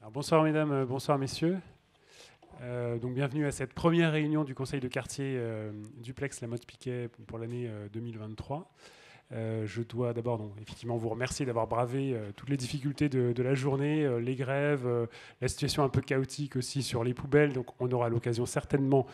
Alors, bonsoir mesdames, bonsoir messieurs. Donc bienvenue à cette première réunion du conseil de quartier Duplex La Motte-Piquet pour l'année 2023. Je dois d'abord effectivement vous remercier d'avoir bravé toutes les difficultés de la journée, les grèves, la situation un peu chaotique aussi sur les poubelles. Donc on aura l'occasion certainement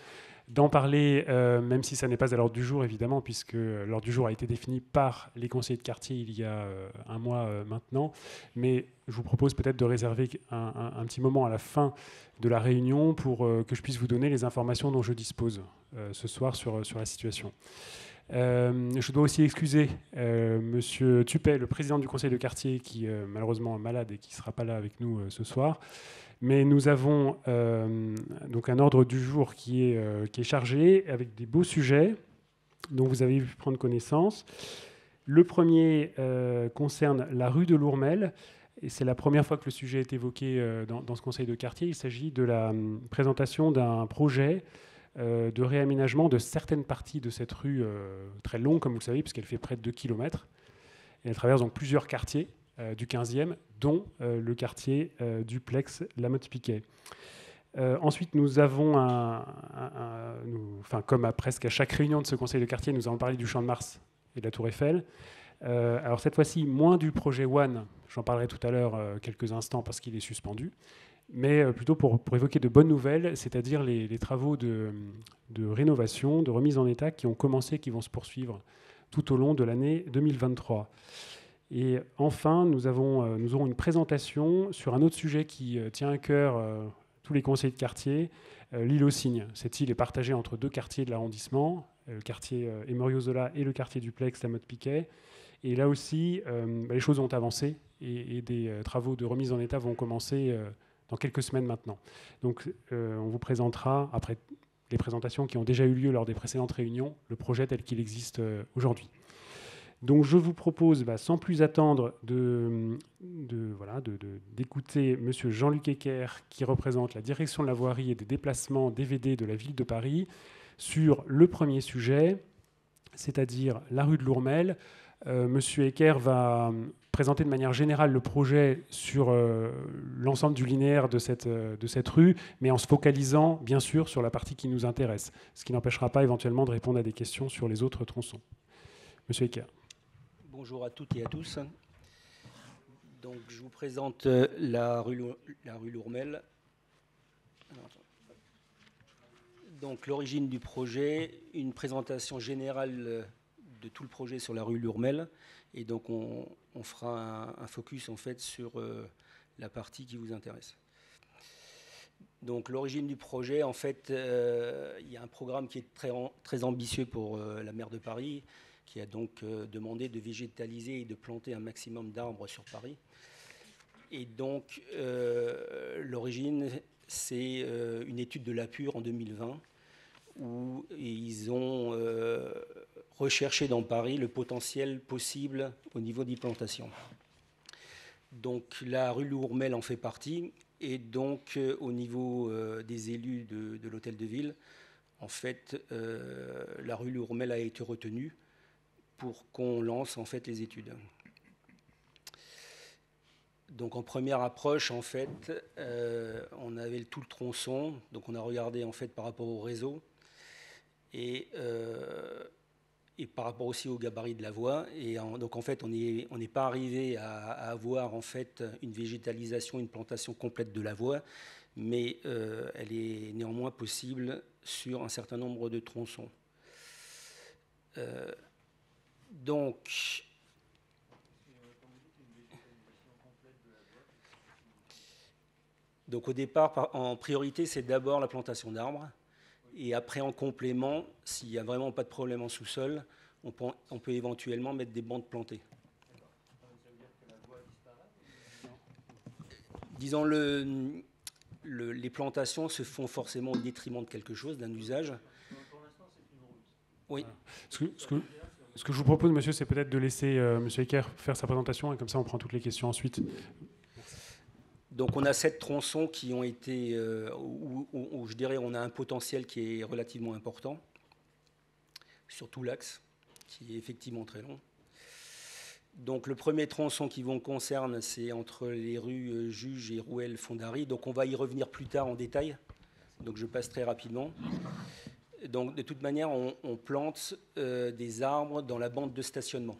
d'en parler, même si ça n'est pas à l'ordre du jour, évidemment, puisque l'ordre du jour a été défini par les conseillers de quartier il y a un mois maintenant. Mais je vous propose peut-être de réserver un petit moment à la fin de la réunion pour que je puisse vous donner les informations dont je dispose ce soir sur la situation. Je dois aussi excuser Monsieur Tupet, le président du conseil de quartier, qui malheureusement est malade et qui ne sera pas là avec nous ce soir. Mais nous avons donc un ordre du jour qui est chargé avec des beaux sujets dont vous avez pu prendre connaissance. Le premier concerne la rue de Lourmel. Et c'est la première fois que le sujet est évoqué dans ce conseil de quartier. Il s'agit de la présentation d'un projet de réaménagement de certaines parties de cette rue très longue, comme vous le savez, puisqu'elle fait près de 2 km. Et elle traverse donc plusieurs quartiers du 15e, dont le quartier Duplex La Motte-Piquet. Ensuite, nous avons comme presque à chaque réunion de ce conseil de quartier, nous allons parler du Champ de Mars et de la Tour Eiffel. Alors cette fois-ci, moins du projet One, j'en parlerai tout à l'heure quelques instants parce qu'il est suspendu, mais plutôt pour évoquer de bonnes nouvelles, c'est-à-dire les travaux de rénovation, de remise en état qui ont commencé, qui vont se poursuivre tout au long de l'année 2023. Et enfin, nous aurons une présentation sur un autre sujet qui tient à cœur tous les conseillers de quartier, l'île aux Cygnes. Cette île est partagée entre 2 quartiers de l'arrondissement, le quartier Emorio-Zola et le quartier Duplex La Motte-Piquet. Et là aussi, les choses ont avancé et des travaux de remise en état vont commencer dans quelques semaines maintenant. Donc on vous présentera, après les présentations qui ont déjà eu lieu lors des précédentes réunions, le projet tel qu'il existe aujourd'hui. Donc je vous propose, sans plus attendre, d'écouter M. Jean-Luc Ecker, qui représente la direction de la voirie et des déplacements DVD de la ville de Paris, sur le premier sujet, c'est-à-dire la rue de Lourmel. M. Ecker va présenter de manière générale le projet sur l'ensemble du linéaire de cette rue, mais en se focalisant, bien sûr, sur la partie qui nous intéresse, ce qui n'empêchera pas éventuellement de répondre à des questions sur les autres tronçons. M. Ecker. Bonjour à toutes et à tous. Donc, je vous présente la rue Lourmel. Donc, l'origine du projet, une présentation générale de tout le projet sur la rue Lourmel. Et donc, on fera un focus en fait sur la partie qui vous intéresse. Donc, l'origine du projet, en fait, il y a un programme qui est très ambitieux pour la maire de Paris, qui a donc demandé de végétaliser et de planter un maximum d'arbres sur Paris. Et donc, l'origine, c'est une étude de l'APUR en 2020, où ils ont recherché dans Paris le potentiel possible au niveau des plantations. Donc, la rue Lourmel en fait partie, et donc, au niveau des élus de l'hôtel de ville, en fait, la rue Lourmel a été retenue pour qu'on lance en fait les études. Donc en première approche, en fait, on avait tout le tronçon, donc on a regardé en fait par rapport au réseau et par rapport aussi au gabarit de la voie. Et donc en fait, on n'est pas arrivé à avoir en fait une végétalisation, une plantation complète de la voie, mais elle est néanmoins possible sur un certain nombre de tronçons. Donc au départ, en priorité, c'est d'abord la plantation d'arbres. Et après, en complément, s'il n'y a vraiment pas de problème en sous-sol, on peut éventuellement mettre des bandes plantées. Disons, les plantations se font forcément au détriment de quelque chose, d'un usage. Pour l'instant, c'est une route. Oui. Ce que je vous propose, monsieur, c'est peut-être de laisser monsieur Ecker faire sa présentation et comme ça, on prend toutes les questions ensuite. Donc, on a 7 tronçons qui ont été, où je dirais, on a un potentiel qui est relativement important sur tout l'axe, qui est effectivement très long. Donc le premier tronçon qui vous concerne, c'est entre les rues Juge et Rouelle-Fondary. Donc on va y revenir plus tard en détail. Donc je passe très rapidement. Donc de toute manière, on plante des arbres dans la bande de stationnement.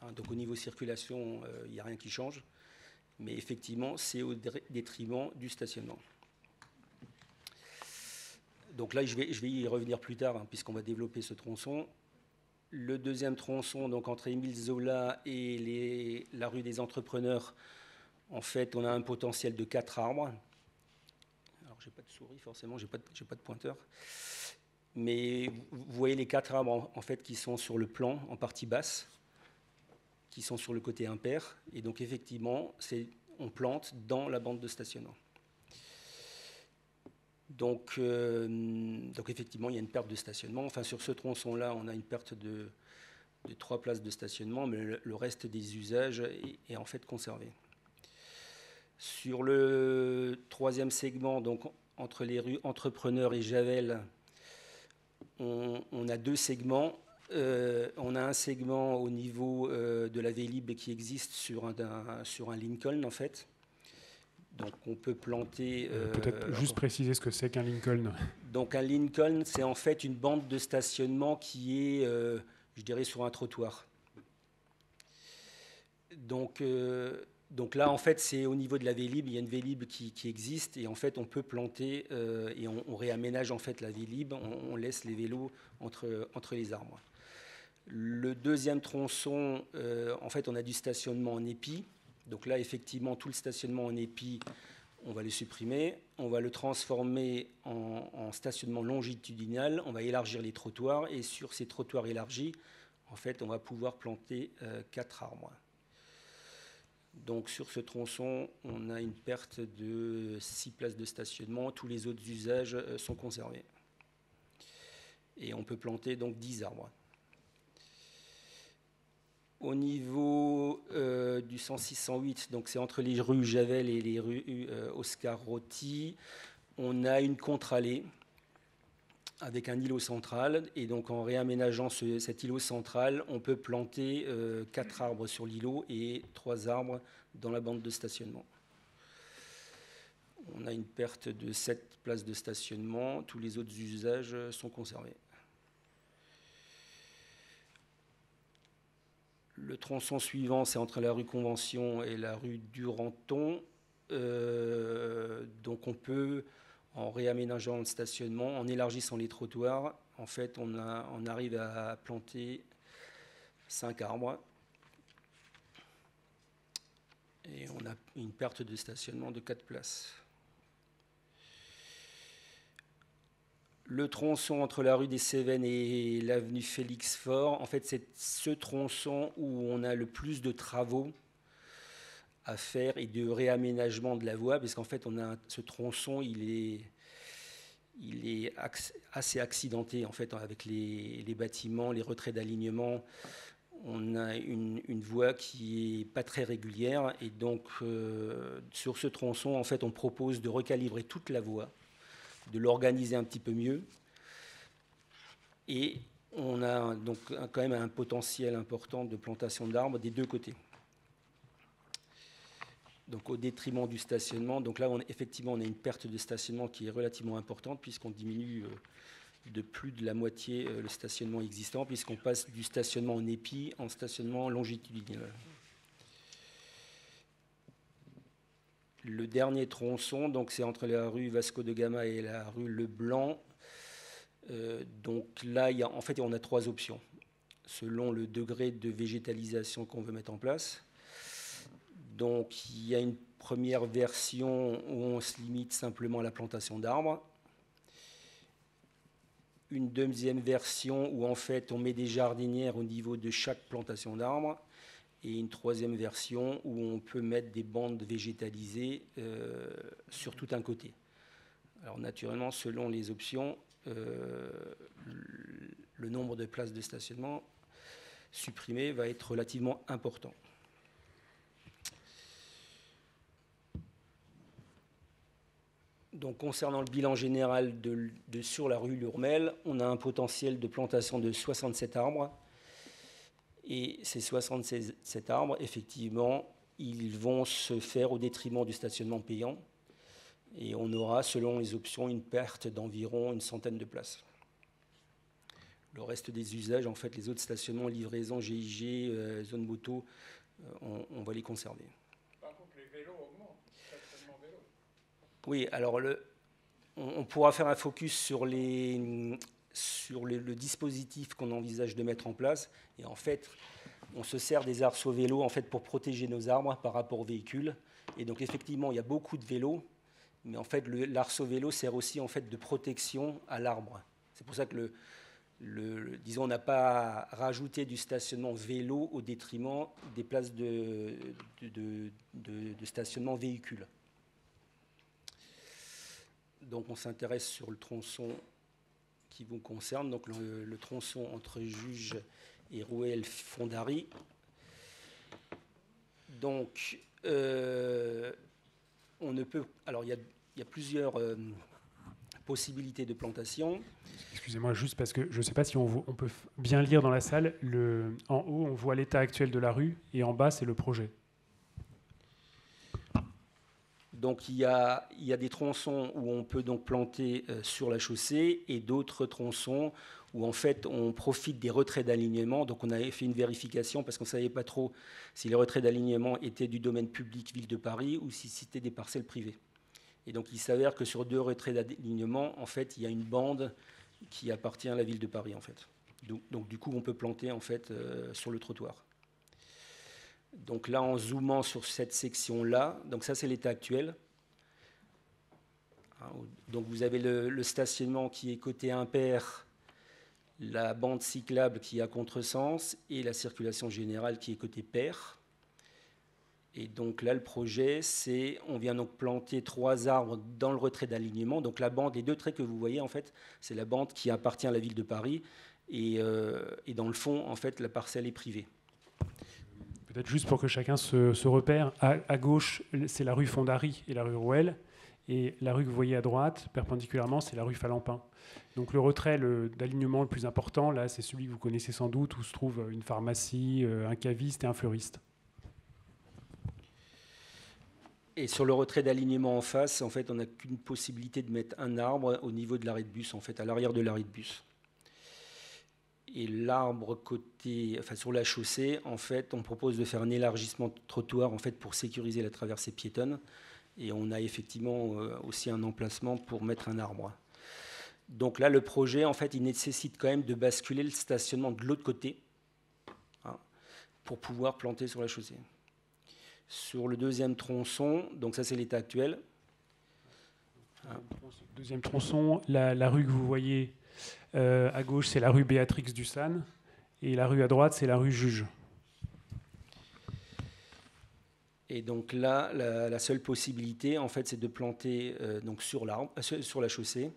Hein, donc au niveau circulation, il n'y a rien qui change. Mais effectivement, c'est au détriment du stationnement. Donc là, je vais y revenir plus tard, hein, puisqu'on va développer ce tronçon. Le deuxième tronçon, donc entre Émile Zola et la rue des Entrepreneurs, en fait, on a un potentiel de 4 arbres. Alors, j'ai pas de souris, forcément, j'ai pas de pointeur. Mais vous voyez les 4 arbres, en fait, qui sont sur le plan, en partie basse, qui sont sur le côté impair. Et donc, effectivement, on plante dans la bande de stationnement. Donc, effectivement, il y a une perte de stationnement. Enfin, sur ce tronçon-là, on a une perte de 3 places de stationnement, mais le reste des usages est en fait conservé. Sur le troisième segment, donc entre les rues Entrepreneurs et Javel, on a 2 segments. On a un segment au niveau de la Vélib qui existe sur un Lincoln, en fait. Donc on peut planter... Peut-être juste préciser ce que c'est qu'un Lincoln. Donc un Lincoln, c'est en fait une bande de stationnement qui est, je dirais, sur un trottoir. Donc là, en fait, c'est au niveau de la Vélib, il y a une Vélib qui existe, et en fait, on peut planter, et on réaménage en fait la Vélib, on laisse les vélos entre les arbres. Le deuxième tronçon, en fait, on a du stationnement en épi. Donc là, effectivement, tout le stationnement en épi, on va le supprimer. On va le transformer en stationnement longitudinal. On va élargir les trottoirs. Et sur ces trottoirs élargis, en fait, on va pouvoir planter 4 arbres. Donc sur ce tronçon, on a une perte de 6 places de stationnement. Tous les autres usages sont conservés. Et on peut planter donc 10 arbres. Au niveau du 106-108, donc c'est entre les rues Javel et les rues Oscar Rotti, on a une contre-allée avec un îlot central. Et donc en réaménageant cet îlot central, on peut planter 4 arbres sur l'îlot et 3 arbres dans la bande de stationnement. On a une perte de 7 places de stationnement. Tous les autres usages sont conservés. Le tronçon suivant, c'est entre la rue Convention et la rue Duranton. Donc on peut, en réaménageant le stationnement, en élargissant les trottoirs, en fait, on arrive à planter 5 arbres. Et on a une perte de stationnement de 4 places. Le tronçon entre la rue des Cévennes et l'avenue Félix-Faure, en fait, c'est ce tronçon où on a le plus de travaux à faire et de réaménagement de la voie, parce qu'en fait, ce tronçon, il est assez accidenté, en fait, avec les bâtiments, les retraits d'alignement. On a une voie qui n'est pas très régulière, et donc, sur ce tronçon, en fait, on propose de recalibrer toute la voie, de l'organiser un petit peu mieux. Et on a donc quand même un potentiel important de plantation d'arbres des 2 côtés. Donc au détriment du stationnement. Donc là, effectivement, on a une perte de stationnement qui est relativement importante, puisqu'on diminue de plus de la moitié le stationnement existant, puisqu'on passe du stationnement en épi en stationnement longitudinal. Le dernier tronçon, donc c'est entre la rue Vasco de Gama et la rue Leblanc. Donc là, en fait, on a 3 options, selon le degré de végétalisation qu'on veut mettre en place. Donc il y a une première version où on se limite simplement à la plantation d'arbres. Une deuxième version où en fait on met des jardinières au niveau de chaque plantation d'arbres. Et une troisième version où on peut mettre des bandes végétalisées sur tout un côté. Alors naturellement, selon les options, le nombre de places de stationnement supprimées va être relativement important. Donc, concernant le bilan général sur la rue Lurmel, on a un potentiel de plantation de 67 arbres. Et ces 67 arbres, effectivement, ils vont se faire au détriment du stationnement payant. Et on aura, selon les options, une perte d'environ une centaine de places. Le reste des usages, en fait, les autres stationnements, livraison, GIG, zone moto, on va les conserver. Par contre, les vélos augmentent, stationnement vélo. Oui, alors on pourra faire un focus sur le dispositif qu'on envisage de mettre en place. Et en fait, on se sert des arceaux vélos en fait, pour protéger nos arbres par rapport aux véhicules. Et donc, effectivement, il y a beaucoup de vélos, mais en fait, l'arceau vélo sert aussi en fait, de protection à l'arbre. C'est pour ça que disons, on n'a pas rajouté du stationnement vélo au détriment des places de stationnement véhicule. Donc, on s'intéresse sur le tronçon qui vous concerne, donc le tronçon entre Juge et Rouel-Fondary. Donc, on ne peut. Alors, il y a plusieurs possibilités de plantation. Excusez-moi, juste parce que je ne sais pas si on peut bien lire dans la salle. En haut, on voit l'état actuel de la rue et en bas, c'est le projet. Donc, il y a des tronçons où on peut donc planter sur la chaussée et d'autres tronçons où, en fait, on profite des retraits d'alignement. Donc, on avait fait une vérification parce qu'on ne savait pas trop si les retraits d'alignement étaient du domaine public Ville de Paris ou si c'était des parcelles privées. Et donc, il s'avère que sur 2 retraits d'alignement, en fait, il y a une bande qui appartient à la Ville de Paris, en fait. Donc du coup, on peut planter, en fait, sur le trottoir. Donc là, en zoomant sur cette section-là, donc ça, c'est l'état actuel. Donc vous avez le stationnement qui est côté impair, la bande cyclable qui est à contresens et la circulation générale qui est côté pair. Et donc là, le projet, c'est, on vient donc planter 3 arbres dans le retrait d'alignement. Donc la bande, les 2 traits que vous voyez, en fait, c'est la bande qui appartient à la Ville de Paris. Et dans le fond, en fait, la parcelle est privée. Peut-être juste pour que chacun se repère, à gauche, c'est la rue Fondary et la rue Rouel. Et la rue que vous voyez à droite, perpendiculairement, c'est la rue Falampin. Donc le retrait d'alignement le plus important, là, c'est celui que vous connaissez sans doute, où se trouve une pharmacie, un caviste et un fleuriste. Et sur le retrait d'alignement en face, en fait, on n'a qu'une possibilité de mettre un arbre au niveau de l'arrêt de bus, en fait, à l'arrière de l'arrêt de bus. Et l'arbre sur la chaussée, en fait, on propose de faire un élargissement de trottoir, en fait, pour sécuriser la traversée piétonne. Et on a effectivement aussi un emplacement pour mettre un arbre. Donc là, le projet, en fait, il nécessite quand même de basculer le stationnement de l'autre côté, pour pouvoir planter sur la chaussée. Sur le deuxième tronçon, donc ça c'est l'état actuel. Deuxième tronçon, la rue que vous voyez à gauche, c'est la rue Béatrix Dussane, et la rue à droite, c'est la rue Juge. Et donc là, la seule possibilité, en fait, c'est de planter donc sur la chaussée,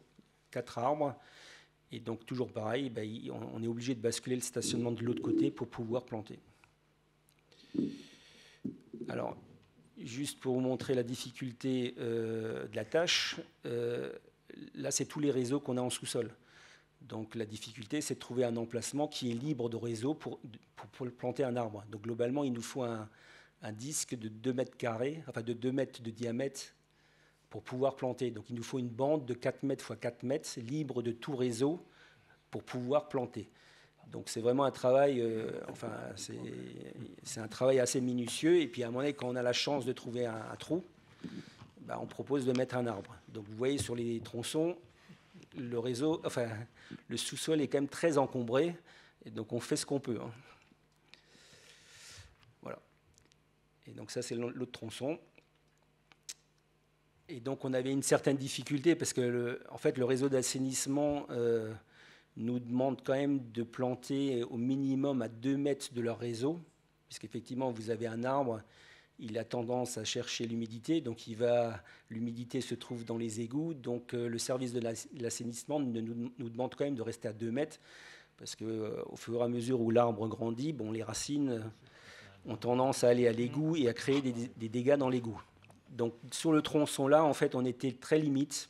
4 arbres. Et donc toujours pareil, on est obligé de basculer le stationnement de l'autre côté pour pouvoir planter. Alors, juste pour vous montrer la difficulté de la tâche, là, c'est tous les réseaux qu'on a en sous-sol. Donc, la difficulté, c'est de trouver un emplacement qui est libre de réseau pour planter un arbre. Donc, globalement, il nous faut un disque de 2 mètres carrés, enfin de 2 mètres de diamètre pour pouvoir planter. Donc, il nous faut une bande de 4 mètres x 4 mètres libre de tout réseau pour pouvoir planter. Donc c'est vraiment un travail, c'est un travail assez minutieux. Et puis à un moment donné, quand on a la chance de trouver un trou, on propose de mettre un arbre. Donc vous voyez sur les tronçons, le sous-sol est quand même très encombré. Et donc on fait ce qu'on peut. Voilà. Et donc ça c'est l'autre tronçon. Et donc on avait une certaine difficulté parce que le réseau d'assainissement nous demande quand même de planter au minimum à 2 mètres de leur réseau, puisqu'effectivement, vous avez un arbre, il a tendance à chercher l'humidité, donc l'humidité se trouve dans les égouts, donc le service de l'assainissement nous demande quand même de rester à 2 mètres, parce qu'au fur et à mesure où l'arbre grandit, les racines ont tendance à aller à l'égout et à créer des dégâts dans l'égout. Donc sur le tronçon là, en fait, on était très limite.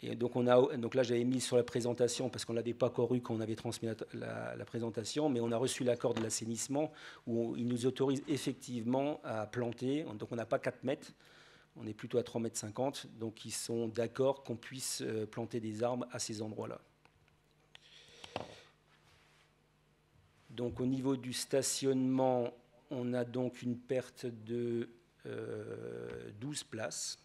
Et donc, donc là, j'avais mis sur la présentation, parce qu'on ne l'avait pas encore eu quand on avait transmis la présentation, mais on a reçu l'accord de l'assainissement où il nous autorise effectivement à planter. Donc on n'a pas 4 mètres, on est plutôt à 3,50 mètres. Donc ils sont d'accord qu'on puisse planter des arbres à ces endroits-là. Donc au niveau du stationnement, on a donc une perte de 12 places.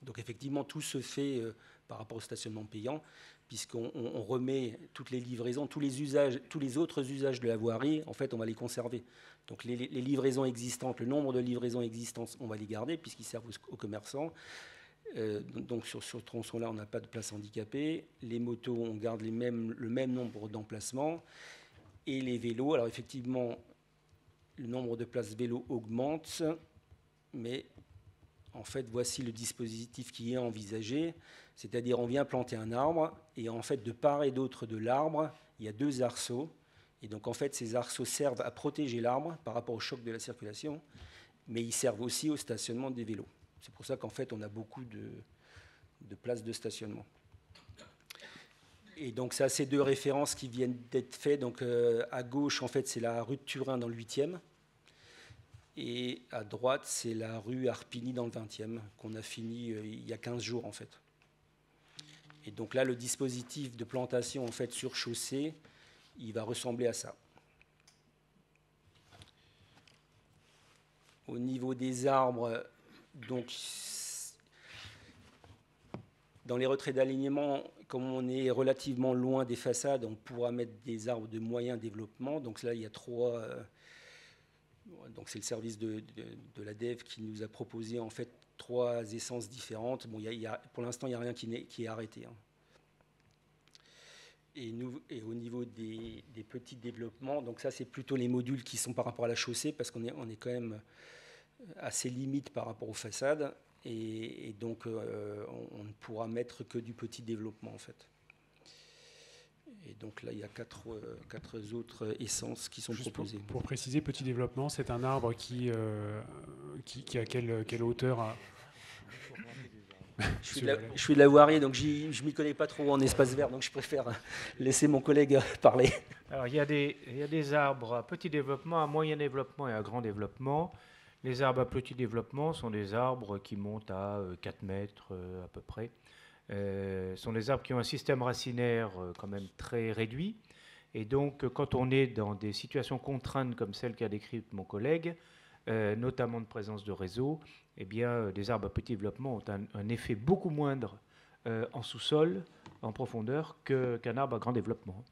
Donc effectivement, tout se fait par rapport au stationnement payant, puisqu'on remet toutes les livraisons, tous les autres usages de la voirie, en fait, on va les conserver. Donc les livraisons existantes, le nombre de livraisons existantes, on va les garder, puisqu'ils servent aux commerçants. Donc sur ce tronçon-là, on n'a pas de place handicapée. Les motos, on garde le même nombre d'emplacements. Et les vélos, alors effectivement, le nombre de places vélos augmente, mais en fait, voici le dispositif qui est envisagé, c'est-à-dire on vient planter un arbre, et en fait, de part et d'autre de l'arbre, il y a 2 arceaux, et donc en fait, ces arceaux servent à protéger l'arbre par rapport au choc de la circulation, mais ils servent aussi au stationnement des vélos. C'est pour ça qu'en fait, on a beaucoup de places de stationnement. Et donc, ça, ces 2 références qui viennent d'être faites. Donc, à gauche, en fait, c'est la rue de Turin dans le 8e. Et à droite, c'est la rue Arpigny dans le 20e, qu'on a fini il y a 15 jours, en fait. Et donc là, le dispositif de plantation, en fait, sur chaussée, il va ressembler à ça. Au niveau des arbres, donc, dans les retraits d'alignement, comme on est relativement loin des façades, on pourra mettre des arbres de moyen développement. Donc là, il y a 3... donc c'est le service de la DEV qui nous a proposé en fait 3 essences différentes. Bon, pour l'instant, il n'y a rien qui est arrêté. Hein. Et au niveau des petits développements, donc ça, c'est plutôt les modules qui sont par rapport à la chaussée, parce qu'on est quand même assez limite par rapport aux façades. Et donc, on ne pourra mettre que du petit développement, en fait. Et donc là, il y a 4 autres essences qui sont proposées. Pour préciser, petit développement, c'est un arbre qui a quelle hauteur Je suis de la voirie, donc je ne m'y connais pas trop en espace vert, donc je préfère laisser mon collègue parler. Alors, il y a des arbres à petit développement, à moyen développement et à grand développement. Les arbres à petit développement sont des arbres qui montent à 4 mètres à peu près. Sont des arbres qui ont un système racinaire quand même très réduit. Et donc, quand on est dans des situations contraintes comme celle qu'a décrite mon collègue, notamment de présence de réseau, eh bien, des arbres à petit développement ont un effet beaucoup moindre en sous-sol, en profondeur, qu'un arbre à grand développement.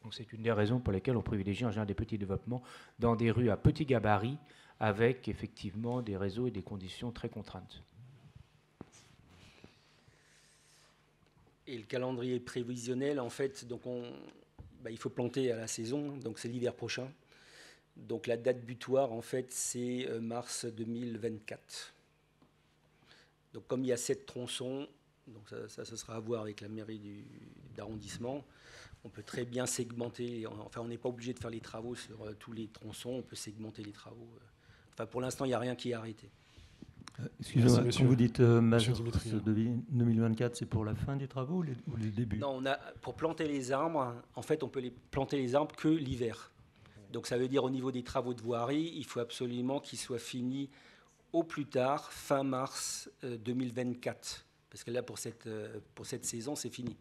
Donc, c'est une des raisons pour lesquelles on privilégie en général des petits développements dans des rues à petit gabarit, avec effectivement des réseaux et des conditions très contraintes. Et le calendrier prévisionnel, en fait, donc il faut planter à la saison, donc c'est l'hiver prochain. Donc la date butoir, en fait, c'est mars 2024. Donc comme il y a 7 tronçons, donc ça sera à voir avec la mairie d'arrondissement, on peut très bien segmenter, enfin on n'est pas obligé de faire les travaux sur tous les tronçons, on peut segmenter les travaux. Enfin pour l'instant, il n'y a rien qui est arrêté. Excusez-moi, quand vous dites mars 2024, c'est pour la fin des travaux ou le début? Non, pour planter les arbres, en fait, on peut planter les arbres que l'hiver. Donc ça veut dire au niveau des travaux de voirie, il faut absolument qu'ils soient finis au plus tard, fin mars 2024. Parce que là, pour cette saison, c'est fini.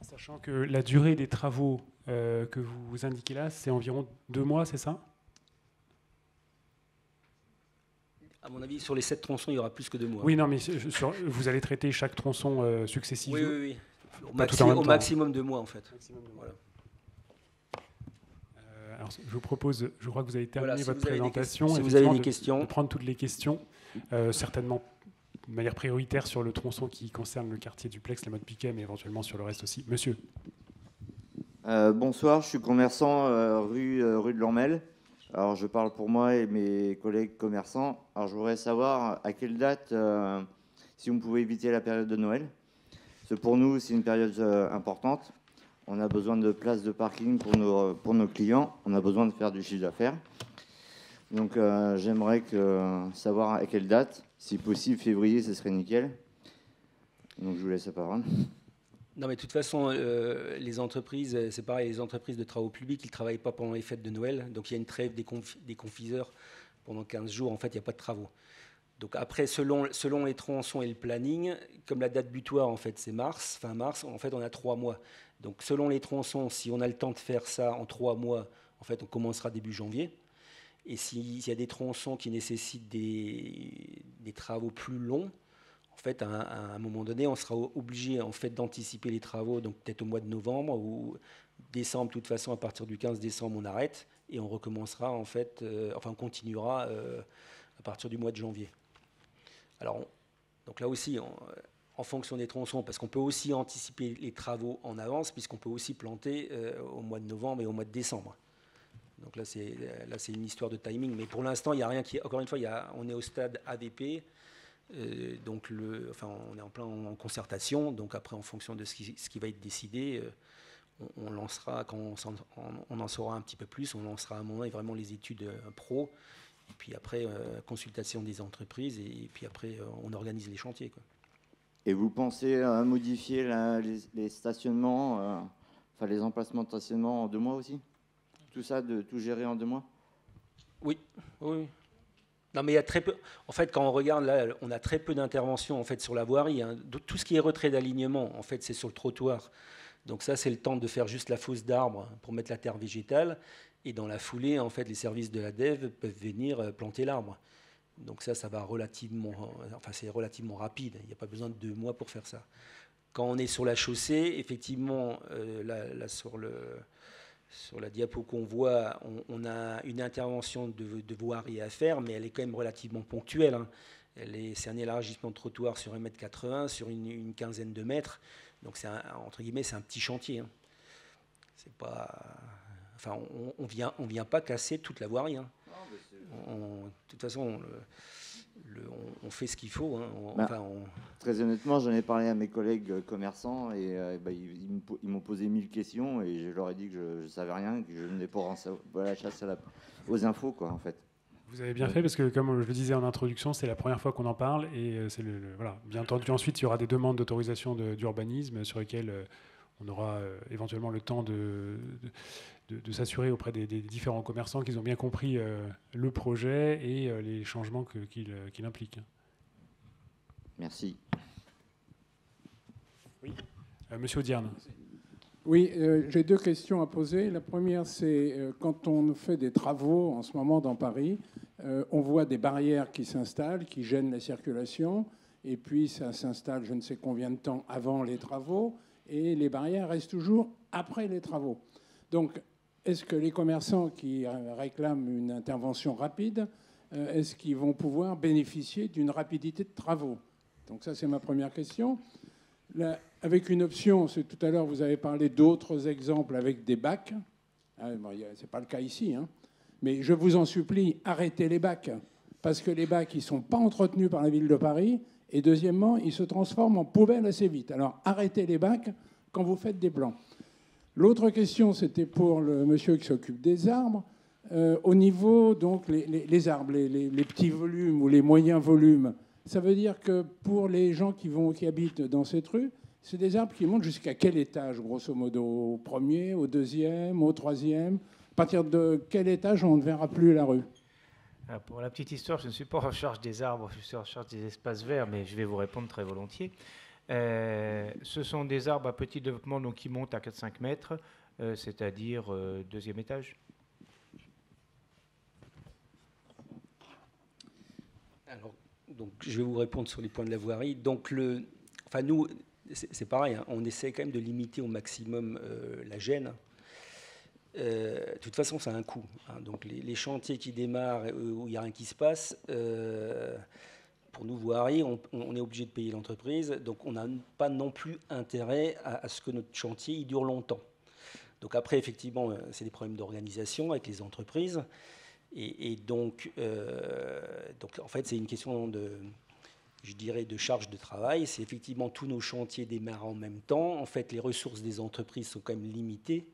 Sachant que la durée des travaux que vous indiquez là, c'est environ 2 mois, c'est ça? À mon avis, sur les 7 tronçons, il y aura plus que 2 mois. Oui, non, mais vous allez traiter chaque tronçon successivement. Oui. Au maximum 2 mois, en fait. Voilà. Alors, je vous propose, je crois que vous avez terminé si votre vous présentation. Si vous avez des questions. De prendre toutes les questions, certainement de manière prioritaire sur le tronçon qui concerne le quartier duplex, la mode Piquet, mais éventuellement sur le reste aussi. Monsieur. Bonsoir, je suis commerçant rue de l'Ormel. Alors, je parle pour moi et mes collègues commerçants. Alors, je voudrais savoir à quelle date, si on pouvait éviter la période de Noël. Parce que pour nous, c'est une période importante. On a besoin de places de parking pour nos clients. On a besoin de faire du chiffre d'affaires. Donc, j'aimerais savoir à quelle date. Si possible, février, ce serait nickel. Donc je vous laisse la parole. Non, mais de toute façon, les entreprises, c'est pareil, les entreprises de travaux publics, ils ne travaillent pas pendant les fêtes de Noël. Donc il y a une trêve des confiseurs pendant 15 jours. En fait, il n'y a pas de travaux. Donc après, selon les tronçons et le planning, comme la date butoir, en fait, c'est mars, fin mars, en fait, on a 3 mois. Donc selon les tronçons, si on a le temps de faire ça en 3 mois, en fait, on commencera début janvier. Et s'il y a des tronçons qui nécessitent des travaux plus longs, en fait, à un moment donné, on sera obligé en fait, d'anticiper les travaux, donc peut-être au mois de novembre ou décembre. De toute façon, à partir du 15 décembre, on arrête et on recommencera, en fait, on continuera à partir du mois de janvier. Alors, donc là aussi, en fonction des tronçons, parce qu'on peut aussi anticiper les travaux en avance, puisqu'on peut aussi planter au mois de novembre et au mois de décembre. Donc là, c'est une histoire de timing. Mais pour l'instant, il n'y a rien qui... Encore une fois, on est au stade AVP. Donc on est en plein en concertation. Donc après, en fonction de ce qui va être décidé, on lancera, quand on en saura un petit peu plus, on lancera à un moment vraiment les études pro. Et puis après, consultation des entreprises. Et puis après, on organise les chantiers, quoi. Et vous pensez modifier les stationnements, les emplacements de stationnement en 2 mois aussi? Tout ça, de tout gérer en 2 mois? Oui. Non, mais il y a très peu. En fait, quand on regarde là, on a très peu d'interventions en fait sur la voirie. Hein. Tout ce qui est retrait d'alignement, en fait, c'est sur le trottoir. Donc ça, c'est le temps de faire juste la fosse d'arbres pour mettre la terre végétale. Et dans la foulée, en fait, les services de la DEV peuvent venir planter l'arbre. Donc ça va c'est relativement rapide. Il n'y a pas besoin de 2 mois pour faire ça. Quand on est sur la chaussée, effectivement, là sur la diapo qu'on voit, on a une intervention de voirie à faire, mais elle est quand même relativement ponctuelle. Hein. C'est un élargissement de trottoir sur 1,80 m sur une quinzaine de mètres. Donc, entre guillemets, c'est un petit chantier. Hein. C'est pas... Enfin, on vient pas casser toute la voirie. Hein. De toute façon, on fait ce qu'il faut. Hein. Très honnêtement, j'en ai parlé à mes collègues commerçants et ils m'ont posé 1000 questions et je leur ai dit que je ne savais rien, que je venais pour la chasse aux infos, quoi, en fait. Vous avez bien fait parce que, comme je le disais en introduction, c'est la première fois qu'on en parle et c'est voilà. Bien entendu, ensuite, il y aura des demandes d'autorisation d'urbanisme sur lesquelles on aura éventuellement le temps de s'assurer auprès des différents commerçants qu'ils ont bien compris le projet et les changements qu'il implique. Merci. Oui. Monsieur Audierne. Oui, j'ai 2 questions à poser. La première, c'est quand on fait des travaux en ce moment dans Paris, on voit des barrières qui s'installent, qui gênent la circulation, et puis ça s'installe je ne sais combien de temps avant les travaux, et les barrières restent toujours après les travaux. Donc, est-ce que les commerçants qui réclament une intervention rapide, est-ce qu'ils vont pouvoir bénéficier d'une rapidité de travaux? Donc ça, c'est ma première question. Là, avec une option, tout à l'heure, vous avez parlé d'autres exemples avec des bacs. Ce n'est pas le cas ici, hein. Mais je vous en supplie, arrêtez les bacs. Parce que les bacs, ils ne sont pas entretenus par la ville de Paris. Et deuxièmement, ils se transforment en poubelles assez vite. Alors, arrêtez les bacs quand vous faites des plans. L'autre question, c'était pour le monsieur qui s'occupe des arbres. Au niveau, donc, les arbres, les petits volumes ou les moyens volumes, ça veut dire que pour les gens qui habitent dans cette rue, c'est des arbres qui montent jusqu'à quel étage, grosso modo? Au premier, au deuxième, au troisième? À partir de quel étage on ne verra plus la rue? Alors pour la petite histoire, je ne suis pas en charge des arbres, je suis en charge des espaces verts, mais je vais vous répondre très volontiers. Ce sont des arbres à petit développement donc, qui montent à 4-5 mètres, c'est-à-dire deuxième étage. Alors, donc, je vais vous répondre sur les points de la voirie. Donc, nous, c'est pareil, hein, on essaie quand même de limiter au maximum la gêne. De toute façon, ça a un coût. Hein. Donc, les chantiers qui démarrent où il n'y a rien qui se passe, pour nous, voirie, on est obligé de payer l'entreprise. Donc, on n'a pas non plus intérêt à ce que notre chantier il dure longtemps. Donc, après, effectivement, c'est des problèmes d'organisation avec les entreprises. Et donc, en fait, c'est une question de charge de travail. C'est effectivement tous nos chantiers démarrent en même temps. En fait, les ressources des entreprises sont quand même limitées.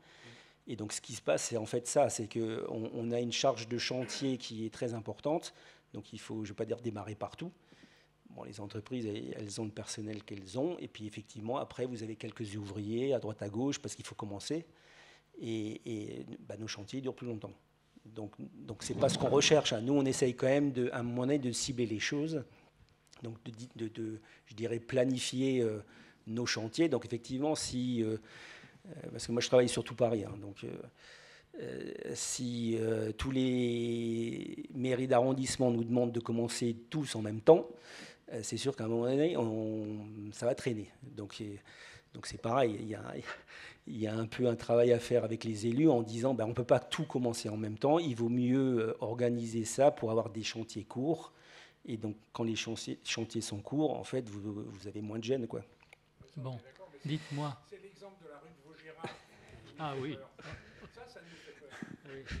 Et donc, ce qui se passe, c'est en fait ça, c'est qu'on a une charge de chantier qui est très importante. Donc, il faut, je ne vais pas dire démarrer partout. Bon, les entreprises, elles ont le personnel qu'elles ont. Et puis, effectivement, après, vous avez quelques ouvriers à droite, à gauche, parce qu'il faut commencer. Et nos chantiers durent plus longtemps. Donc ce n'est pas ce qu'on recherche. Nous, on essaye quand même, à un moment donné, de cibler les choses. Donc, je dirais, planifier nos chantiers. Donc, effectivement, parce que moi, je travaille sur tout Paris. Donc, si tous les mairies d'arrondissement nous demandent de commencer tous en même temps, c'est sûr qu'à un moment donné, ça va traîner. Donc c'est pareil, il y a un peu un travail à faire avec les élus en disant on ne peut pas tout commencer en même temps, il vaut mieux organiser ça pour avoir des chantiers courts. Et donc quand les chantiers sont courts, en fait, vous avez moins de gêne, quoi. Bon, dites-moi. C'est l'exemple de la rue de Vaugirard. Ah oui. Ça nous fait peur. Oui.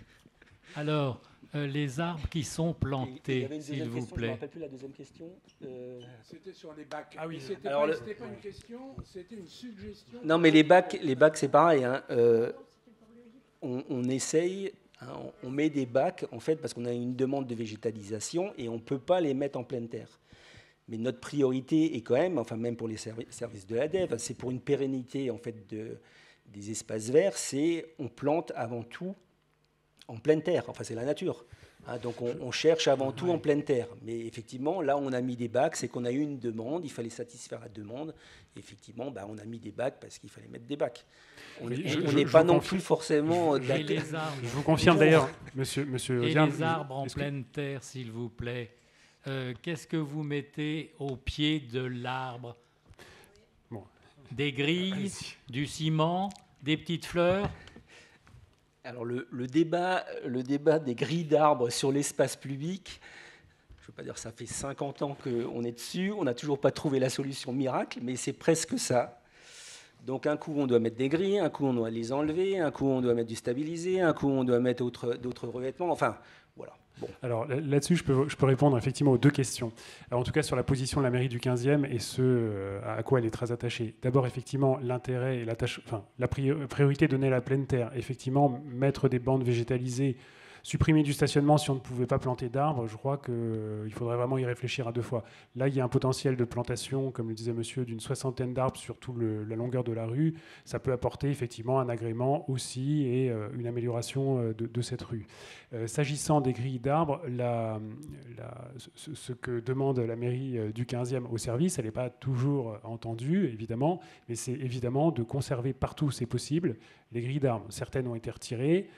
Alors, les arbres qui sont plantés, s'il vous plaît. Je ne me rappelle plus la deuxième question. C'était sur les bacs. Ah oui. C'était pas une question, c'était une suggestion. Non, mais les bacs, c'est pareil. On essaye, on met des bacs, en fait, parce qu'on a une demande de végétalisation et on ne peut pas les mettre en pleine terre. Mais notre priorité est quand même, enfin même pour les services de l'ADEVE, c'est pour une pérennité en fait des espaces verts, on plante avant tout en pleine terre, enfin c'est la nature. Donc on cherche avant tout en pleine terre. Mais effectivement, là on a mis des bacs, c'est qu'on a eu une demande, il fallait satisfaire la demande. Et effectivement, on a mis des bacs parce qu'il fallait mettre des bacs. On n'est pas non plus forcément... Je vous confirme d'ailleurs, monsieur et les arbres en pleine terre, s'il vous plaît. Qu'est-ce que vous mettez au pied de l'arbre? Des grilles, du ciment, des petites fleurs? Alors le débat des grilles d'arbres sur l'espace public, je ne veux pas dire que ça fait 50 ans qu'on est dessus, on n'a toujours pas trouvé la solution miracle, mais c'est presque ça. Donc un coup on doit mettre des grilles, un coup on doit les enlever, un coup on doit mettre du stabilisé, un coup on doit mettre d'autres revêtements, enfin voilà. Bon. Alors là-dessus, je peux répondre effectivement aux deux questions. Alors, en tout cas, sur la position de la mairie du 15e et ce à quoi elle est très attachée. D'abord, effectivement, l'intérêt et la priorité donnée à la pleine terre. Effectivement, mettre des bandes végétalisées, supprimer du stationnement si on ne pouvait pas planter d'arbres, je crois qu'il faudrait vraiment y réfléchir à deux fois. Là, il y a un potentiel de plantation, comme le disait monsieur, d'une 60aine d'arbres sur toute la longueur de la rue. Ça peut apporter effectivement un agrément aussi et une amélioration de cette rue. S'agissant des grilles d'arbres, ce que demande la mairie du 15e au service, elle n'est pas toujours entendue, évidemment, mais c'est évidemment de conserver partout où c'est possible les grilles d'arbres. Certaines ont été retirées.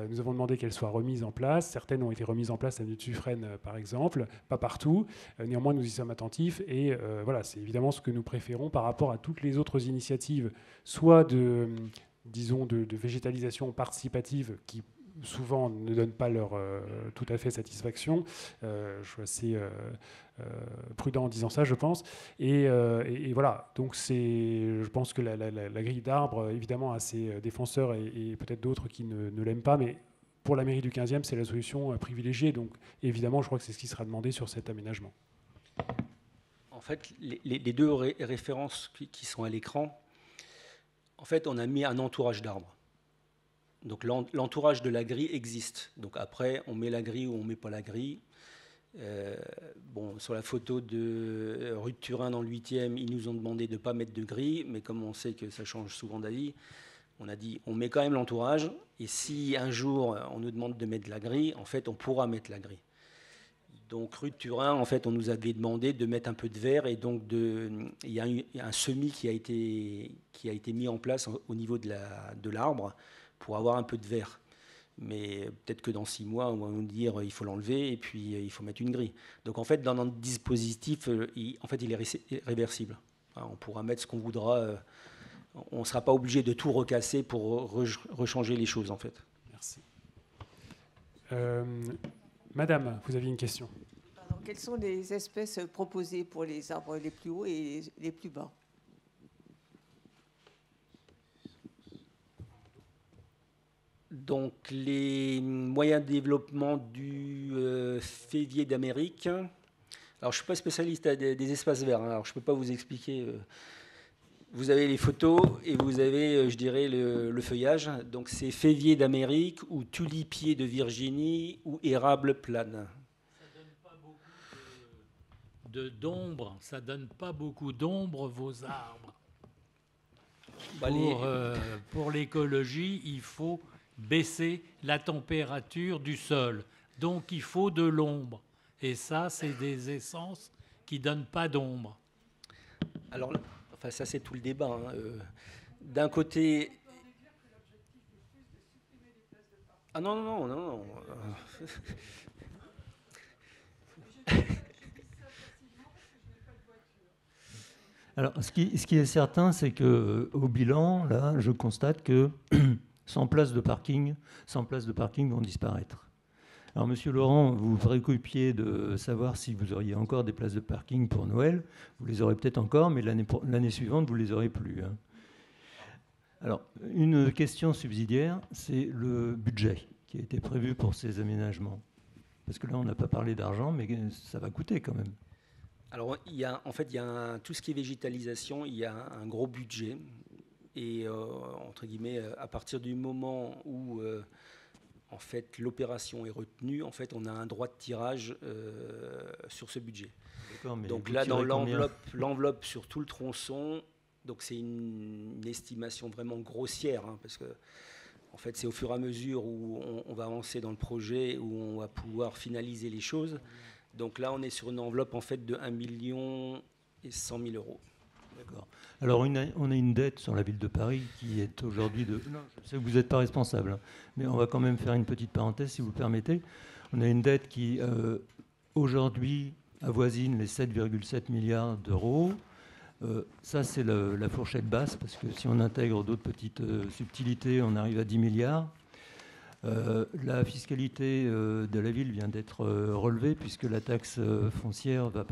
Nous avons demandé qu'elles soient remises en place. Certaines ont été remises en place à Nutte-Suffren, par exemple, pas partout. Néanmoins, nous y sommes attentifs. Et voilà, c'est évidemment ce que nous préférons par rapport à toutes les autres initiatives, soit de végétalisation participative qui souvent ne donnent pas leur tout à fait satisfaction. Je suis assez prudent en disant ça, je pense. Et voilà, donc je pense que la grille d'arbres, évidemment, a ses défenseurs et peut-être d'autres qui ne l'aiment pas, mais pour la mairie du 15e, c'est la solution privilégiée. Donc évidemment, je crois que c'est ce qui sera demandé sur cet aménagement. En fait, les deux références qui sont à l'écran, en fait, on a mis un entourage d'arbres. Donc l'entourage de la grille existe. Donc après, on met la grille ou on ne met pas la grille. Sur la photo de rue de Turin dans le 8e, ils nous ont demandé de ne pas mettre de grille, mais comme on sait que ça change souvent d'avis, on a dit on met quand même l'entourage, et si un jour on nous demande de mettre la grille, en fait on pourra mettre la grille. Donc rue de Turin, en fait on nous avait demandé de mettre un peu de verre, et donc il y a un semis qui a été mis en place au niveau de l'arbre pour avoir un peu de verre. Mais peut-être que dans 6 mois, on va nous dire il faut l'enlever et puis il faut mettre une grille. Donc en fait, dans notre dispositif, il est réversible. On pourra mettre ce qu'on voudra. On ne sera pas obligé de tout recasser pour rechanger les choses, en fait. Merci. Madame, vous aviez une question. Alors, quelles sont les espèces proposées pour les arbres les plus hauts et les plus bas ? Donc, les moyens de développement du févier d'Amérique. Alors, je ne suis pas spécialiste des espaces verts, alors je ne peux pas vous expliquer. Vous avez les photos et vous avez, je dirais, le feuillage. Donc, c'est févier d'Amérique ou tulipier de Virginie ou érable plane. Ça ne donne pas beaucoup d'ombre, ça ne donne pas beaucoup d'ombre, vos arbres. Pour l'écologie, il faut baisser la température du sol. Donc, il faut de l'ombre. Et ça, c'est des essences qui ne donnent pas d'ombre. Alors, enfin, ça, c'est tout le débat. Hein. D'un côté... Ah non. Alors, ce qui est certain, c'est qu'au bilan, là, je constate que 100 places de parking vont disparaître. Alors, Monsieur Laurent, vous préoccupiez de savoir si vous auriez encore des places de parking pour Noël. Vous les aurez peut-être encore, mais l'année suivante, vous ne les aurez plus. Hein. Alors, une question subsidiaire, c'est le budget qui a été prévu pour ces aménagements. Parce que là, on n'a pas parlé d'argent, mais ça va coûter quand même. Alors, tout ce qui est végétalisation, il y a un gros budget. Et, entre guillemets, à partir du moment où en fait, l'opération est retenue, en fait, on a un droit de tirage sur ce budget. Donc là, dans l'enveloppe sur tout le tronçon, donc c'est une estimation vraiment grossière, hein, parce que en fait, c'est au fur et à mesure où on va avancer dans le projet, où on va pouvoir finaliser les choses. Donc là, on est sur une enveloppe en fait de 1,1 million €. D'accord. Alors, on a une dette sur la ville de Paris qui est aujourd'hui de... Non, je sais que vous n'êtes pas responsable, mais on va quand même faire une petite parenthèse, si vous le permettez. On a une dette qui, aujourd'hui, avoisine les 7,7 milliards d'euros. Ça, c'est la fourchette basse, parce que si on intègre d'autres petites subtilités, on arrive à 10 milliards. La fiscalité de la ville vient d'être relevée, puisque la taxe foncière va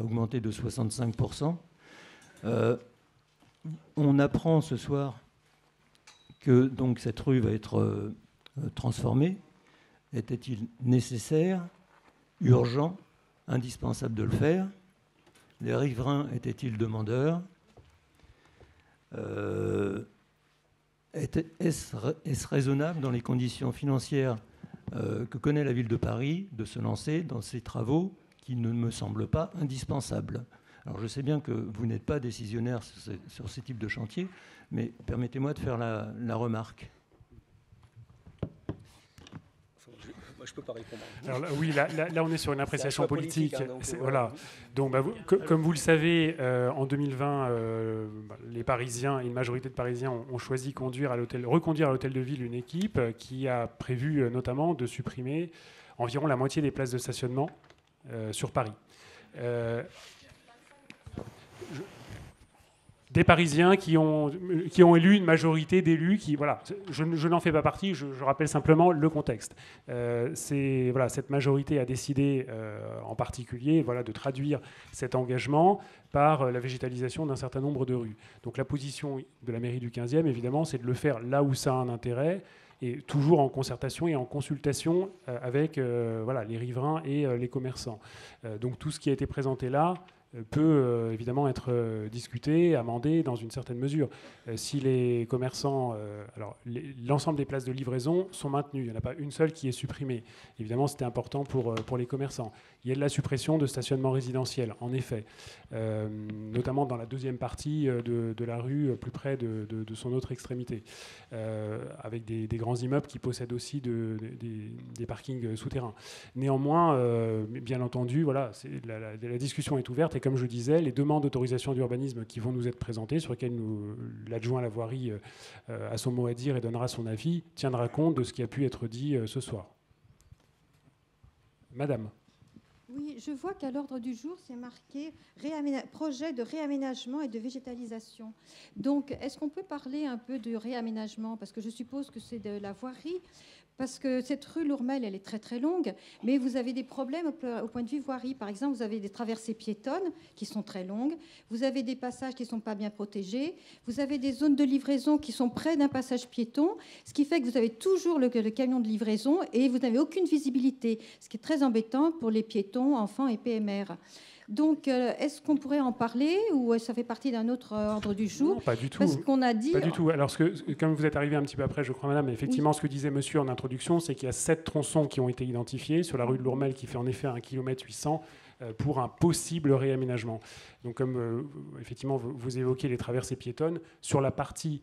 augmenter de 65%. On apprend ce soir que donc, cette rue va être transformée. Était-il nécessaire, urgent, indispensable de le faire? Les riverains étaient-ils demandeurs? Est-ce raisonnable, dans les conditions financières que connaît la ville de Paris, de se lancer dans ces travaux qui ne me semblent pas indispensables? Alors je sais bien que vous n'êtes pas décisionnaire sur ces types de chantiers, mais permettez-moi de faire la remarque. Moi, je ne peux pas répondre. Alors là, on est sur une appréciation politique. Hein, donc, voilà. Donc, comme vous le savez, en 2020, les Parisiens, une majorité de Parisiens ont choisi reconduire à l'hôtel de ville une équipe qui a prévu notamment de supprimer environ la moitié des places de stationnement sur Paris. Des Parisiens qui ont élu une majorité d'élus qui, voilà, je n'en fais pas partie, je rappelle simplement le contexte. Cette majorité a décidé en particulier de traduire cet engagement par la végétalisation d'un certain nombre de rues. Donc la position de la mairie du 15e, évidemment, c'est de le faire là où ça a un intérêt, et toujours en concertation et en consultation avec les riverains et les commerçants. Donc tout ce qui a été présenté là peut évidemment être discuté, amendé dans une certaine mesure. Si les commerçants... l'ensemble des places de livraison sont maintenues. Il n'y en a pas une seule qui est supprimée. Évidemment, c'était important pour les commerçants. Il y a de la suppression de stationnement résidentiel, en effet, notamment dans la deuxième partie de la rue, plus près de son autre extrémité, avec des grands immeubles qui possèdent aussi des parkings souterrains. Néanmoins, bien entendu, la discussion est ouverte, et comme je disais, les demandes d'autorisation d'urbanisme qui vont nous être présentées, sur lesquelles l'adjoint à la voirie a son mot à dire et donnera son avis, tiendra compte de ce qui a pu être dit ce soir. Madame. Oui, je vois qu'à l'ordre du jour, c'est marqué projet de réaménagement et de végétalisation. Donc, est-ce qu'on peut parler un peu de réaménagement? Parce que je suppose que c'est de la voirie. Parce que cette rue Lourmel, elle est très très longue, mais vous avez des problèmes au point de vue voirie. Par exemple, vous avez des traversées piétonnes qui sont très longues, vous avez des passages qui ne sont pas bien protégés, vous avez des zones de livraison qui sont près d'un passage piéton, ce qui fait que vous avez toujours le camion de livraison et vous n'avez aucune visibilité, ce qui est très embêtant pour les piétons, enfants et PMR. Donc, est-ce qu'on pourrait en parler, ou ça fait partie d'un autre ordre du jour? Non, pas du tout. Parce qu'on a dit... Pas du tout. Alors, comme vous êtes arrivé un petit peu après, je crois, madame, effectivement, oui. Ce que disait monsieur en introduction, c'est qu'il y a 7 tronçons qui ont été identifiés sur la rue de Lourmel, qui fait en effet 1,8 km pour un possible réaménagement. Donc comme effectivement vous évoquez les traversées piétonnes, sur la partie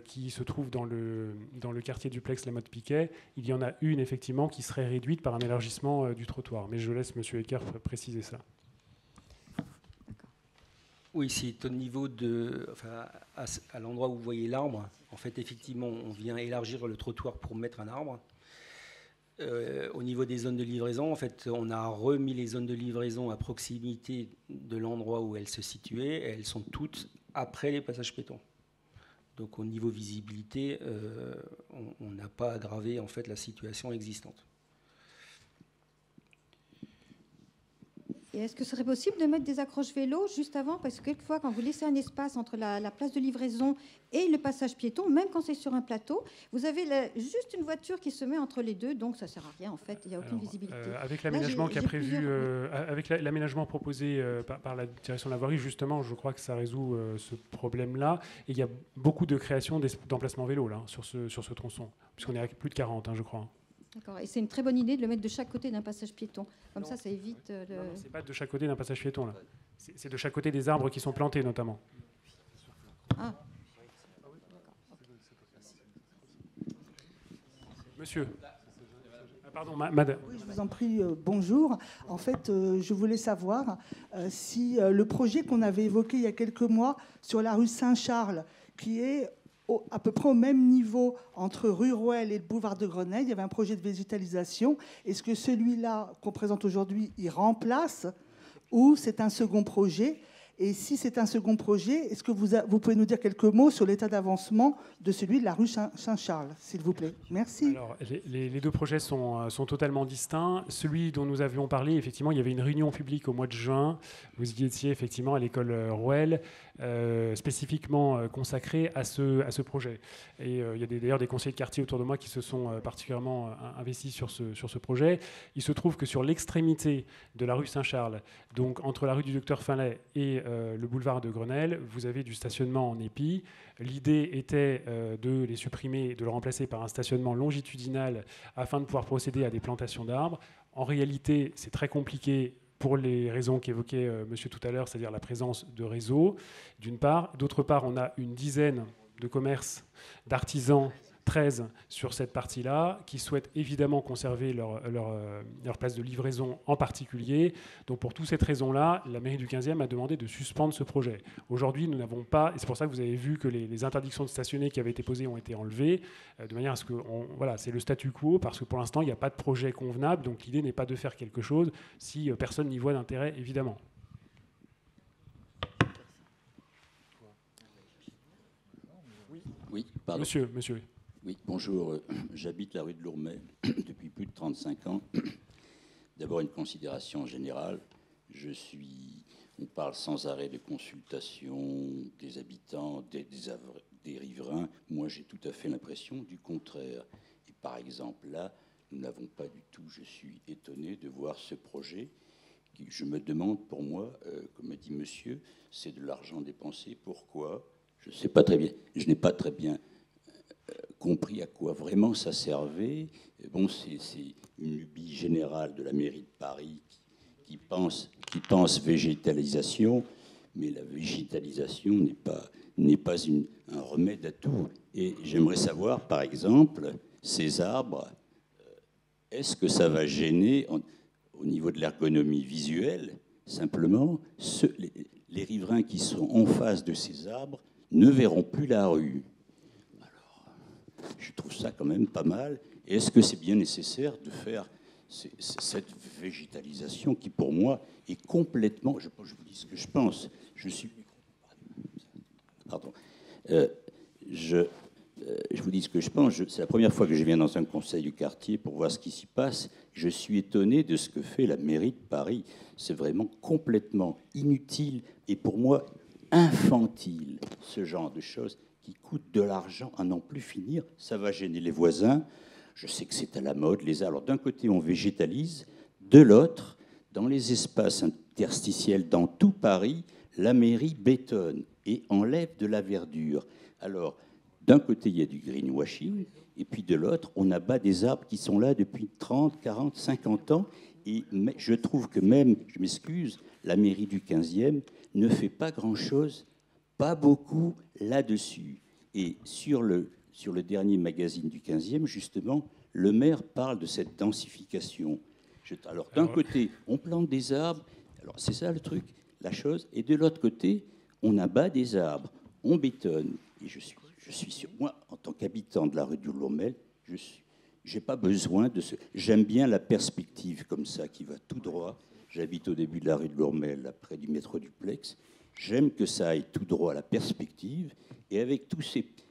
qui se trouve dans le quartier duplex La Motte-Piquet, il y en a une effectivement qui serait réduite par un élargissement du trottoir. Mais je laisse M. Eckert préciser ça. Oui, c'est au niveau à l'endroit où vous voyez l'arbre. En fait, effectivement, on vient élargir le trottoir pour mettre un arbre. Au niveau des zones de livraison, en fait, on a remis les zones de livraison à proximité de l'endroit où elles se situaient. Et elles sont toutes après les passages piétons. Donc, au niveau visibilité, on n'a pas aggravé en fait la situation existante. Et est-ce que ce serait possible de mettre des accroches vélos juste avant? Parce que quelquefois, quand vous laissez un espace entre la place de livraison et le passage piéton, même quand c'est sur un plateau, vous avez juste une voiture qui se met entre les deux, donc ça ne sert à rien en fait, il n'y a aucune visibilité. Avec l'aménagement avec l'aménagement proposé par la direction de la voirie, justement, je crois que ça résout ce problème-là. Et il y a beaucoup de création d'emplacements vélos là, sur ce tronçon, puisqu'on est à plus de 40, je crois. D'accord. Et c'est une très bonne idée de le mettre de chaque côté d'un passage piéton. Comme ça évite... Non, c'est pas de chaque côté d'un passage piéton, là. C'est de chaque côté des arbres qui sont plantés, notamment. Ah. Monsieur. Pardon, madame. Oui, je vous en prie, bonjour. En fait, je voulais savoir si le projet qu'on avait évoqué il y a quelques mois sur la rue Saint-Charles, qui est à peu près au même niveau entre rue Rouelle et le boulevard de Grenelle, il y avait un projet de végétalisation. Est-ce que celui-là qu'on présente aujourd'hui, il remplace ou c'est un second projet? Et si c'est un second projet, est-ce que vous pouvez nous dire quelques mots sur l'état d'avancement de celui de la rue Saint-Charles, s'il vous plaît? Merci. Alors, les deux projets sont totalement distincts. Celui dont nous avions parlé, effectivement, il y avait une réunion publique au mois de juin. Vous y étiez effectivement à l'école Rouelle, spécifiquement consacrée à ce projet. Et il y a d'ailleurs des conseillers de quartier autour de moi qui se sont particulièrement investis sur ce projet. Il se trouve que sur l'extrémité de la rue Saint-Charles, donc entre la rue du Docteur Finlay et le boulevard de Grenelle, vous avez du stationnement en épi. L'idée était de les supprimer, de le remplacer par un stationnement longitudinal afin de pouvoir procéder à des plantations d'arbres. En réalité, c'est très compliqué pour les raisons qu'évoquait monsieur tout à l'heure, c'est-à-dire la présence de réseaux, d'une part. D'autre part, on a une dizaine de commerces, d'artisans, 13 sur cette partie-là, qui souhaitent évidemment conserver leur place de livraison en particulier. Donc pour toutes ces raisons-là, la mairie du 15e a demandé de suspendre ce projet. Aujourd'hui, nous n'avons pas, et c'est pour ça que vous avez vu que les interdictions de stationner qui avaient été posées ont été enlevées, de manière à ce que, voilà, c'est le statu quo, parce que pour l'instant, il n'y a pas de projet convenable, donc l'idée n'est pas de faire quelque chose si personne n'y voit d'intérêt, évidemment. Oui, pardon. Monsieur. Oui, bonjour. J'habite la rue de Lourmet depuis plus de 35 ans. D'abord, une considération générale. On parle sans arrêt de consultation des habitants, des riverains. Moi, j'ai tout à fait l'impression du contraire. Et par exemple, là, nous n'avons pas du tout, je suis étonné de voir ce projet. Je me demande, pour moi, comme a dit monsieur, c'est de l'argent dépensé. Pourquoi? Je ne sais pas très bien. Je n'ai pas très bien compris à quoi vraiment ça servait. Bon, c'est une lubie générale de la mairie de Paris qui pense végétalisation, mais la végétalisation n'est pas un remède à tout. Et j'aimerais savoir, par exemple, ces arbres, est-ce que ça va gêner au niveau de l'ergonomie visuelle? Simplement, les riverains qui sont en face de ces arbres ne verront plus la rue. Je trouve ça quand même pas mal. Et est-ce que c'est bien nécessaire de faire cette végétalisation qui, pour moi, est complètement... Je vous dis ce que je pense. Pardon. Je vous dis ce que je pense. C'est la première fois que je viens dans un conseil du quartier pour voir ce qui s'y passe. Je suis étonné de ce que fait la mairie de Paris. C'est vraiment complètement inutile et, pour moi, infantile, ce genre de choses qui coûtent de l'argent à n'en plus finir. Ça va gêner les voisins. Je sais que c'est à la mode, les arbres. Alors, d'un côté, on végétalise. De l'autre, dans les espaces interstitiels dans tout Paris, la mairie bétonne et enlève de la verdure. Alors, d'un côté, il y a du greenwashing, et puis de l'autre, on abat des arbres qui sont là depuis 30, 40, 50 ans Mais je trouve que même, je m'excuse, la mairie du 15e ne fait pas grand-chose, pas beaucoup là-dessus. Et sur le dernier magazine du 15e, justement, le maire parle de cette densification. Alors, d'un côté, on plante des arbres, alors c'est ça le truc, la chose, et de l'autre côté, on abat des arbres, on bétonne. Et je suis sûr, moi, en tant qu'habitant de la rue du Lourmel, j'ai pas besoin de ce... J'aime bien la perspective comme ça, qui va tout droit. J'habite au début de la rue de Lourmel, près du métro duplex. J'aime que ça aille tout droit à la perspective. Et avec tous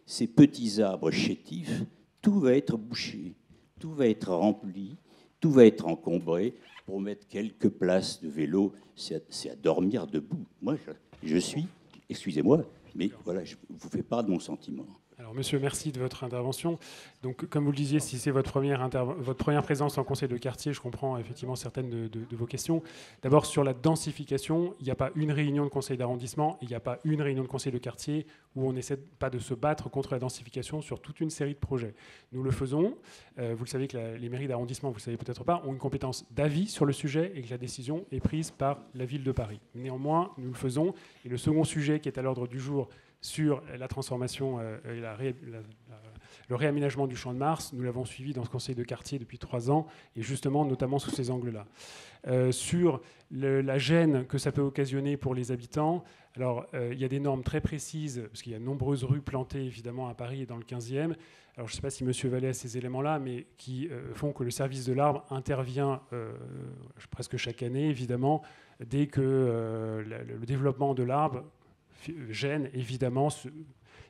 ces petits arbres chétifs, tout va être bouché, tout va être rempli, tout va être encombré. Pour mettre quelques places de vélo, c'est à dormir debout. Moi, je suis... Excusez-moi, mais voilà, je vous fais part de mon sentiment. Alors, monsieur, merci de votre intervention. Donc, comme vous le disiez, si c'est votre première présence en conseil de quartier, je comprends effectivement certaines de vos questions. D'abord, sur la densification, il n'y a pas une réunion de conseil d'arrondissement, il n'y a pas une réunion de conseil de quartier où on n'essaie pas de se battre contre la densification sur toute une série de projets. Nous le faisons. Vous le savez que les mairies d'arrondissement, vous ne le savez peut-être pas, ont une compétence d'avis sur le sujet et que la décision est prise par la ville de Paris. Néanmoins, nous le faisons. Et le second sujet qui est à l'ordre du jour sur la transformation et le réaménagement du Champ de Mars, nous l'avons suivi dans ce conseil de quartier depuis 3 ans, et justement, notamment sous ces angles-là. Sur la gêne que ça peut occasionner pour les habitants, alors il y a des normes très précises, parce qu'il y a de nombreuses rues plantées, évidemment, à Paris et dans le 15e. Alors je ne sais pas si M. Vallée a ces éléments-là, mais qui font que le service de l'arbre intervient presque chaque année, évidemment, dès que le développement de l'arbre gêne, évidemment.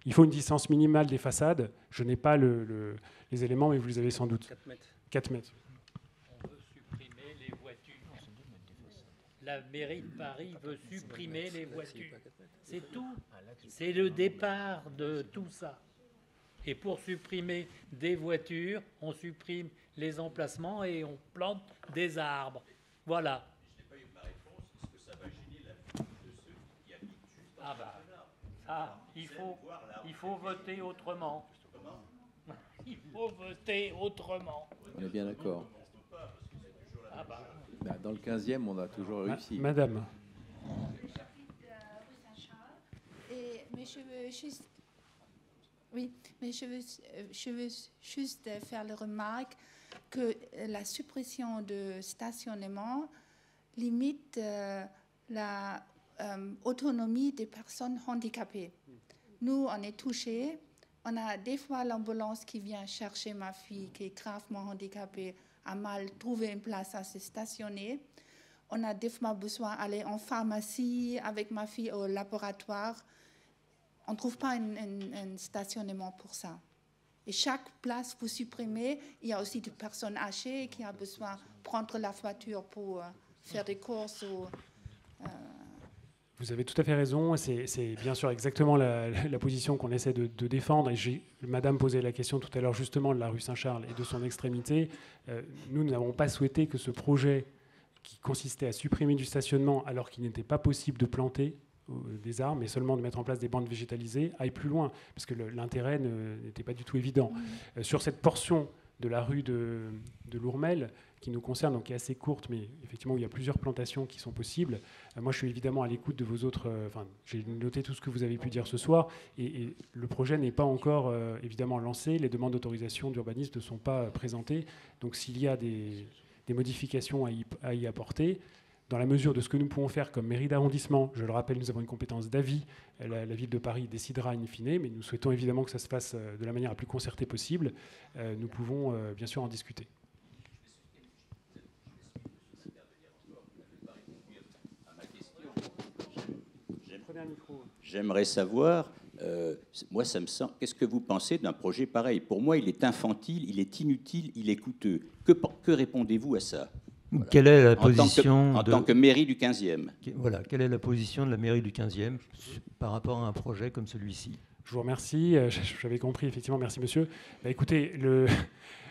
Il faut une distance minimale des façades. Je n'ai pas les éléments, mais vous les avez sans doute. 4 mètres. 4 mètres. On veut supprimer les voitures. La mairie de Paris veut supprimer les voitures. C'est tout. C'est le départ de tout ça. Et pour supprimer des voitures, on supprime les emplacements et on plante des arbres. Voilà. Il faut voter autrement. Il faut voter autrement. On est bien d'accord. Dans le 15e, on a toujours réussi. Madame. Je veux juste faire la remarque que la suppression de stationnement limite la autonomie des personnes handicapées. Nous, on est touchés. On a des fois l'ambulance qui vient chercher ma fille qui est gravement handicapée, a mal trouvé une place à se stationner. On a des fois besoin d'aller en pharmacie avec ma fille au laboratoire. On ne trouve pas un stationnement pour ça. Et chaque place que vous supprimez, il y a aussi des personnes âgées qui ont besoin de prendre la voiture pour faire des courses ou... Vous avez tout à fait raison. C'est bien sûr exactement la position qu'on essaie de défendre. Et Madame posait la question tout à l'heure justement de la rue Saint-Charles et de son extrémité. Nous n'avons pas souhaité que ce projet qui consistait à supprimer du stationnement alors qu'il n'était pas possible de planter des arbres, mais seulement de mettre en place des bandes végétalisées, aille plus loin, parce que l'intérêt n'était pas du tout évident. Sur cette portion de la rue de Lourmel, qui nous concerne, donc qui est assez courte, mais effectivement où il y a plusieurs plantations qui sont possibles. Moi, je suis évidemment à l'écoute de vos autres... j'ai noté tout ce que vous avez pu dire ce soir, et le projet n'est pas encore évidemment lancé. Les demandes d'autorisation d'urbanisme ne sont pas présentées. Donc, s'il y a des modifications à y apporter, dans la mesure de ce que nous pouvons faire comme mairie d'arrondissement, je le rappelle, nous avons une compétence d'avis, la ville de Paris décidera in fine, mais nous souhaitons évidemment que ça se fasse de la manière la plus concertée possible. Nous pouvons bien sûr en discuter. J'aimerais savoir, moi ça me semble, qu'est-ce que vous pensez d'un projet pareil? Pour moi, il est infantile, il est inutile, il est coûteux. Que répondez-vous à ça? Voilà. Quelle est la position en tant que mairie du 15e? Voilà, quelle est la position de la mairie du 15e par rapport à un projet comme celui-ci? Je vous remercie. J'avais compris, effectivement. Merci, monsieur. Écoutez, je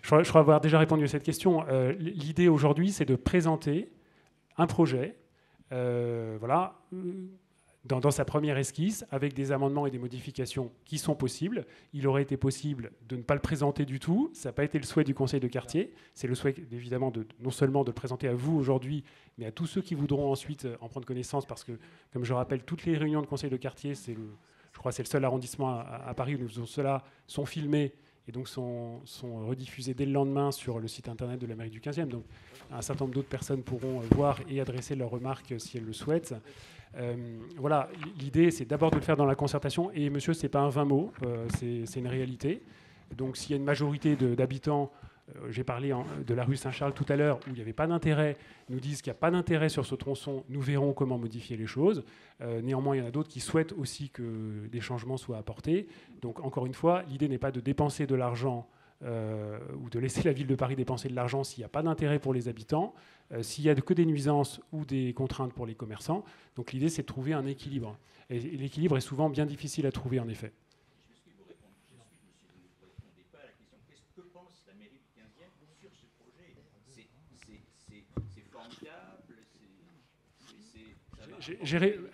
crois avoir déjà répondu à cette question. L'idée aujourd'hui, c'est de présenter un projet, voilà, dans sa première esquisse, avec des amendements et des modifications qui sont possibles. Il aurait été possible de ne pas le présenter du tout. Ça n'a pas été le souhait du conseil de quartier. C'est le souhait, évidemment, non seulement de le présenter à vous aujourd'hui, mais à tous ceux qui voudront ensuite en prendre connaissance, parce que, comme je rappelle, toutes les réunions de conseil de quartier, je crois que c'est le seul arrondissement à Paris où nous faisons cela, sont filmées et donc sont rediffusées dès le lendemain sur le site internet de la mairie du 15e. Donc un certain nombre d'autres personnes pourront voir et adresser leurs remarques si elles le souhaitent. Voilà, l'idée, c'est d'abord de le faire dans la concertation. Et monsieur, ce n'est pas un vain mot, c'est une réalité. Donc s'il y a une majorité d'habitants, j'ai parlé de la rue Saint-Charles tout à l'heure, où il n'y avait pas d'intérêt, nous disent qu'il n'y a pas d'intérêt sur ce tronçon, nous verrons comment modifier les choses. Néanmoins, il y en a d'autres qui souhaitent aussi que des changements soient apportés. Donc encore une fois, l'idée n'est pas de dépenser de l'argent ou de laisser la ville de Paris dépenser de l'argent s'il n'y a pas d'intérêt pour les habitants, s'il n'y a que des nuisances ou des contraintes pour les commerçants. Donc l'idée, c'est de trouver un équilibre. Et l'équilibre est souvent bien difficile à trouver, en effet.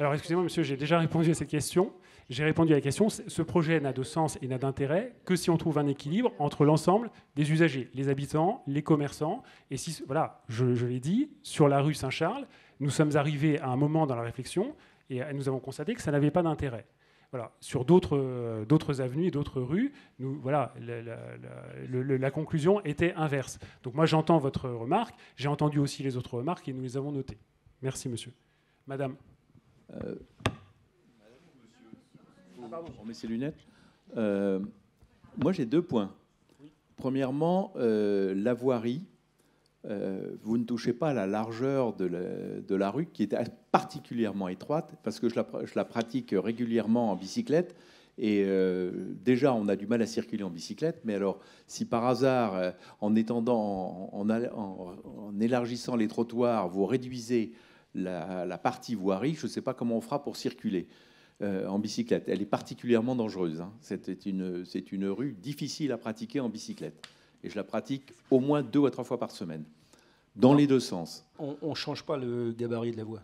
Alors excusez-moi monsieur, j'ai déjà répondu à cette question. J'ai répondu à la question, ce projet n'a de sens et n'a d'intérêt que si on trouve un équilibre entre l'ensemble des usagers, les habitants, les commerçants. Et si, voilà, je l'ai dit, sur la rue Saint-Charles, nous sommes arrivés à un moment dans la réflexion et nous avons constaté que ça n'avait pas d'intérêt. Voilà. Sur d'autres avenues et d'autres rues, voilà, la conclusion était inverse. Donc moi j'entends votre remarque, j'ai entendu aussi les autres remarques et nous les avons notées. Merci monsieur. Madame. On met ses lunettes. Moi, j'ai 2 points. Premièrement, la voirie. Vous ne touchez pas à la largeur de la rue, qui est particulièrement étroite, parce que je la pratique régulièrement en bicyclette. Et déjà, on a du mal à circuler en bicyclette. Mais alors, si par hasard, en élargissant les trottoirs, vous réduisez la partie voirie, je ne sais pas comment on fera pour circuler en bicyclette. Elle est particulièrement dangereuse. Hein. C'est une rue difficile à pratiquer en bicyclette. Et je la pratique au moins 2 à 3 fois par semaine, dans les 2 sens. On ne change pas le gabarit de la voie.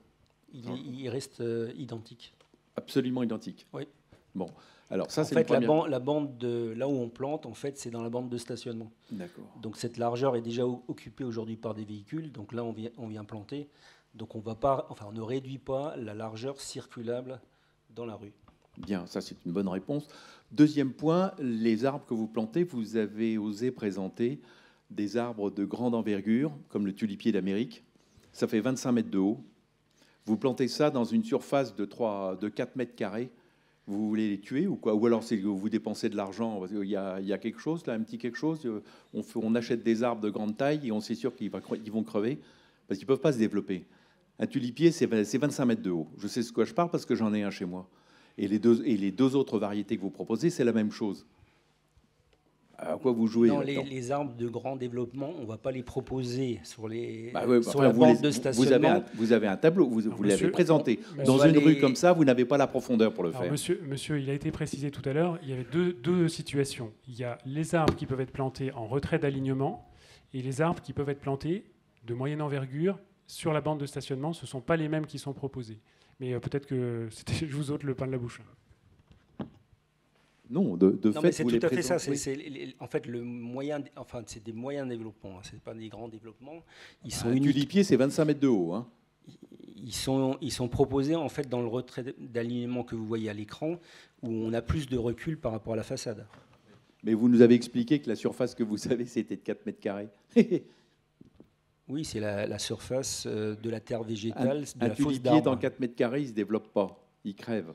Il reste identique. Absolument identique. Oui. Bon. Alors ça, en fait, la bande de là où on plante, en fait, c'est dans la bande de stationnement. D'accord. Donc cette largeur est déjà occupée aujourd'hui par des véhicules. Donc là, on vient planter. Donc on ne réduit pas la largeur circulable dans la rue. Bien, ça c'est une bonne réponse. Deuxième point, les arbres que vous plantez, vous avez osé présenter des arbres de grande envergure, comme le tulipier d'Amérique. Ça fait 25 mètres de haut. Vous plantez ça dans une surface de 4 mètres carrés. Vous voulez les tuer ou quoi? Ou alors c'est que vous dépensez de l'argent? Il y a quelque chose là, un petit quelque chose. On achète des arbres de grande taille et on sait sûr qu'ils vont crever parce qu'ils ne peuvent pas se développer. Un tulipier, c'est 25 mètres de haut. Je sais ce que je parle parce que j'en ai un chez moi. Et les deux autres variétés que vous proposez, c'est la même chose. À quoi vous jouez? Non, les arbres de grand développement, on ne va pas les proposer sur la bande de stationnement. Vous avez un tableau, vous l'avez présenté. Dans une rue comme ça, vous n'avez pas la profondeur pour le faire. Monsieur, il a été précisé tout à l'heure, il y avait deux situations. Il y a les arbres qui peuvent être plantés en retrait d'alignement et les arbres qui peuvent être plantés de moyenne envergure sur la bande de stationnement. Ce ne sont pas les mêmes qui sont proposés. Mais peut-être que je vous ôte le pain de la bouche. Non, de fait, c'est tout à fait ça. En fait, c'est des moyens de développement. Hein. C'est pas des grands développements. Un tulipier, c'est 25 mètres de haut. Hein. Ils sont proposés en fait dans le retrait d'alignement que vous voyez à l'écran, où on a plus de recul par rapport à la façade. Mais vous nous avez expliqué que la surface que vous avez, c'était de 4 mètres carrés. Oui, c'est la surface de la terre végétale, de la fosse d'arbre. Un tulipier dans 4 mètres carrés, il ne se développe pas, il crève.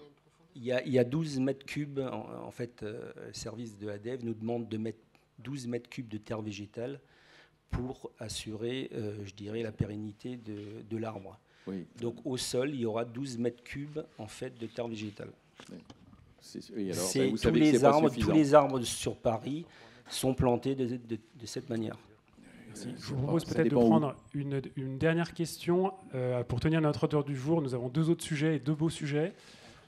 Il y a 12 mètres cubes. En fait, le service de ADEV nous demande de mettre 12 mètres cubes de terre végétale pour assurer, je dirais, la pérennité de l'arbre. Oui. Donc au sol, il y aura 12 mètres cubes en fait, de terre végétale. Oui, alors, tous les arbres sur Paris sont plantés de cette manière. Merci. Je vous propose peut-être de prendre une dernière question pour tenir notre ordre du jour. Nous avons 2 autres sujets et 2 beaux sujets.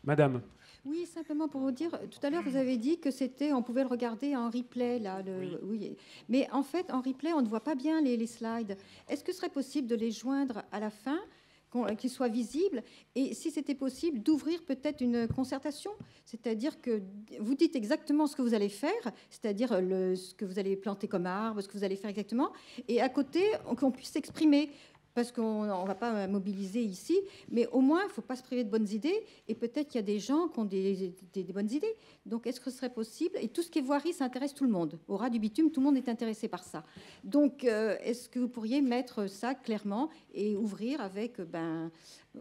Madame. Oui, simplement pour vous dire, tout à l'heure, vous avez dit que on pouvait le regarder en replay. Là, oui. Mais en fait, en replay, on ne voit pas bien les slides. Est-ce que ce serait possible de les joindre à la fin, qu'il soit visible, et si c'était possible, d'ouvrir peut-être une concertation, c'est-à-dire que vous dites exactement ce que vous allez faire, c'est-à-dire ce que vous allez planter comme arbre, ce que vous allez faire exactement, et à côté, qu'on puisse s'exprimer. Parce qu'on ne va pas mobiliser ici, mais au moins, il ne faut pas se priver de bonnes idées, et peut-être qu'il y a des gens qui ont des bonnes idées. Donc, est-ce que ce serait possible? Et tout ce qui est voirie, ça intéresse tout le monde. Au ras du bitume, tout le monde est intéressé par ça. Donc, est-ce que vous pourriez mettre ça clairement et ouvrir avec,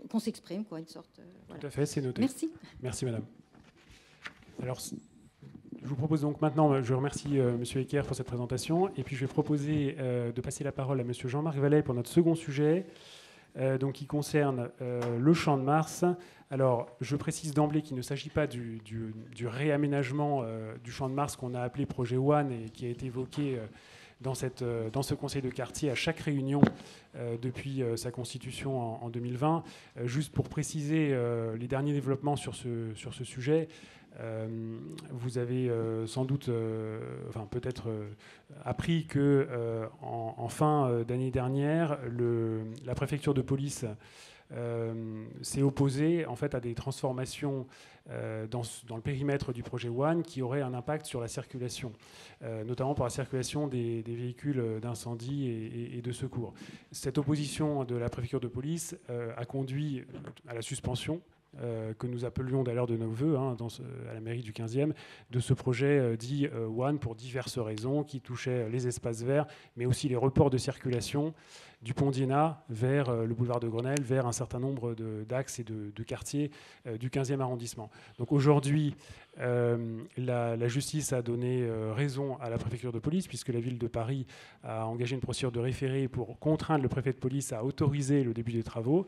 qu'on s'exprime, quoi, une sorte... Voilà. Tout à fait, c'est noté. Merci. Merci, madame. Alors, je vous propose donc maintenant, je remercie M. Ecker pour cette présentation, et puis je vais proposer de passer la parole à M. Jean-Marc Vallet pour notre second sujet, donc qui concerne le Champ de Mars. Alors, je précise d'emblée qu'il ne s'agit pas du réaménagement du Champ de Mars qu'on a appelé projet One et qui a été évoqué dans ce conseil de quartier à chaque réunion depuis sa constitution en 2020. Juste pour préciser les derniers développements sur ce sujet, vous avez sans doute, peut-être appris que en fin d'année dernière, la préfecture de police s'est opposée en fait à des transformations dans le périmètre du projet One qui auraient un impact sur la circulation, notamment pour la circulation des véhicules d'incendie et de secours. Cette opposition de la préfecture de police a conduit à la suspension que nous appelions d'ailleurs de nos voeux à la mairie du 15e, de ce projet dit One pour diverses raisons qui touchaient les espaces verts, mais aussi les reports de circulation du pont d'Iéna vers le boulevard de Grenelle, vers un certain nombre d'axes et de quartiers du 15e arrondissement. Donc aujourd'hui, la justice a donné raison à la préfecture de police, puisque la ville de Paris a engagé une procédure de référé pour contraindre le préfet de police à autoriser le début des travaux.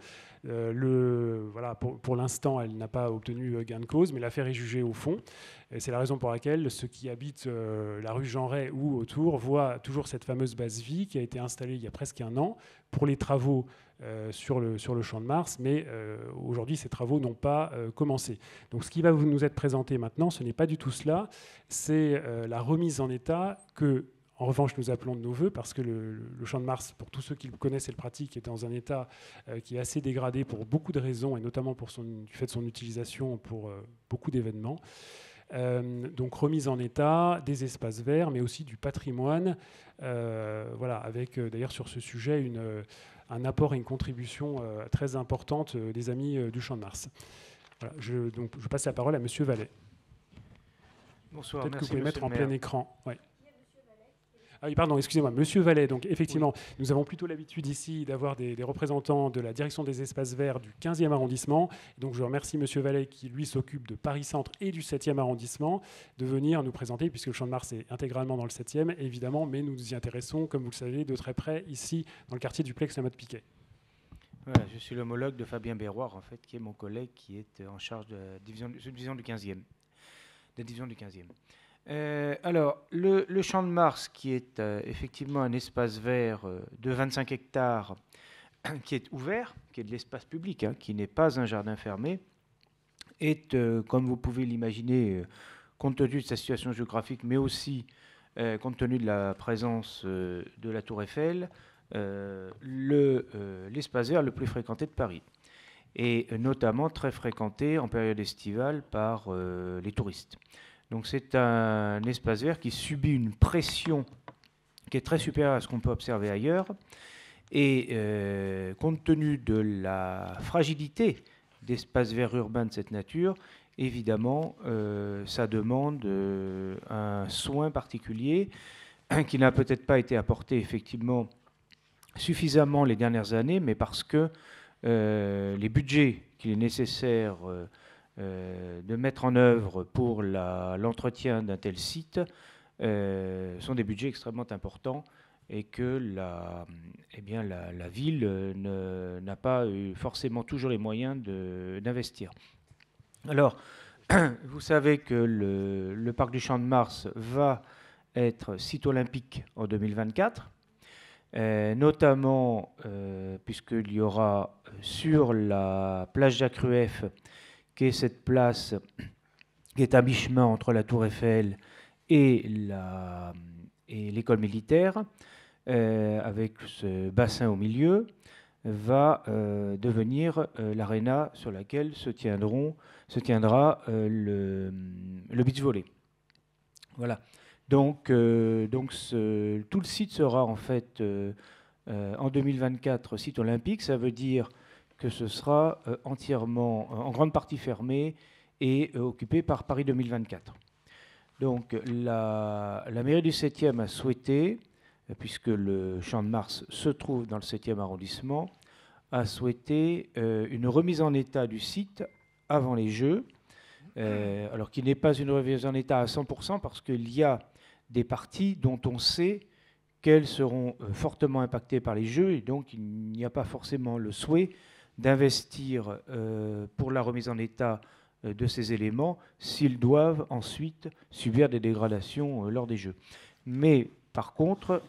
Pour l'instant, elle n'a pas obtenu gain de cause, mais l'affaire est jugée au fond. Et c'est la raison pour laquelle ceux qui habitent la rue Jean Ray ou autour voient toujours cette fameuse base vie qui a été installée il y a presque un an pour les travaux sur le Champ de Mars, mais aujourd'hui, ces travaux n'ont pas commencé. Donc ce qui va nous être présenté maintenant, ce n'est pas du tout cela, c'est la remise en état que, en revanche, nous appelons de nos voeux, parce que le Champ de Mars, pour tous ceux qui le connaissent et le pratiquent, est dans un état qui est assez dégradé pour beaucoup de raisons, et notamment du fait de son utilisation pour beaucoup d'événements. Donc remise en état des espaces verts, mais aussi du patrimoine, avec d'ailleurs sur ce sujet un apport et une contribution très importante des amis du Champ de Mars. Voilà, je passe la parole à M. Vallet. Bonsoir, peut-être merci, que vous pouvez monsieur mettre en le maire. plein écran. Ouais. Ah oui, pardon, excusez-moi, Monsieur Vallet. Donc effectivement, nous avons plutôt l'habitude ici d'avoir des représentants de la direction des espaces verts du 15e arrondissement. Donc je remercie Monsieur Vallet qui, lui, s'occupe de Paris-Centre et du 7e arrondissement, de venir nous présenter, puisque le Champ de Mars est intégralement dans le 7e, évidemment, mais nous nous y intéressons, comme vous le savez, de très près, ici, dans le quartier du Plex-la-Motte-Piquet. Voilà, je suis l'homologue de Fabien Berroir, en fait, qui est mon collègue qui est en charge de la division du 15e. Alors, le Champ de Mars, qui est effectivement un espace vert de 25 hectares, qui est ouvert, qui est de l'espace public, qui n'est pas un jardin fermé, est, comme vous pouvez l'imaginer, compte tenu de sa situation géographique, mais aussi compte tenu de la présence de la Tour Eiffel, l'espace vert le plus fréquenté de Paris, et notamment très fréquenté en période estivale par les touristes. Donc c'est un espace vert qui subit une pression qui est très supérieure à ce qu'on peut observer ailleurs. Et compte tenu de la fragilité d'espaces verts urbains de cette nature, évidemment, ça demande un soin particulier qui n'a peut-être pas été apporté effectivement suffisamment les dernières années, mais parce que les budgets qu'il est nécessaire de mettre en œuvre pour l'entretien d'un tel site sont des budgets extrêmement importants et que la ville n'a pas eu forcément toujours les moyens d'investir. Alors, vous savez que le parc du Champ de Mars va être site olympique en 2024, notamment puisqu'il y aura sur la plage Jacques Rueff, qui est cette place qui est à mi-chemin entre la Tour Eiffel et l'école militaire, avec ce bassin au milieu, va devenir l'aréna sur laquelle se tiendra le beach volley. Voilà. Donc tout le site sera en fait en 2024 site olympique. Ça veut dire que ce sera entièrement, en grande partie fermé et occupé par Paris 2024. Donc la mairie du 7e a souhaité, puisque le Champ de Mars se trouve dans le 7e arrondissement, a souhaité une remise en état du site avant les Jeux, alors qu'il n'est pas une remise en état à 100% parce qu'il y a des parties dont on sait qu'elles seront fortement impactées par les Jeux, et donc il n'y a pas forcément le souhait d'investir pour la remise en état de ces éléments s'ils doivent ensuite subir des dégradations lors des Jeux. Mais par contre,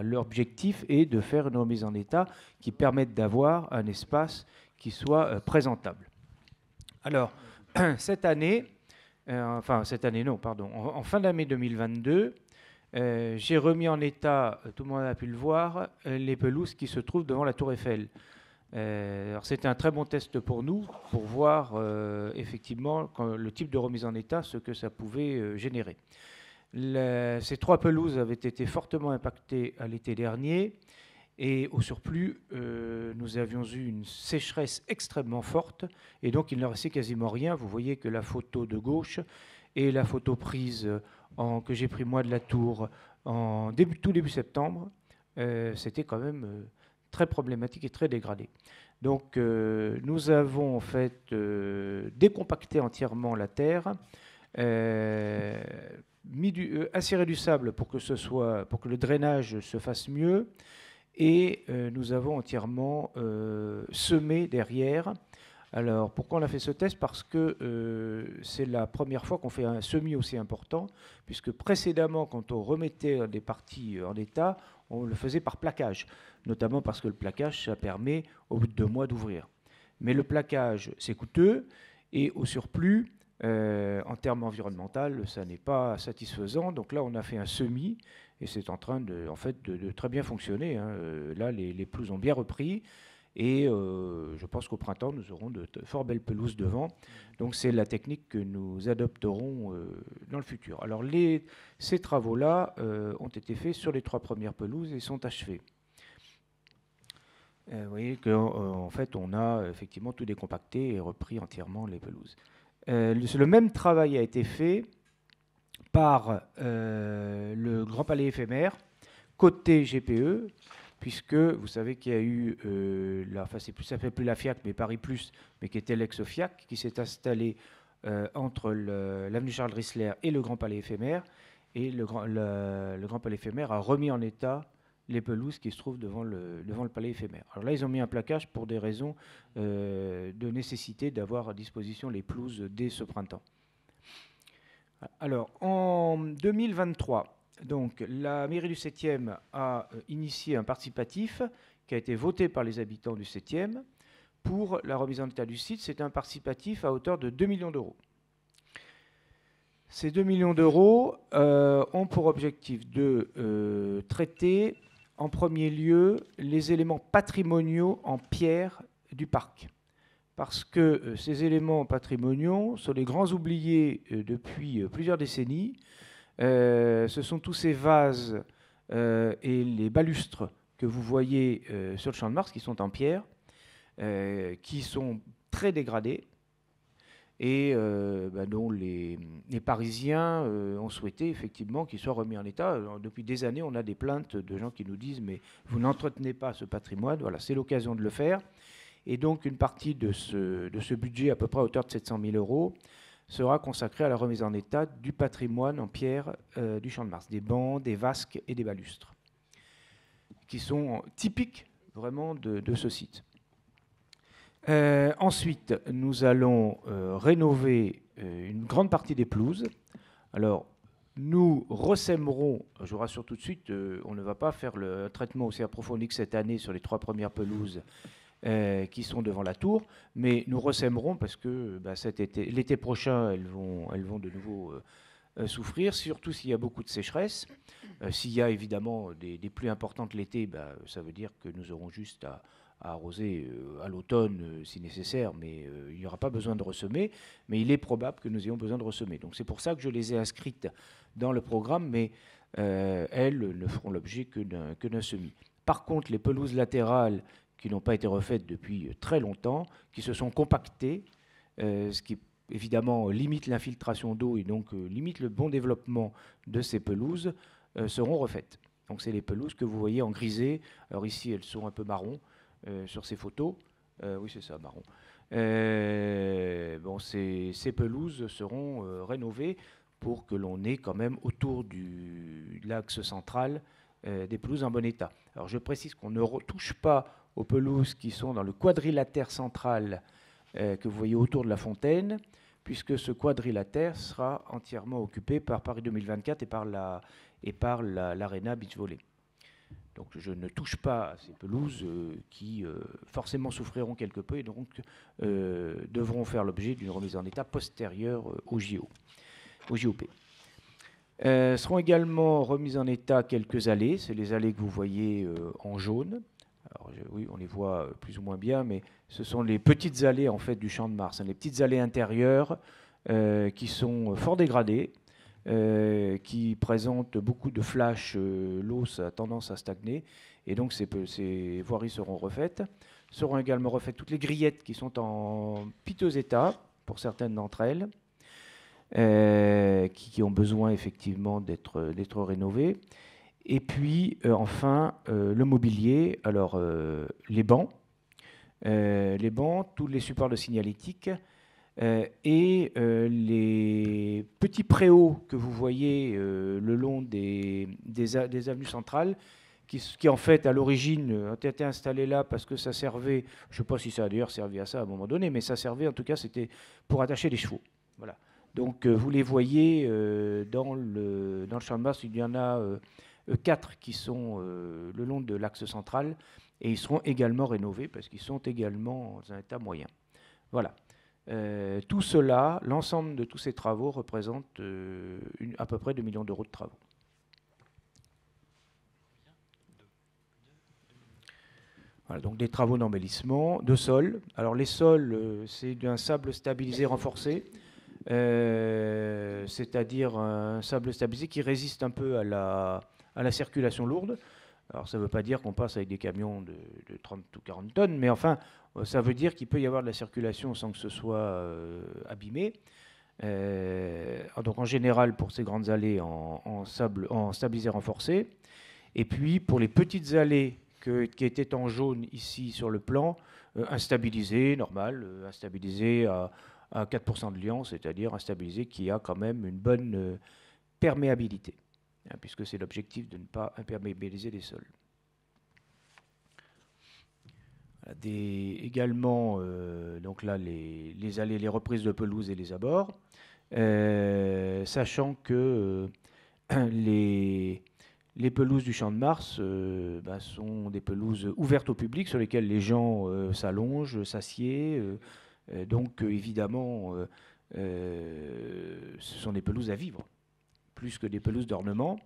l'objectif est de faire une remise en état qui permette d'avoir un espace qui soit présentable. Alors, cette année, en fin d'année 2022, j'ai remis en état, tout le monde a pu le voir, les pelouses qui se trouvent devant la Tour Eiffel. Alors c'était un très bon test pour nous, pour voir effectivement le type de remise en état, ce que ça pouvait générer. Ces 3 pelouses avaient été fortement impactées à l'été dernier, et au surplus, nous avions eu une sécheresse extrêmement forte, et donc il ne restait quasiment rien. Vous voyez que la photo de gauche et la photo prise que j'ai pris moi de la tour en tout début septembre, c'était quand même très problématique et très dégradé. Donc nous avons en fait décompacté entièrement la terre, inséré du sable pour que le drainage se fasse mieux, et nous avons entièrement semé derrière. Alors, pourquoi on a fait ce test? Parce que c'est la première fois qu'on fait un semis aussi important, puisque précédemment, quand on remettait des parties en état, on le faisait par plaquage, notamment parce que le plaquage, ça permet au bout de 2 mois d'ouvrir. Mais le plaquage, c'est coûteux, et au surplus, en termes environnementaux, ça n'est pas satisfaisant. Donc là, on a fait un semis, et c'est en train de très bien fonctionner, hein. Là, les pelouses ont bien repris. Et je pense qu'au printemps, nous aurons de fort belles pelouses devant. Donc c'est la technique que nous adopterons dans le futur. Alors ces travaux-là ont été faits sur les 3 premières pelouses et sont achevés. Vous voyez qu'en fait, on a effectivement tout décompacté et repris entièrement les pelouses. Le même travail a été fait par le Grand Palais éphémère, côté GPE, puisque vous savez qu'il y a eu, ça ne s'appelle plus la FIAC, mais Paris Plus, mais qui était l'ex-FIAC, qui s'est installé entre l'avenue Charles Drisler et le Grand Palais éphémère. Et le Grand Palais éphémère a remis en état les pelouses qui se trouvent devant le Palais éphémère. Alors là, ils ont mis un plaquage pour des raisons de nécessité d'avoir à disposition les pelouses dès ce printemps. Alors, en 2023, donc, la mairie du 7e a initié un participatif qui a été voté par les habitants du 7e pour la remise en état du site. C'est un participatif à hauteur de 2 millions d'euros. Ces 2 millions d'euros ont pour objectif de traiter en premier lieu les éléments patrimoniaux en pierre du parc. Parce que ces éléments patrimoniaux sont les grands oubliés depuis plusieurs décennies. Ce sont tous ces vases et les balustres que vous voyez sur le Champ de Mars qui sont en pierre, qui sont très dégradés et dont les Parisiens ont souhaité effectivement qu'ils soient remis en état. Alors, depuis des années, on a des plaintes de gens qui nous disent « mais vous n'entretenez pas ce patrimoine ». Voilà, c'est l'occasion de le faire. Et donc une partie de ce budget, à peu près à hauteur de 700 000 euros, sera consacré à la remise en état du patrimoine en pierre du Champ de Mars, des bancs, des vasques et des balustres, qui sont typiques vraiment de ce site. Ensuite, nous allons rénover une grande partie des pelouses. Alors, nous ressèmerons, je vous rassure tout de suite, on ne va pas faire le traitement aussi approfondi que cette année sur les 3 premières pelouses qui sont devant la tour, mais nous ressèmerons parce que l'été prochain, elles vont de nouveau souffrir, surtout s'il y a beaucoup de sécheresse. S'il y a évidemment des pluies importantes l'été, ça veut dire que nous aurons juste à arroser à l'automne si nécessaire, mais il n'y aura pas besoin de ressemer. Mais il est probable que nous ayons besoin de ressemer. Donc c'est pour ça que je les ai inscrites dans le programme, mais elles ne feront l'objet que d'un semis. Par contre, les pelouses latérales qui n'ont pas été refaites depuis très longtemps, qui se sont compactées, ce qui évidemment limite l'infiltration d'eau et donc limite le bon développement de ces pelouses, seront refaites. Donc c'est les pelouses que vous voyez en grisé. Alors ici, elles sont un peu marron sur ces photos. Oui, c'est ça, marron. Ces pelouses seront rénovées pour que l'on ait quand même autour de l'axe central des pelouses en bon état. Alors je précise qu'on ne retouche pas aux pelouses qui sont dans le quadrilatère central que vous voyez autour de la fontaine, puisque ce quadrilatère sera entièrement occupé par Paris 2024 et par l'Arena Beach Volley. Donc je ne touche pas à ces pelouses qui forcément souffriront quelque peu et donc devront faire l'objet d'une remise en état postérieure au JOP. Seront également remises en état quelques allées, c'est les allées que vous voyez en jaune. Alors, oui, on les voit plus ou moins bien, mais ce sont les petites allées en fait du Champ de Mars, les petites allées intérieures qui sont fort dégradées, qui présentent beaucoup de flashs, l'eau a tendance à stagner, et donc ces voiries seront refaites. Seront également refaites toutes les grillettes qui sont en piteux état, pour certaines d'entre elles, qui ont besoin effectivement d'être rénovées. Et puis, enfin, le mobilier, alors les bancs, tous les supports de signalétique et les petits préaux que vous voyez le long des avenues centrales, qui en fait, à l'origine, ont été installés là parce que ça servait, je ne sais pas si ça a d'ailleurs servi à ça à un moment donné, mais ça servait, en tout cas, c'était pour attacher les chevaux. Voilà. Donc, vous les voyez dans le Champ de Mars, il y en a 4 qui sont le long de l'axe central et ils seront également rénovés parce qu'ils sont également dans un état moyen. Voilà. Tout cela, l'ensemble de tous ces travaux représente à peu près 2 millions d'euros de travaux. Voilà, donc des travaux d'embellissement, de sol. Alors les sols, c'est d'un sable stabilisé renforcé. C'est-à-dire un sable stabilisé qui résiste un peu à la circulation lourde. Alors ça ne veut pas dire qu'on passe avec des camions de 30 ou 40 tonnes, mais enfin, ça veut dire qu'il peut y avoir de la circulation sans que ce soit abîmé. Donc en général, pour ces grandes allées en stabilisé renforcé. Et puis pour les petites allées qui étaient en jaune ici sur le plan, instabilisé, normal, instabilisé à 4% de liant, c'est-à-dire instabilisé qui a quand même une bonne perméabilité, puisque c'est l'objectif de ne pas imperméabiliser les sols. Également, donc là, les allées, les reprises de pelouse et les abords, sachant que les pelouses du Champ de Mars sont des pelouses ouvertes au public sur lesquelles les gens s'allongent, s'assiedent. Donc évidemment, ce sont des pelouses à vivre, plus que des pelouses d'ornement.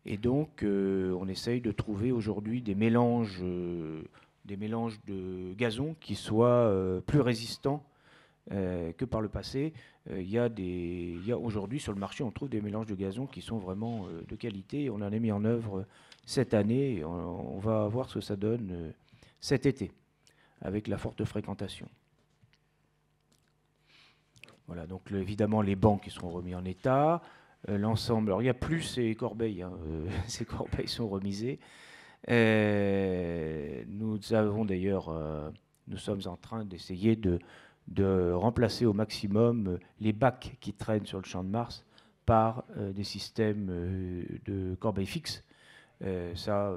Et donc on essaye de trouver aujourd'hui des mélanges de gazon qui soient plus résistants que par le passé. Il y a aujourd'hui sur le marché, on trouve des mélanges de gazon qui sont vraiment de qualité. On en a mis en œuvre cette année et on va voir ce que ça donne cet été avec la forte fréquentation. Voilà, donc évidemment les bancs qui seront remis en état, l'ensemble. Alors il n'y a plus ces corbeilles, ces corbeilles sont remisées. Nous avons d'ailleurs, nous sommes en train d'essayer de remplacer au maximum les bacs qui traînent sur le Champ de Mars par des systèmes de corbeilles fixes. Ça,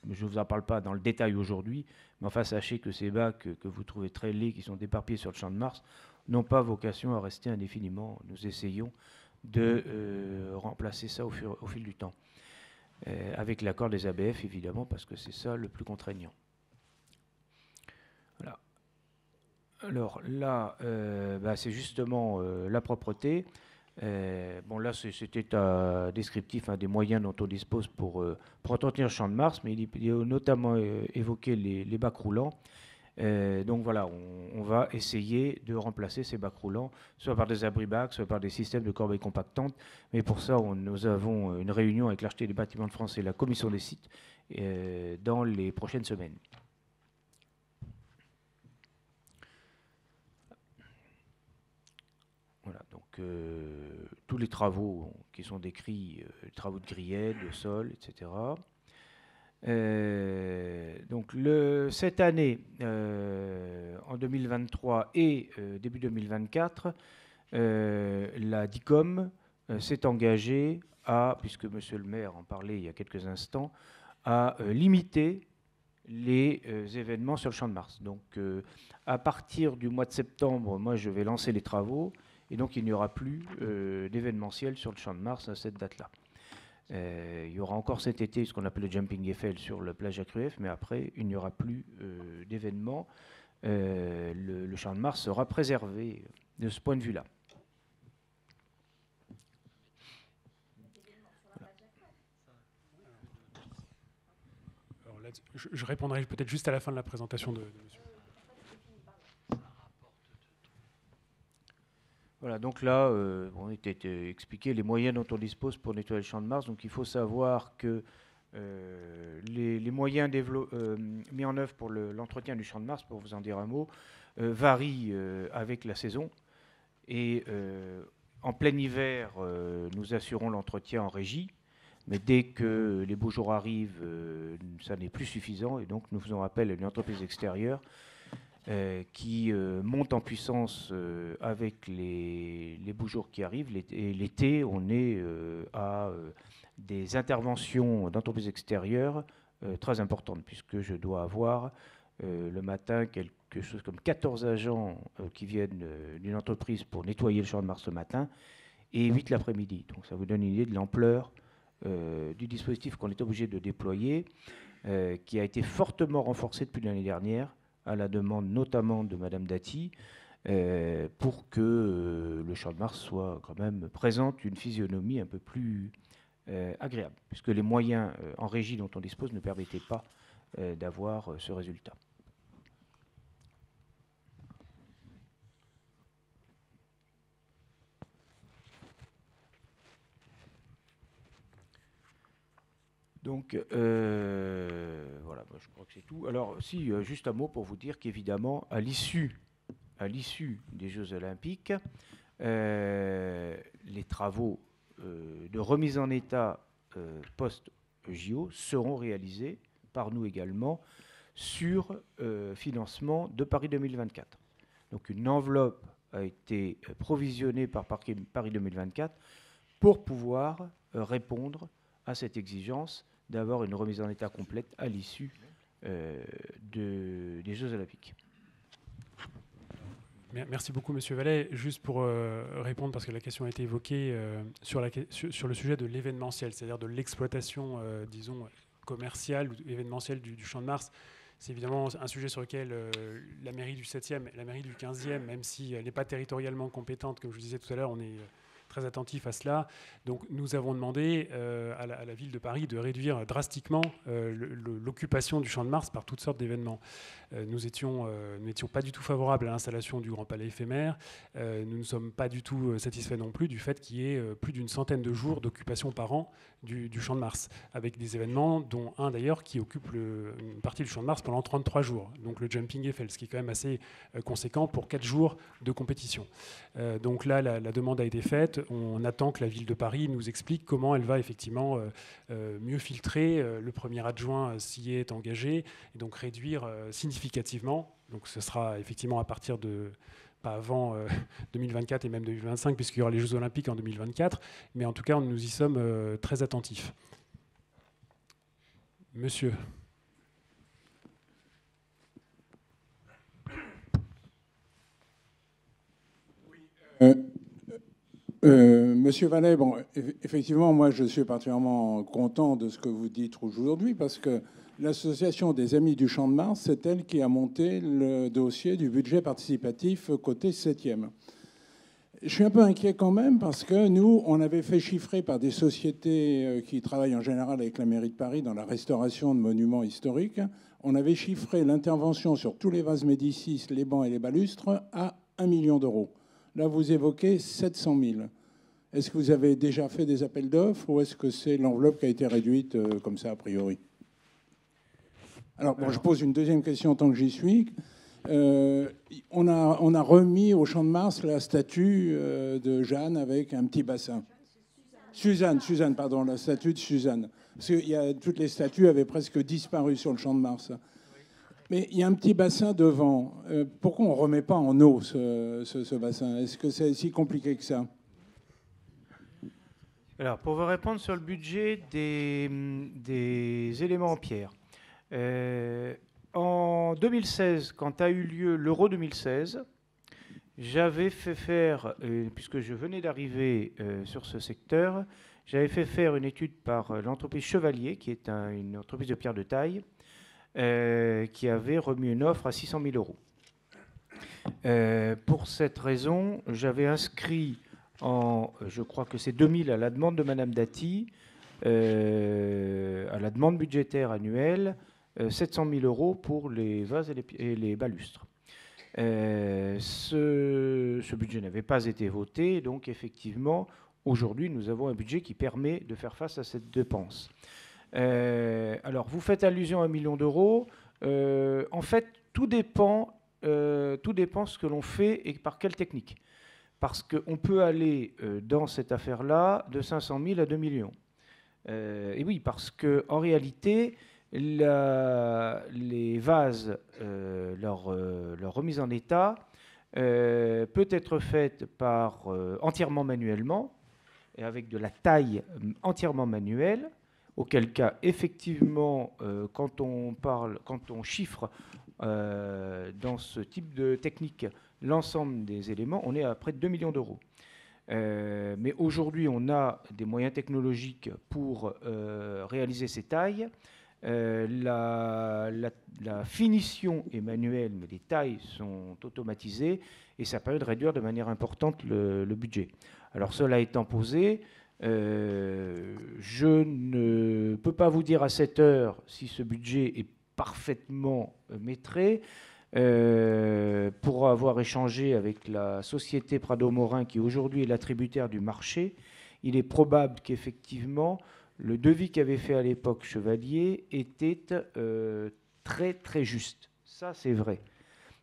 je ne vous en parle pas dans le détail aujourd'hui, mais enfin sachez que ces bacs que vous trouvez très laids, qui sont éparpillés sur le Champ de Mars, n'ont pas vocation à rester indéfiniment. Nous essayons de remplacer ça au fil du temps, avec l'accord des ABF évidemment, parce que c'est ça le plus contraignant. Voilà. Alors là, c'est justement la propreté. Bon, là, c'était un descriptif des moyens dont on dispose pour entretenir le Champ de Mars, mais il a notamment évoqué les bacs roulants. Donc voilà, on va essayer de remplacer ces bacs roulants, soit par des abri-bacs, soit par des systèmes de corbeilles compactantes. Mais pour ça, nous avons une réunion avec l'Architecte des Bâtiments de France et la Commission des sites dans les prochaines semaines. Voilà, donc tous les travaux qui sont décrits, les travaux de grillette, de sol, etc. Donc cette année, en 2023 et début 2024, la DICOM s'est engagée à, puisque Monsieur le maire en parlait il y a quelques instants, à limiter les événements sur le Champ de Mars. Donc à partir du mois de septembre, moi je vais lancer les travaux, et donc il n'y aura plus d'événementiel sur le Champ de Mars à cette date-là. Il y aura encore cet été ce qu'on appelle le Jumping Eiffel sur la plage AQF, mais après, il n'y aura plus d'événements. Le Champ de Mars sera préservé de ce point de vue-là. Je répondrai peut-être juste à la fin de la présentation de monsieur. Voilà, donc là, on était expliqué les moyens dont on dispose pour nettoyer le Champ de Mars. Donc il faut savoir que les moyens mis en œuvre pour l'entretien du Champ de Mars, pour vous en dire un mot, varient avec la saison. Et en plein hiver, nous assurons l'entretien en régie. Mais dès que les beaux jours arrivent, ça n'est plus suffisant. Et donc nous faisons appel à une entreprise extérieure qui monte en puissance avec les beaux jours qui arrivent. Et l'été, on est à des interventions d'entreprises extérieures très importantes, puisque je dois avoir le matin quelque chose comme 14 agents qui viennent d'une entreprise pour nettoyer le Champ de Mars ce matin, et 8 l'après-midi. Donc ça vous donne une idée de l'ampleur du dispositif qu'on est obligé de déployer, qui a été fortement renforcé depuis l'année dernière, à la demande notamment de Madame Dati, pour que le Champ de Mars soit quand même présente une physionomie un peu plus agréable, puisque les moyens en régie dont on dispose ne permettaient pas d'avoir ce résultat. Donc, voilà, je crois que c'est tout. Alors, si, juste un mot pour vous dire qu'évidemment, à l'issue des Jeux Olympiques, les travaux de remise en état post-JO seront réalisés par nous également sur financement de Paris 2024. Donc, une enveloppe a été provisionnée par Paris 2024 pour pouvoir répondre à cette exigence d'avoir une remise en état complète à l'issue des Jeux Olympiques. Merci beaucoup, Monsieur Vallet. Juste pour répondre, parce que la question a été évoquée sur le sujet de l'événementiel, c'est-à-dire de l'exploitation, disons, commerciale ou événementielle du Champ de Mars. C'est évidemment un sujet sur lequel la mairie du 7e et la mairie du 15e, même si elle n'est pas territorialement compétente, comme je vous disais tout à l'heure, on est très attentif à cela. Donc nous avons demandé à la ville de Paris de réduire drastiquement l'occupation du Champ de Mars par toutes sortes d'événements. Nous n'étions pas du tout favorables à l'installation du Grand Palais éphémère. Nous ne sommes pas du tout satisfaits non plus du fait qu'il y ait plus d'une centaine de jours d'occupation par an du Champ de Mars, avec des événements, dont un d'ailleurs qui occupe une partie du Champ de Mars pendant 33 jours. Donc le Jumping Eiffel, ce qui est quand même assez conséquent pour 4 jours de compétition. Donc là, la demande a été faite. On attend que la ville de Paris nous explique comment elle va effectivement mieux filtrer. Le premier adjoint s'y est engagé, et donc réduire significativement. Donc ce sera effectivement à partir de... pas avant 2024 et même 2025, puisqu'il y aura les Jeux Olympiques en 2024. Mais en tout cas, nous y sommes très attentifs. Monsieur. Monsieur Vallet, bon, effectivement, moi, je suis particulièrement content de ce que vous dites aujourd'hui, parce que l'Association des Amis du Champ de Mars, c'est elle qui a monté le dossier du budget participatif côté 7e. Je suis un peu inquiet quand même parce que nous, on avait fait chiffrer par des sociétés qui travaillent en général avec la mairie de Paris dans la restauration de monuments historiques, on avait chiffré l'intervention sur tous les vases Médicis, les bancs et les balustres à 1 million d'euros. Là, vous évoquez 700 000. Est-ce que vous avez déjà fait des appels d'offres ou est-ce que c'est l'enveloppe qui a été réduite comme ça a priori? Alors, bon, je pose une deuxième question en tant que j'y suis. On a remis au Champ de Mars la statue de Jeanne avec un petit bassin. Suzanne, pardon, la statue de Suzanne. Parce que toutes les statues avaient presque disparu sur le Champ de Mars. Mais il y a un petit bassin devant. Pourquoi on ne remet pas en eau ce bassin? Est-ce que c'est si compliqué que ça? Alors, pour vous répondre sur le budget des éléments en pierre. En 2016, quand a eu lieu l'Euro 2016, j'avais fait faire, puisque je venais d'arriver sur ce secteur, j'avais fait faire une étude par l'entreprise Chevalier, qui est une entreprise de pierre de taille, qui avait remis une offre à 600 000 euros. Pour cette raison, j'avais inscrit je crois que c'est 2000 à la demande de Madame Dati, à la demande budgétaire annuelle, 700 000 euros pour les vases et les balustres. Ce budget n'avait pas été voté, donc effectivement, aujourd'hui, nous avons un budget qui permet de faire face à cette dépense. Alors, vous faites allusion à 1 million d'euros. En fait, tout dépend ce que l'on fait et par quelle technique. Parce qu'on peut aller dans cette affaire-là de 500 000 à 2 millions. Et oui, parce qu'en réalité, les vases, leur remise en état peut être faite entièrement manuellement et avec de la taille entièrement manuelle, auquel cas, effectivement, quand on chiffre dans ce type de technique l'ensemble des éléments, on est à près de 2 millions d'euros. Mais aujourd'hui, on a des moyens technologiques pour réaliser ces tailles. La finition est manuelle, mais les tailles sont automatisées et ça permet de réduire de manière importante le budget. Alors cela étant posé, je ne peux pas vous dire à cette heure si ce budget est parfaitement maîtrisé. Pour avoir échangé avec la société Prado-Morin, qui aujourd'hui est l'attributaire du marché, il est probable qu'effectivement, le devis qu'avait fait à l'époque Chevalier était très très juste. Ça, c'est vrai.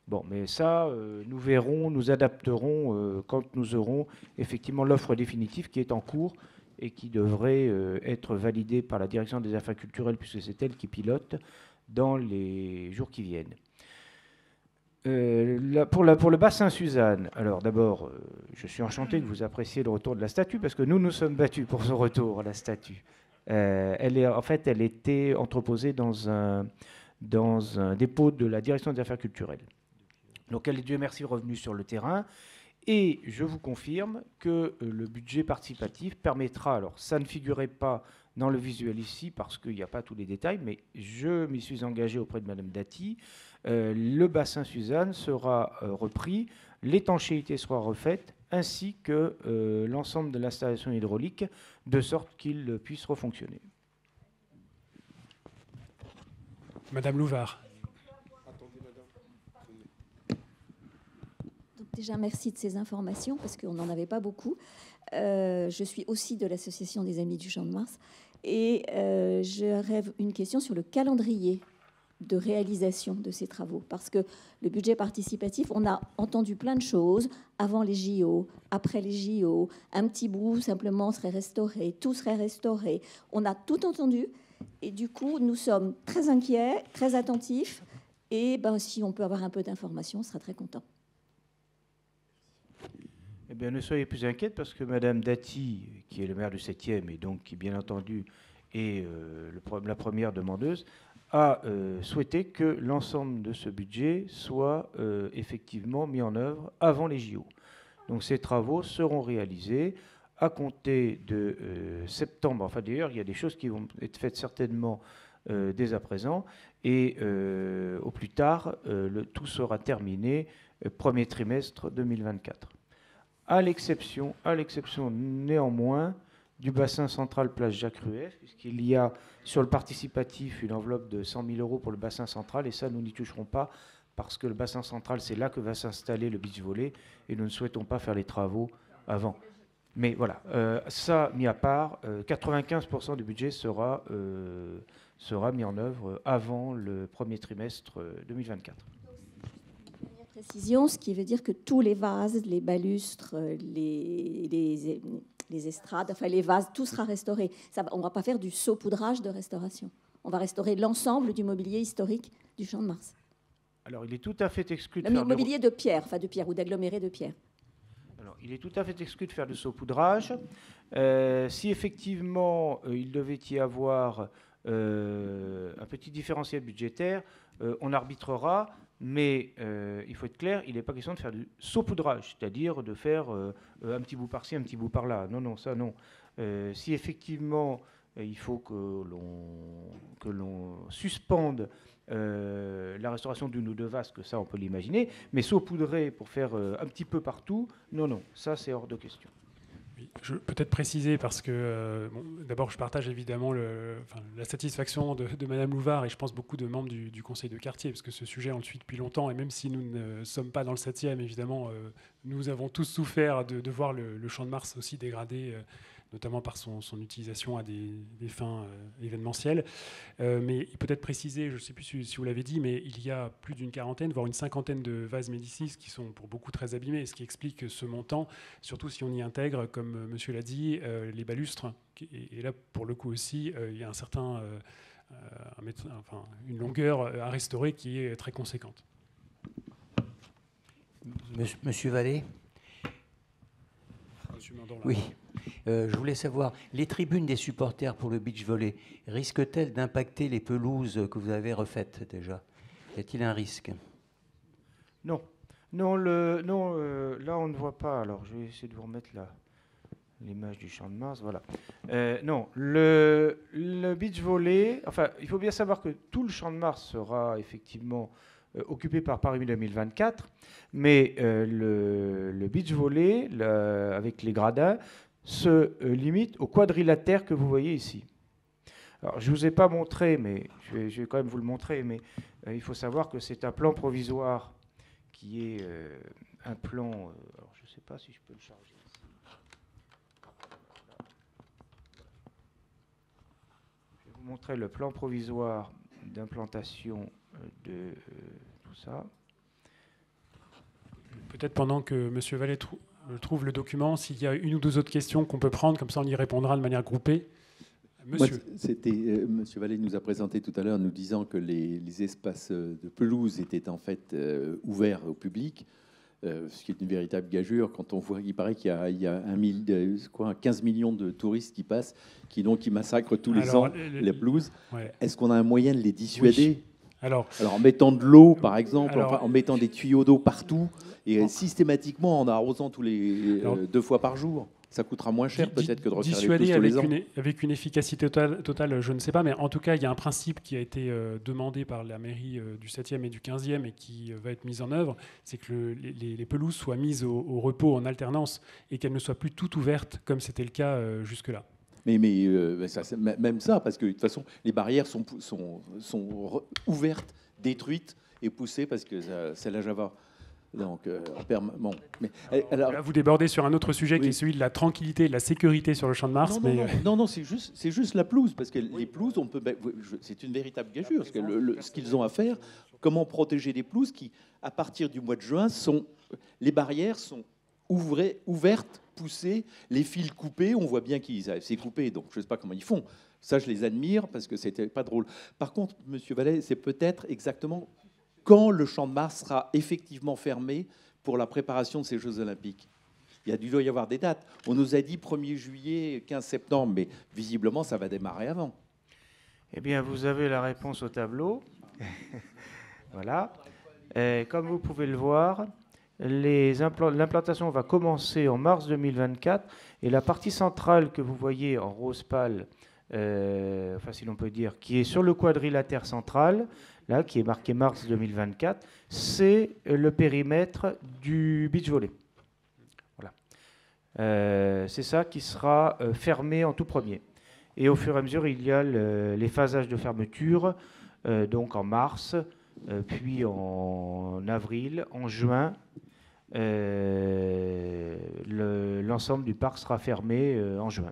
Bon, mais ça, nous verrons, nous adapterons quand nous aurons effectivement l'offre définitive qui est en cours et qui devrait être validée par la direction des affaires culturelles, puisque c'est elle qui pilote, dans les jours qui viennent. Pour le bassin Suzanne, alors d'abord, je suis enchanté que vous appréciez le retour de la statue, parce que nous sommes battus pour son retour, la statue. Elle était entreposée dans un dépôt de la direction des affaires culturelles. Donc elle est, Dieu merci, revenue sur le terrain. Et je vous confirme que le budget participatif permettra, alors ça ne figurait pas dans le visuel ici, parce qu'il n'y a pas tous les détails, mais je m'y suis engagé auprès de Madame Dati. Le bassin Suzanne sera repris, l'étanchéité sera refaite, ainsi que l'ensemble de l'installation hydraulique, de sorte qu'il puisse refonctionner. Madame Louvard. Donc déjà, merci de ces informations, parce qu'on n'en avait pas beaucoup. Je suis aussi de l'Association des Amis du Champ de Mars, et j'aurais une question sur le calendrier de réalisation de ces travaux, parce que le budget participatif, on a entendu plein de choses avant les JO, après les JO, un petit bout simplement serait restauré, tout serait restauré. On a tout entendu et du coup nous sommes très inquiets, très attentifs, et si on peut avoir un peu d'informations, on sera très content. Eh bien, ne soyez plus inquiète, parce que Madame Dati, qui est le maire du 7e et donc qui bien entendu est la première demandeuse, a souhaité que l'ensemble de ce budget soit effectivement mis en œuvre avant les JO. Donc ces travaux seront réalisés à compter de septembre. Enfin d'ailleurs, il y a des choses qui vont être faites certainement dès à présent, et au plus tard, tout sera terminé premier trimestre 2024. à l'exception néanmoins du bassin central Place Jacques-Rueff, puisqu'il y a sur le participatif une enveloppe de 100 000 € pour le bassin central, et ça, nous n'y toucherons pas, parce que le bassin central, c'est là que va s'installer le beach volley, et nous ne souhaitons pas faire les travaux avant. Mais voilà, ça mis à part, 95% du budget sera mis en œuvre avant le premier trimestre 2024. Précision, ce qui veut dire que tous les vases, les balustres, les estrades, enfin les vases, tout sera restauré. On ne va pas faire du saupoudrage de restauration. On va restaurer l'ensemble du mobilier historique du Champ de Mars. Alors, il est tout à fait exclu de le faire mobilier de pierre, enfin de pierre ou d'aggloméré de pierre. Alors, il est tout à fait exclu de faire du saupoudrage. Si effectivement il devait y avoir un petit différentiel budgétaire, on arbitrera. Mais il faut être clair, il n'est pas question de faire du saupoudrage, c'est-à-dire de faire un petit bout par-ci, un petit bout par-là. Non, non, ça non. Si effectivement il faut que l'on suspende la restauration d'une ou deux vases, que ça on peut l'imaginer, mais saupoudrer pour faire un petit peu partout, non, non, ça c'est hors de question. Oui, je peux peut-être préciser parce que d'abord je partage évidemment la satisfaction de Madame Louvard et je pense beaucoup de membres du conseil de quartier parce que ce sujet on le suit depuis longtemps et même si nous ne sommes pas dans le 7e évidemment nous avons tous souffert de voir le Champ de Mars aussi dégradé notamment par son utilisation à des fins événementielles. Mais peut-être préciser, je ne sais plus si vous l'avez dit, mais il y a plus d'une quarantaine, voire une cinquantaine de vases Médicis qui sont pour beaucoup très abîmés, ce qui explique ce montant, surtout si on y intègre, comme monsieur l'a dit, les balustres. Et là, pour le coup aussi, il y a une longueur à restaurer qui est très conséquente. Monsieur Vallée. Oui, je voulais savoir, les tribunes des supporters pour le beach volley risquent-elles d'impacter les pelouses que vous avez refaites déjà? Y a-t-il un risque? Non. Non, là on ne voit pas. Alors je vais essayer de vous remettre l'image du Champ de Mars. Voilà. Non, le beach volley, enfin, il faut bien savoir que tout le Champ de Mars sera effectivement occupé par Paris 2024, mais le beach volley, avec les gradins, se limite au quadrilatère que vous voyez ici. Alors, je ne vous ai pas montré, mais je vais quand même vous le montrer, mais il faut savoir que c'est un plan provisoire qui est un plan... alors, je ne sais pas si je peux le charger ici. Je vais vous montrer le plan provisoire d'implantation de tout ça. Peut-être pendant que M. Vallée trouve le document, s'il y a une ou deux autres questions qu'on peut prendre, comme ça on y répondra de manière groupée. Monsieur. M. Vallée nous a présenté tout à l'heure nous disant que les espaces de pelouse étaient en fait ouverts au public, ce qui est une véritable gageure quand on voit qu'il paraît qu'il y a 15 millions de touristes qui passent, qui massacrent tous les ans les pelouses. Ouais. Est-ce qu'on a un moyen de les dissuader? Oui. Alors, en mettant de l'eau, par exemple, en mettant des tuyaux d'eau partout, et systématiquement en arrosant tous les 2 fois par jour. Ça coûtera moins cher peut-être que de refaire les pelouses tous les ans. Avec une efficacité totale, je ne sais pas, mais en tout cas, il y a un principe qui a été demandé par la mairie du 7e et du 15e et qui va être mis en œuvre, c'est que les pelouses soient mises au repos en alternance et qu'elles ne soient plus toutes ouvertes comme c'était le cas jusque-là. Mais même ça, parce que de toute façon, les barrières sont ouvertes, détruites et poussées parce que c'est la Java. Donc, bon. Alors, là, vous débordez sur un autre sujet qui est celui de la tranquillité et de la sécurité sur le Champ de Mars. Non, c'est juste la pelouse, parce que les pelouses, c'est une véritable gageure. Parce que ce qu'ils ont à faire, comment protéger les pelouses qui, à partir du mois de juin, les barrières sont ouvertes, poussées, les fils coupés, on voit bien c'est coupé, donc je ne sais pas comment ils font. Ça, je les admire parce que c'était pas drôle. Par contre, Monsieur Vallée, c'est peut-être exactement quand le Champ de Mars sera effectivement fermé pour la préparation de ces Jeux Olympiques. Il doit y avoir des dates. On nous a dit 1er juillet, 15 septembre, mais visiblement, ça va démarrer avant. Eh bien, vous avez la réponse au tableau. Voilà. Et comme vous pouvez le voir, l'implantation va commencer en mars 2024 et la partie centrale que vous voyez en rose pâle, si l'on peut dire, qui est sur le quadrilatère central, là, qui est marqué mars 2024, c'est le périmètre du beach volley. Voilà. C'est ça qui sera fermé en tout premier. Et au fur et à mesure, il y a les phasages de fermeture, donc en mars, puis en avril, en juin. L'ensemble du parc sera fermé en juin.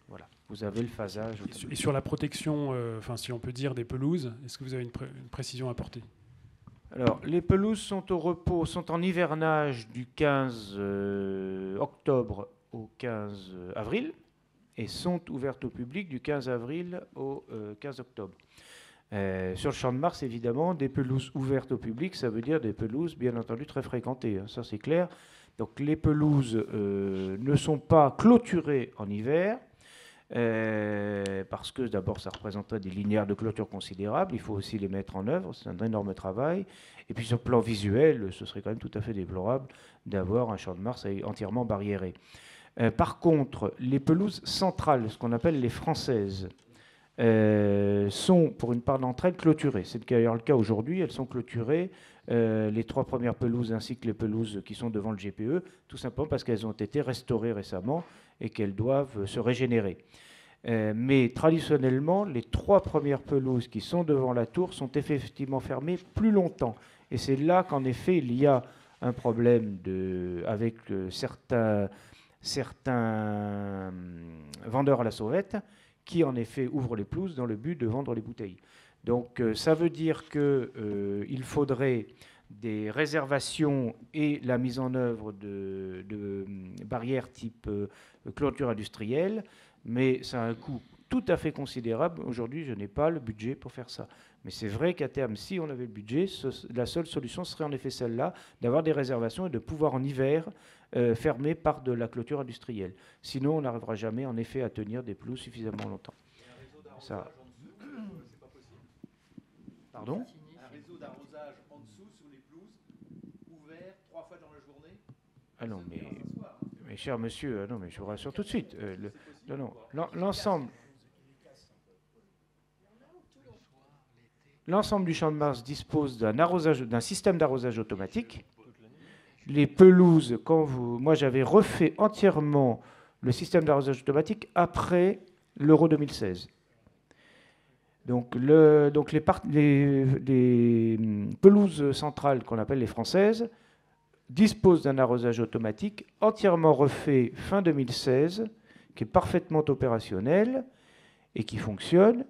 Voilà, vous avez le phasage. Et sur la protection, si on peut dire, des pelouses, est-ce que vous avez une précision à apporter? Alors, les pelouses sont au repos, sont en hivernage du 15 octobre au 15 avril et sont ouvertes au public du 15 avril au 15 octobre. Sur le Champ de Mars, évidemment, des pelouses ouvertes au public, ça veut dire des pelouses, bien entendu, très fréquentées, hein, ça c'est clair. Donc les pelouses ne sont pas clôturées en hiver, parce que d'abord ça représenterait des linéaires de clôture considérables, il faut aussi les mettre en œuvre, c'est un énorme travail. Et puis sur le plan visuel, ce serait quand même tout à fait déplorable d'avoir un Champ de Mars entièrement barriéré. Par contre, les pelouses centrales, ce qu'on appelle les françaises, sont pour une part d'entre elles clôturées. C'est d'ailleurs le cas aujourd'hui, elles sont clôturées, les 3 premières pelouses ainsi que les pelouses qui sont devant le GPE, tout simplement parce qu'elles ont été restaurées récemment et qu'elles doivent se régénérer. Mais traditionnellement, les 3 premières pelouses qui sont devant la tour sont effectivement fermées plus longtemps. Et c'est là qu'en effet, il y a un problème avec certains vendeurs à la sauvette qui en effet ouvrent les pelouses dans le but de vendre les bouteilles. Donc ça veut dire qu'il faudrait des réservations et la mise en œuvre de barrières type clôture industrielle, mais ça a un coût tout à fait considérable. Aujourd'hui, je n'ai pas le budget pour faire ça. Mais c'est vrai qu'à terme, si on avait le budget, la seule solution serait en effet celle-là, d'avoir des réservations et de pouvoir en hiver fermer par de la clôture industrielle. Sinon, on n'arrivera jamais en effet à tenir des pelouses suffisamment longtemps. Ça. Pardon ? Un réseau d'arrosage en dessous sur les pelouses, ouvert 3 fois dans la journée. Ah non, mais cher monsieur, non, mais je vous rassure tout de suite. L'ensemble du Champ de Mars dispose d'un système d'arrosage automatique. Les pelouses, moi j'avais refait entièrement le système d'arrosage automatique après l'Euro 2016. Donc les pelouses centrales qu'on appelle les françaises disposent d'un arrosage automatique entièrement refait fin 2016, qui est parfaitement opérationnel et qui fonctionne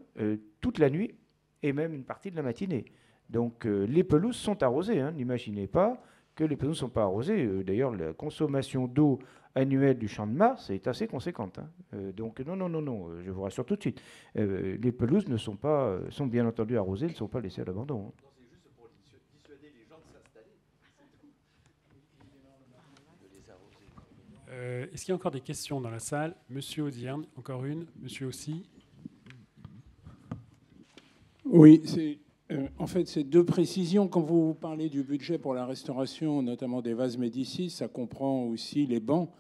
toute la nuit et même une partie de la matinée. Donc les pelouses sont arrosées, hein, n'imaginez pas que les pelouses ne sont pas arrosées. D'ailleurs, la consommation d'eau annuelle du Champ de Mars est assez conséquente. Hein. Donc non, je vous rassure tout de suite. Les pelouses sont bien entendu arrosées, elles ne sont pas laissées à l'abandon. Hein. C'est juste pour dissuader les gens de s'installer. Est-ce qu'il y a encore des questions dans la salle? Monsieur Audierne, encore une. Monsieur aussi. Oui, en fait, c'est 2 précisions. Quand vous parlez du budget pour la restauration, notamment des vases Médicis, ça comprend aussi les bancs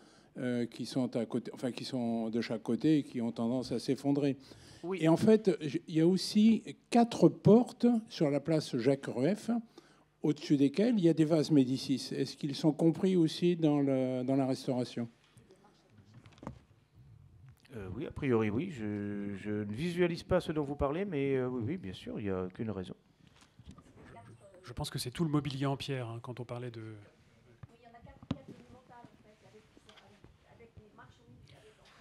qui sont à côté, enfin qui sont de chaque côté et qui ont tendance à s'effondrer. Oui. Et en fait, il y a aussi 4 portes sur la place Jacques-Rueff, au-dessus desquelles il y a des vases Médicis. Est-ce qu'ils sont compris aussi dans la restauration? Oui, a priori, oui. Je ne visualise pas ce dont vous parlez, mais oui, bien sûr, il n'y a aucune raison. Je pense que c'est tout le mobilier en pierre, hein, quand on parlait de...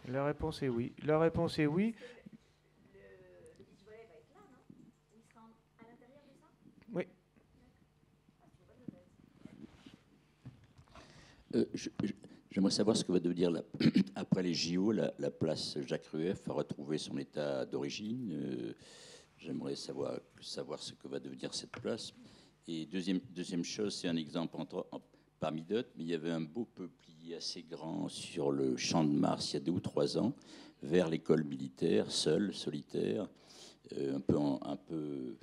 La réponse est oui. La réponse est oui. Oui. J'aimerais savoir ce que va devenir, après les JO, la place Jacques-Rueff a retrouvé son état d'origine. J'aimerais savoir ce que va devenir cette place. Et deuxième chose, c'est un exemple parmi d'autres, mais il y avait un beau peuplier assez grand sur le Champ de Mars il y a 2 ou 3 ans, vers l'école militaire, seul, solitaire, un peu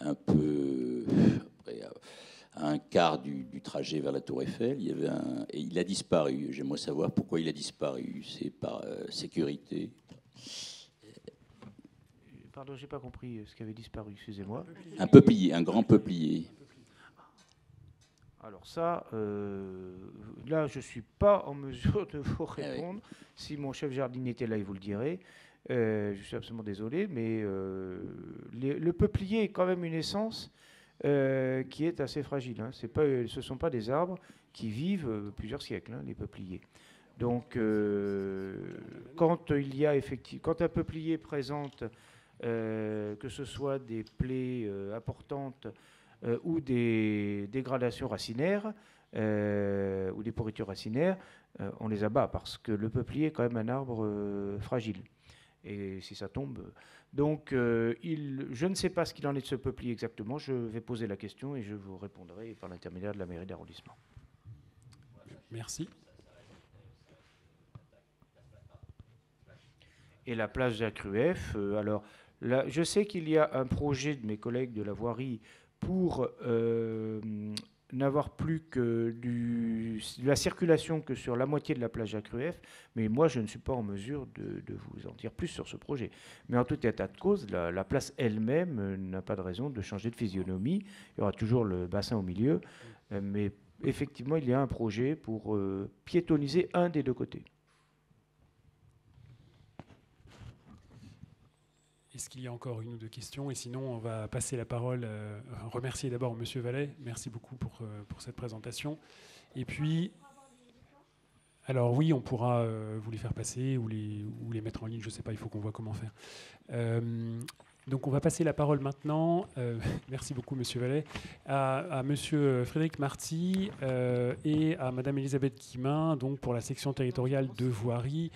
après, à un quart du trajet vers la Tour Eiffel. Et il a disparu. J'aimerais savoir pourquoi il a disparu. C'est par sécurité. Pardon, j'ai pas compris ce qui avait disparu. Excusez-moi. Un peuplier, un grand peuplier. Alors ça, là, je ne suis pas en mesure de vous répondre. Si mon chef jardinier était là, il vous le dirait. Je suis absolument désolé, mais le peuplier est quand même une essence qui est assez fragile. Hein. Ce ne sont pas des arbres qui vivent plusieurs siècles, hein, les peupliers. Donc, quand un peuplier présente, que ce soit des plaies importantes ou des dégradations racinaires ou des pourritures racinaires, on les abat parce que le peuplier est quand même un arbre fragile. Et si ça tombe... Donc, je ne sais pas ce qu'il en est de ce peuplier exactement. Je vais poser la question et je vous répondrai par l'intermédiaire de la mairie d'arrondissement. Merci. Et la place Jacques Rueff, alors, là, je sais qu'il y a un projet de mes collègues de la voirie pour n'avoir plus que de la circulation que sur la moitié de la place Jacques Rueff, mais moi je ne suis pas en mesure de vous en dire plus sur ce projet. Mais en tout état de cause, la place elle-même n'a pas de raison de changer de physionomie. Il y aura toujours le bassin au milieu, mais effectivement il y a un projet pour piétoniser un des deux côtés. Est-ce qu'il y a encore une ou deux questions? Et sinon, on va passer la parole, remercier d'abord M. Vallet. Merci beaucoup pour cette présentation. Et puis, alors oui, on pourra vous les faire passer ou les mettre en ligne, je ne sais pas, il faut qu'on voit comment faire. Donc on va passer la parole maintenant, merci beaucoup M. Vallet, à M. Frédéric Marty et à Mme Elisabeth Guillemin, donc pour la section territoriale de voirie.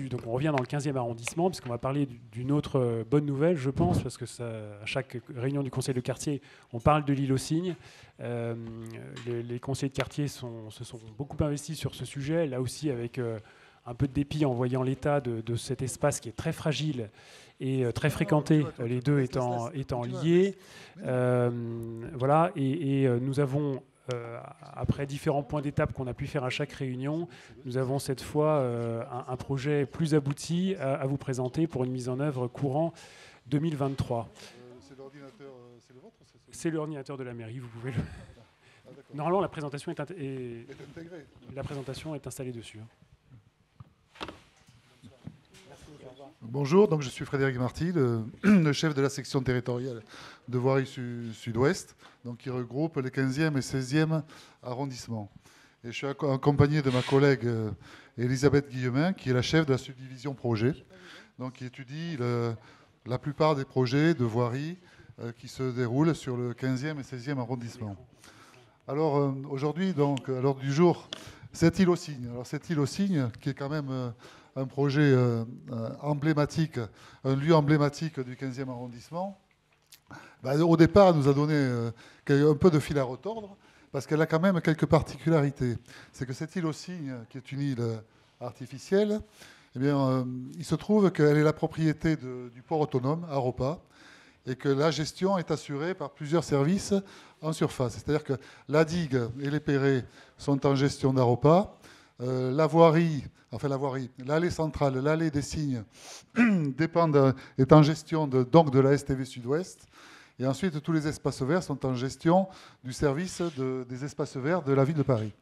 Donc on revient dans le 15e arrondissement, puisqu'on va parler d'une autre bonne nouvelle, je pense, parce que à chaque réunion du conseil de quartier, on parle de l'île aux cygnes. Les conseillers de quartier se sont beaucoup investis sur ce sujet, là aussi avec un peu de dépit en voyant l'état de cet espace qui est très fragile et très fréquenté, les deux étant liés. Voilà, et nous avons, après différents points d'étape qu'on a pu faire à chaque réunion, nous avons cette fois un projet plus abouti à vous présenter pour une mise en œuvre courant 2023. C'est l'ordinateur, c'est le vôtre? C'est l'ordinateur de la mairie, vous pouvez le... Normalement, la présentation est intégrée. La présentation est installée dessus. Bonjour, donc je suis Frédéric Marty, le chef de la section territoriale de voirie sud-ouest, donc qui regroupe les 15e et 16e arrondissements. Et je suis accompagné de ma collègue Elisabeth Guillemin, qui est la chef de la subdivision projet, donc qui étudie la plupart des projets de voirie qui se déroulent sur le 15e et 16e arrondissement. Alors aujourd'hui, donc, à l'ordre du jour, cette île aux cygnes. Alors cette île aux cygnes, qui est quand même un projet emblématique, un lieu emblématique du 15e arrondissement, au départ, elle nous a donné un peu de fil à retordre, parce qu'elle a quand même quelques particularités. C'est que cette île aux cygnes, qui est une île artificielle, eh bien, il se trouve qu'elle est la propriété du port autonome, Aropa, et que la gestion est assurée par plusieurs services en surface. C'est-à-dire que la digue et les perrets sont en gestion d'Aropa, l'allée centrale, l'allée des cygnes est en gestion donc de la STV Sud-Ouest. Et ensuite, tous les espaces verts sont en gestion du service des espaces verts de la ville de Paris.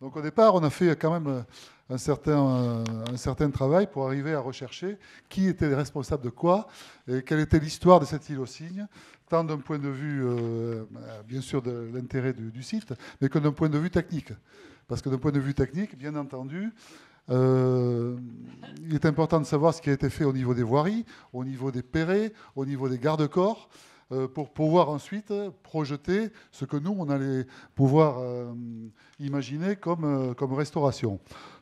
Donc au départ, on a fait quand même un certain travail pour arriver à rechercher qui était responsable de quoi et quelle était l'histoire de cette île aux cygnes, tant d'un point de vue, bien sûr, de l'intérêt du site, mais que d'un point de vue technique. Parce que d'un point de vue technique, bien entendu, il est important de savoir ce qui a été fait au niveau des voiries, au niveau des perrets, au niveau des garde-corps, pour pouvoir ensuite projeter ce que nous, on allait pouvoir imaginer comme restauration.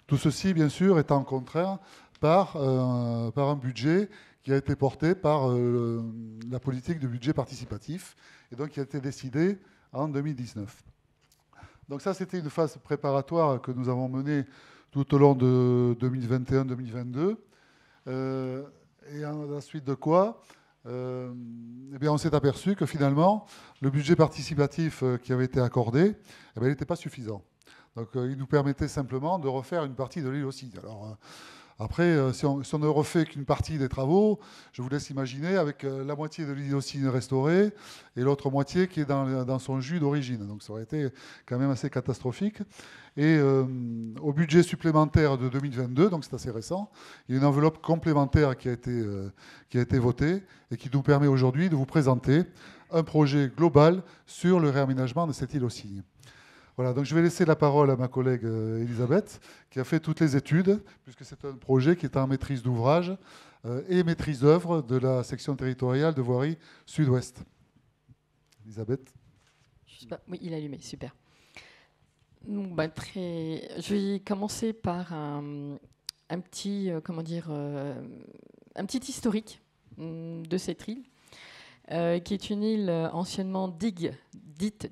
Tout ceci, bien sûr, étant contraint par un budget qui a été porté par la politique de budget participatif, et donc qui a été décidé en 2019. Donc ça, c'était une phase préparatoire que nous avons menée tout au long de 2021-2022. Et à la suite de quoi, eh bien, on s'est aperçu que finalement, le budget participatif qui avait été accordé, eh bien, il n'était pas suffisant. Donc il nous permettait simplement de refaire une partie de l'île aux cygnes. Alors, Après, si on ne refait qu'une partie des travaux, je vous laisse imaginer avec la moitié de l'île aux Cygnes restaurée et l'autre moitié qui est dans son jus d'origine. Donc ça aurait été quand même assez catastrophique. Et au budget supplémentaire de 2022, donc c'est assez récent, il y a une enveloppe complémentaire qui a été votée et qui nous permet aujourd'hui de vous présenter un projet global sur le réaménagement de cette île aux Cygnes. Voilà, donc je vais laisser la parole à ma collègue Elisabeth, qui a fait toutes les études, puisque c'est un projet qui est en maîtrise d'ouvrage et maîtrise d'œuvre de la section territoriale de voirie Sud-Ouest. Elisabeth. Oui, il est allumé, super. Donc, je vais commencer par un petit historique de cette île. Qui est une île anciennement dite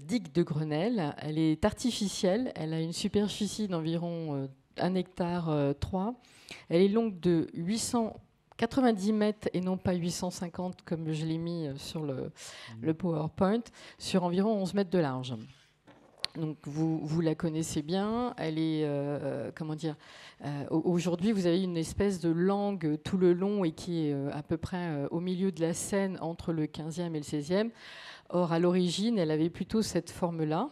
digue de Grenelle. Elle est artificielle, elle a une superficie d'environ 1 hectare 3. Elle est longue de 890 mètres et non pas 850 comme je l'ai mis sur le PowerPoint, sur environ 11 mètres de large. Donc vous la connaissez bien. Elle est, aujourd'hui, vous avez une espèce de langue tout le long et qui est à peu près au milieu de la Seine entre le 15e et le 16e. Or, à l'origine, elle avait plutôt cette forme-là,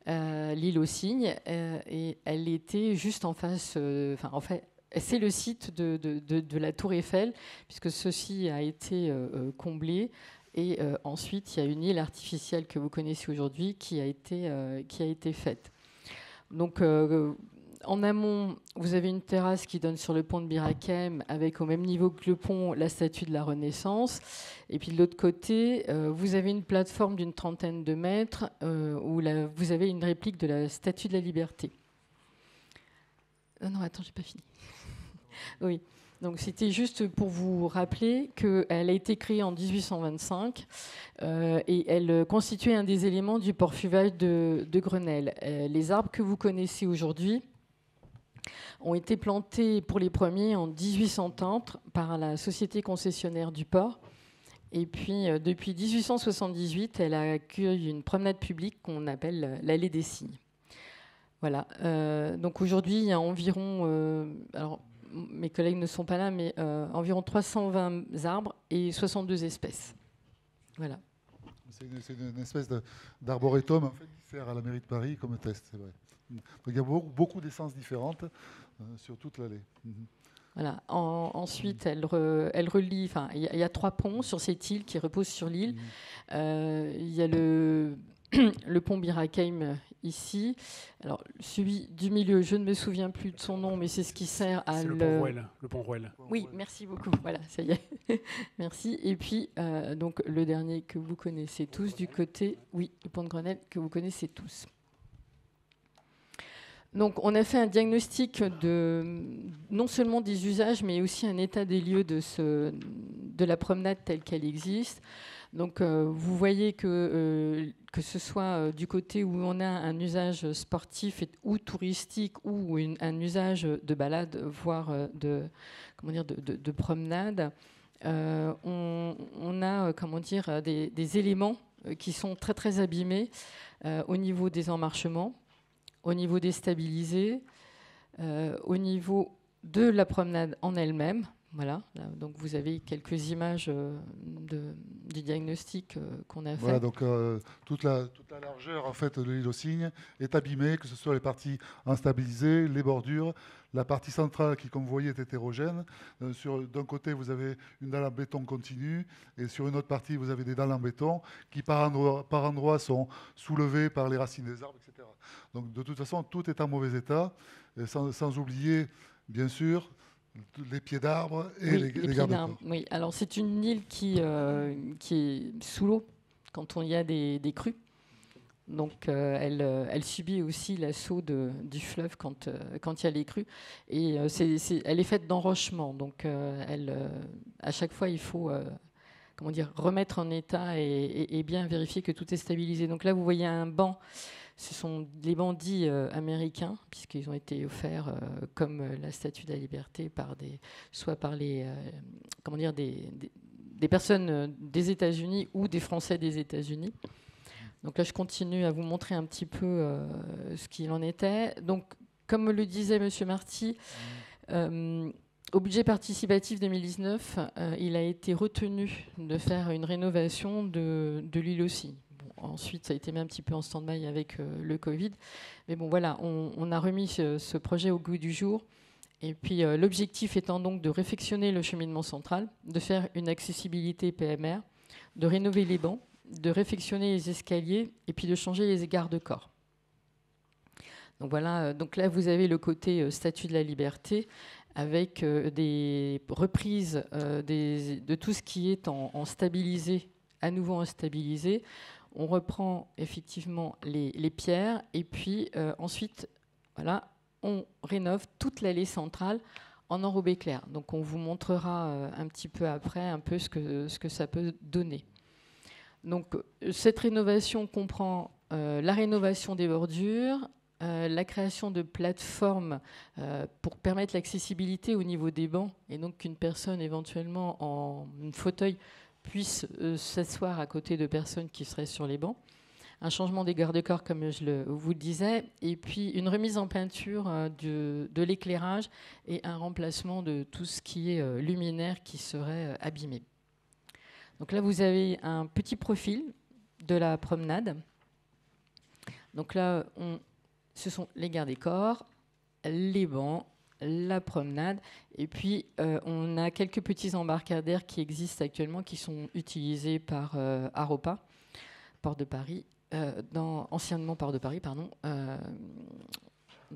l'île aux Cygnes, et elle était juste en face. En fait, c'est le site de la Tour Eiffel, puisque ceci a été comblé. Et ensuite, il y a une île artificielle que vous connaissez aujourd'hui qui a été faite. Donc, en amont, vous avez une terrasse qui donne sur le pont de Bir Hakeim, avec au même niveau que le pont la statue de la Renaissance. Et puis de l'autre côté, vous avez une plateforme d'une 30aine de mètres où vous avez une réplique de la statue de la Liberté. Non, attends, j'ai pas fini. Oui. Donc c'était juste pour vous rappeler qu'elle a été créée en 1825 et elle constituait un des éléments du port fluvial de Grenelle. Les arbres que vous connaissez aujourd'hui ont été plantés pour les premiers en 1830 par la société concessionnaire du port. Et puis depuis 1878, elle accueille une promenade publique qu'on appelle l'allée des Cygnes. Voilà. Donc aujourd'hui, il y a environ... mes collègues ne sont pas là, mais environ 320 arbres et 62 espèces. Voilà. C'est une espèce d'arboretum en fait, qui sert à la mairie de Paris comme test, c'est vrai. Donc, il y a beaucoup d'essences différentes sur toute l'allée. Voilà. Ensuite, elle relie... Il y a 3 ponts sur cette île qui reposent sur l'île. Il y a le pont Bir Hakeim ici. Alors, celui du milieu, je ne me souviens plus de son nom, mais c'est ce qui sert à le pont Rouelle. Le pont Rouelle. Oui, merci beaucoup. Voilà, ça y est. Merci. Et puis, donc, le dernier que vous connaissez tous du côté... Oui, le pont de Grenelle que vous connaissez tous. Donc, on a fait un diagnostic non seulement des usages, mais aussi un état des lieux de la promenade telle qu'elle existe. Donc, vous voyez que ce soit du côté où on a un usage sportif ou touristique ou un usage de balade, voire de promenade, on a des éléments qui sont très très abîmés au niveau des emmarchements, au niveau des stabilisés, au niveau de la promenade en elle-même. Voilà, donc vous avez quelques images du diagnostic qu'on a fait. Voilà, donc toute la largeur en fait, de l'île aux Cygnes est abîmée, que ce soit les parties instabilisées, les bordures, la partie centrale qui, comme vous voyez, est hétérogène. D'un côté, vous avez une dalle en béton continue, et sur une autre partie, vous avez des dalles en béton qui, par endroits, sont soulevées par les racines des arbres, etc. Donc, de toute façon, tout est en mauvais état, sans oublier, bien sûr, les pieds d'arbres et les garde-corps. Oui, alors c'est une île qui est sous l'eau quand il y a des crues. Donc elle subit aussi l'assaut du fleuve quand il y a les crues. Et elle est faite d'enrochement. Donc à chaque fois, il faut remettre en état et bien vérifier que tout est stabilisé. Donc là, vous voyez un banc. Ce sont les bandits américains, puisqu'ils ont été offerts comme la Statue de la Liberté par des personnes des États-Unis ou des Français des États-Unis. Donc là, je continue à vous montrer un petit peu ce qu'il en était. Donc, comme le disait M. Marty, Au budget participatif 2019, il a été retenu de faire une rénovation de l'île aussi. Bon, ensuite, ça a été mis un petit peu en stand-by avec le Covid. Mais bon, voilà, on a remis ce projet au goût du jour. Et puis, l'objectif étant donc de réfectionner le cheminement central, de faire une accessibilité PMR, de rénover les bancs, de réfectionner les escaliers et puis de changer les garde-corps. Donc voilà, donc là, vous avez le côté Statue de la Liberté, avec des reprises de tout ce qui est en stabilisé, à nouveau en stabilisé. On reprend effectivement les pierres et puis ensuite, voilà, on rénove toute l'allée centrale en enrobé clair. Donc on vous montrera un petit peu après un peu ce que ça peut donner. Donc cette rénovation comprend la rénovation des bordures, la création de plateformes pour permettre l'accessibilité au niveau des bancs et donc qu'une personne éventuellement en fauteuil puisse s'asseoir à côté de personnes qui seraient sur les bancs. Un changement des garde-corps, comme je vous le disais, et puis une remise en peinture de l'éclairage et un remplacement de tout ce qui est luminaire qui serait abîmé. Donc là, vous avez un petit profil de la promenade. Donc là, ce sont les garde-corps, les bancs, la promenade, et puis on a quelques petits embarcadères qui existent actuellement, qui sont utilisés par Aropa, Port de Paris, anciennement Port de Paris, pardon,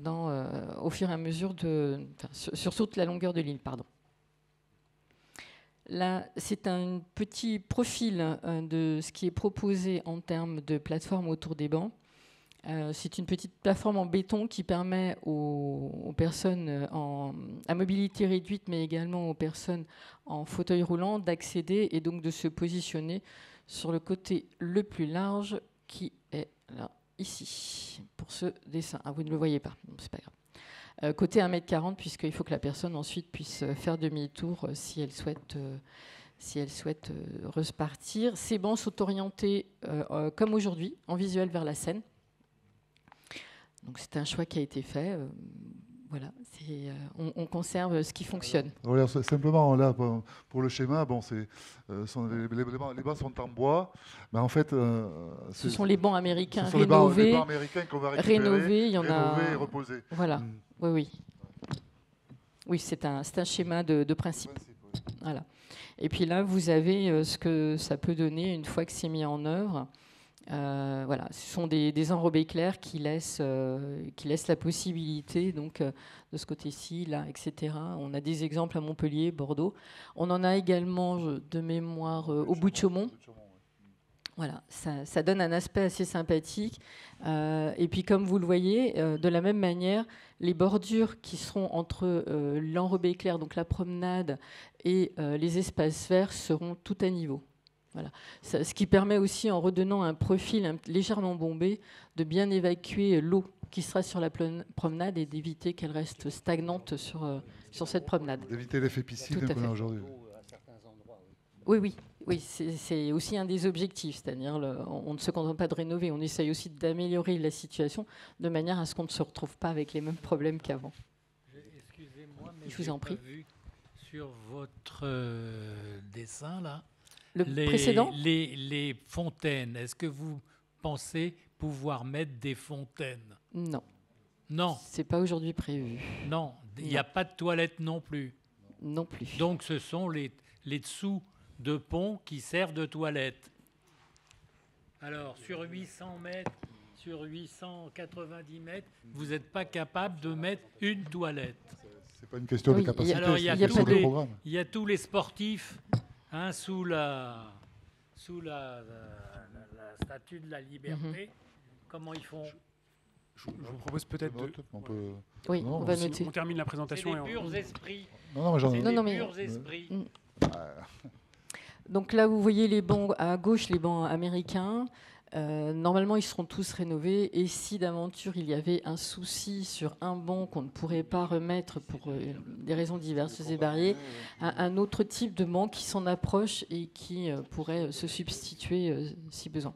au fur et à mesure sur toute la longueur de l'île, pardon. Là, c'est un petit profil de ce qui est proposé en termes de plateforme autour des bancs. C'est une petite plateforme en béton qui permet aux personnes à mobilité réduite, mais également aux personnes en fauteuil roulant, d'accéder et donc de se positionner sur le côté le plus large qui est là, ici, pour ce dessin. Ah, vous ne le voyez pas, c'est pas grave. Côté 1m40, puisqu'il faut que la personne ensuite puisse faire demi-tour si elle souhaite repartir. Ces bancs sont orientés, comme aujourd'hui, en visuel vers la Seine. Donc c'est un choix qui a été fait. Voilà, on conserve ce qui fonctionne. Voilà, simplement, là, pour le schéma, bon, les bancs sont en bois, mais en fait... ce sont les bancs américains rénovés, les bancs américains qu'on va récupérer, il y en rénover et reposer. Voilà, oui. Oui, c'est un schéma de principe. Voilà. Et puis là, vous avez ce que ça peut donner une fois que c'est mis en œuvre. Voilà, ce sont des enrobés clairs qui laissent la possibilité donc de ce côté-ci, là, etc. On a des exemples à Montpellier, Bordeaux. On en a également de mémoire au bout de Chaumont. Voilà, ça donne un aspect assez sympathique. Et puis, comme vous le voyez, de la même manière, les bordures qui seront entre l'enrobé clair, donc la promenade, et les espaces verts seront tout à niveau. Voilà. Ce qui permet aussi, en redonnant un profil légèrement bombé, de bien évacuer l'eau qui sera sur la promenade et d'éviter qu'elle reste stagnante sur cette promenade. D'éviter l'effet piscine qu'on a aujourd'hui. Oui, c'est aussi un des objectifs, c'est-à-dire on ne se contente pas de rénover, on essaye aussi d'améliorer la situation de manière à ce qu'on ne se retrouve pas avec les mêmes problèmes qu'avant. Excusez-moi, mais je vous en prie. Pas vu sur votre dessin là. Précédent ? Les fontaines, est-ce que vous pensez pouvoir mettre des fontaines ? Non. Non. C'est pas aujourd'hui prévu. Non, il n'y a pas de toilettes non plus. Non plus. Donc ce sont les dessous de pont qui servent de toilettes. Alors sur 800 mètres, sur 890 mètres, vous n'êtes pas capable de mettre une toilette. C'est pas une question de capacité. Alors il y a tous les sportifs. Sous la statue de la liberté, comment ils font ? Je vous propose peut-être de... Oui, on va noter. On termine la présentation. C'est des purs esprits. Purs esprits. Donc là, vous voyez les bancs à gauche, les bancs américains. Normalement, ils seront tous rénovés. Et si d'aventure, il y avait un souci sur un banc qu'on ne pourrait pas remettre pour des raisons diverses et variées, un autre type de banc qui s'en approche et qui pourrait se substituer si besoin.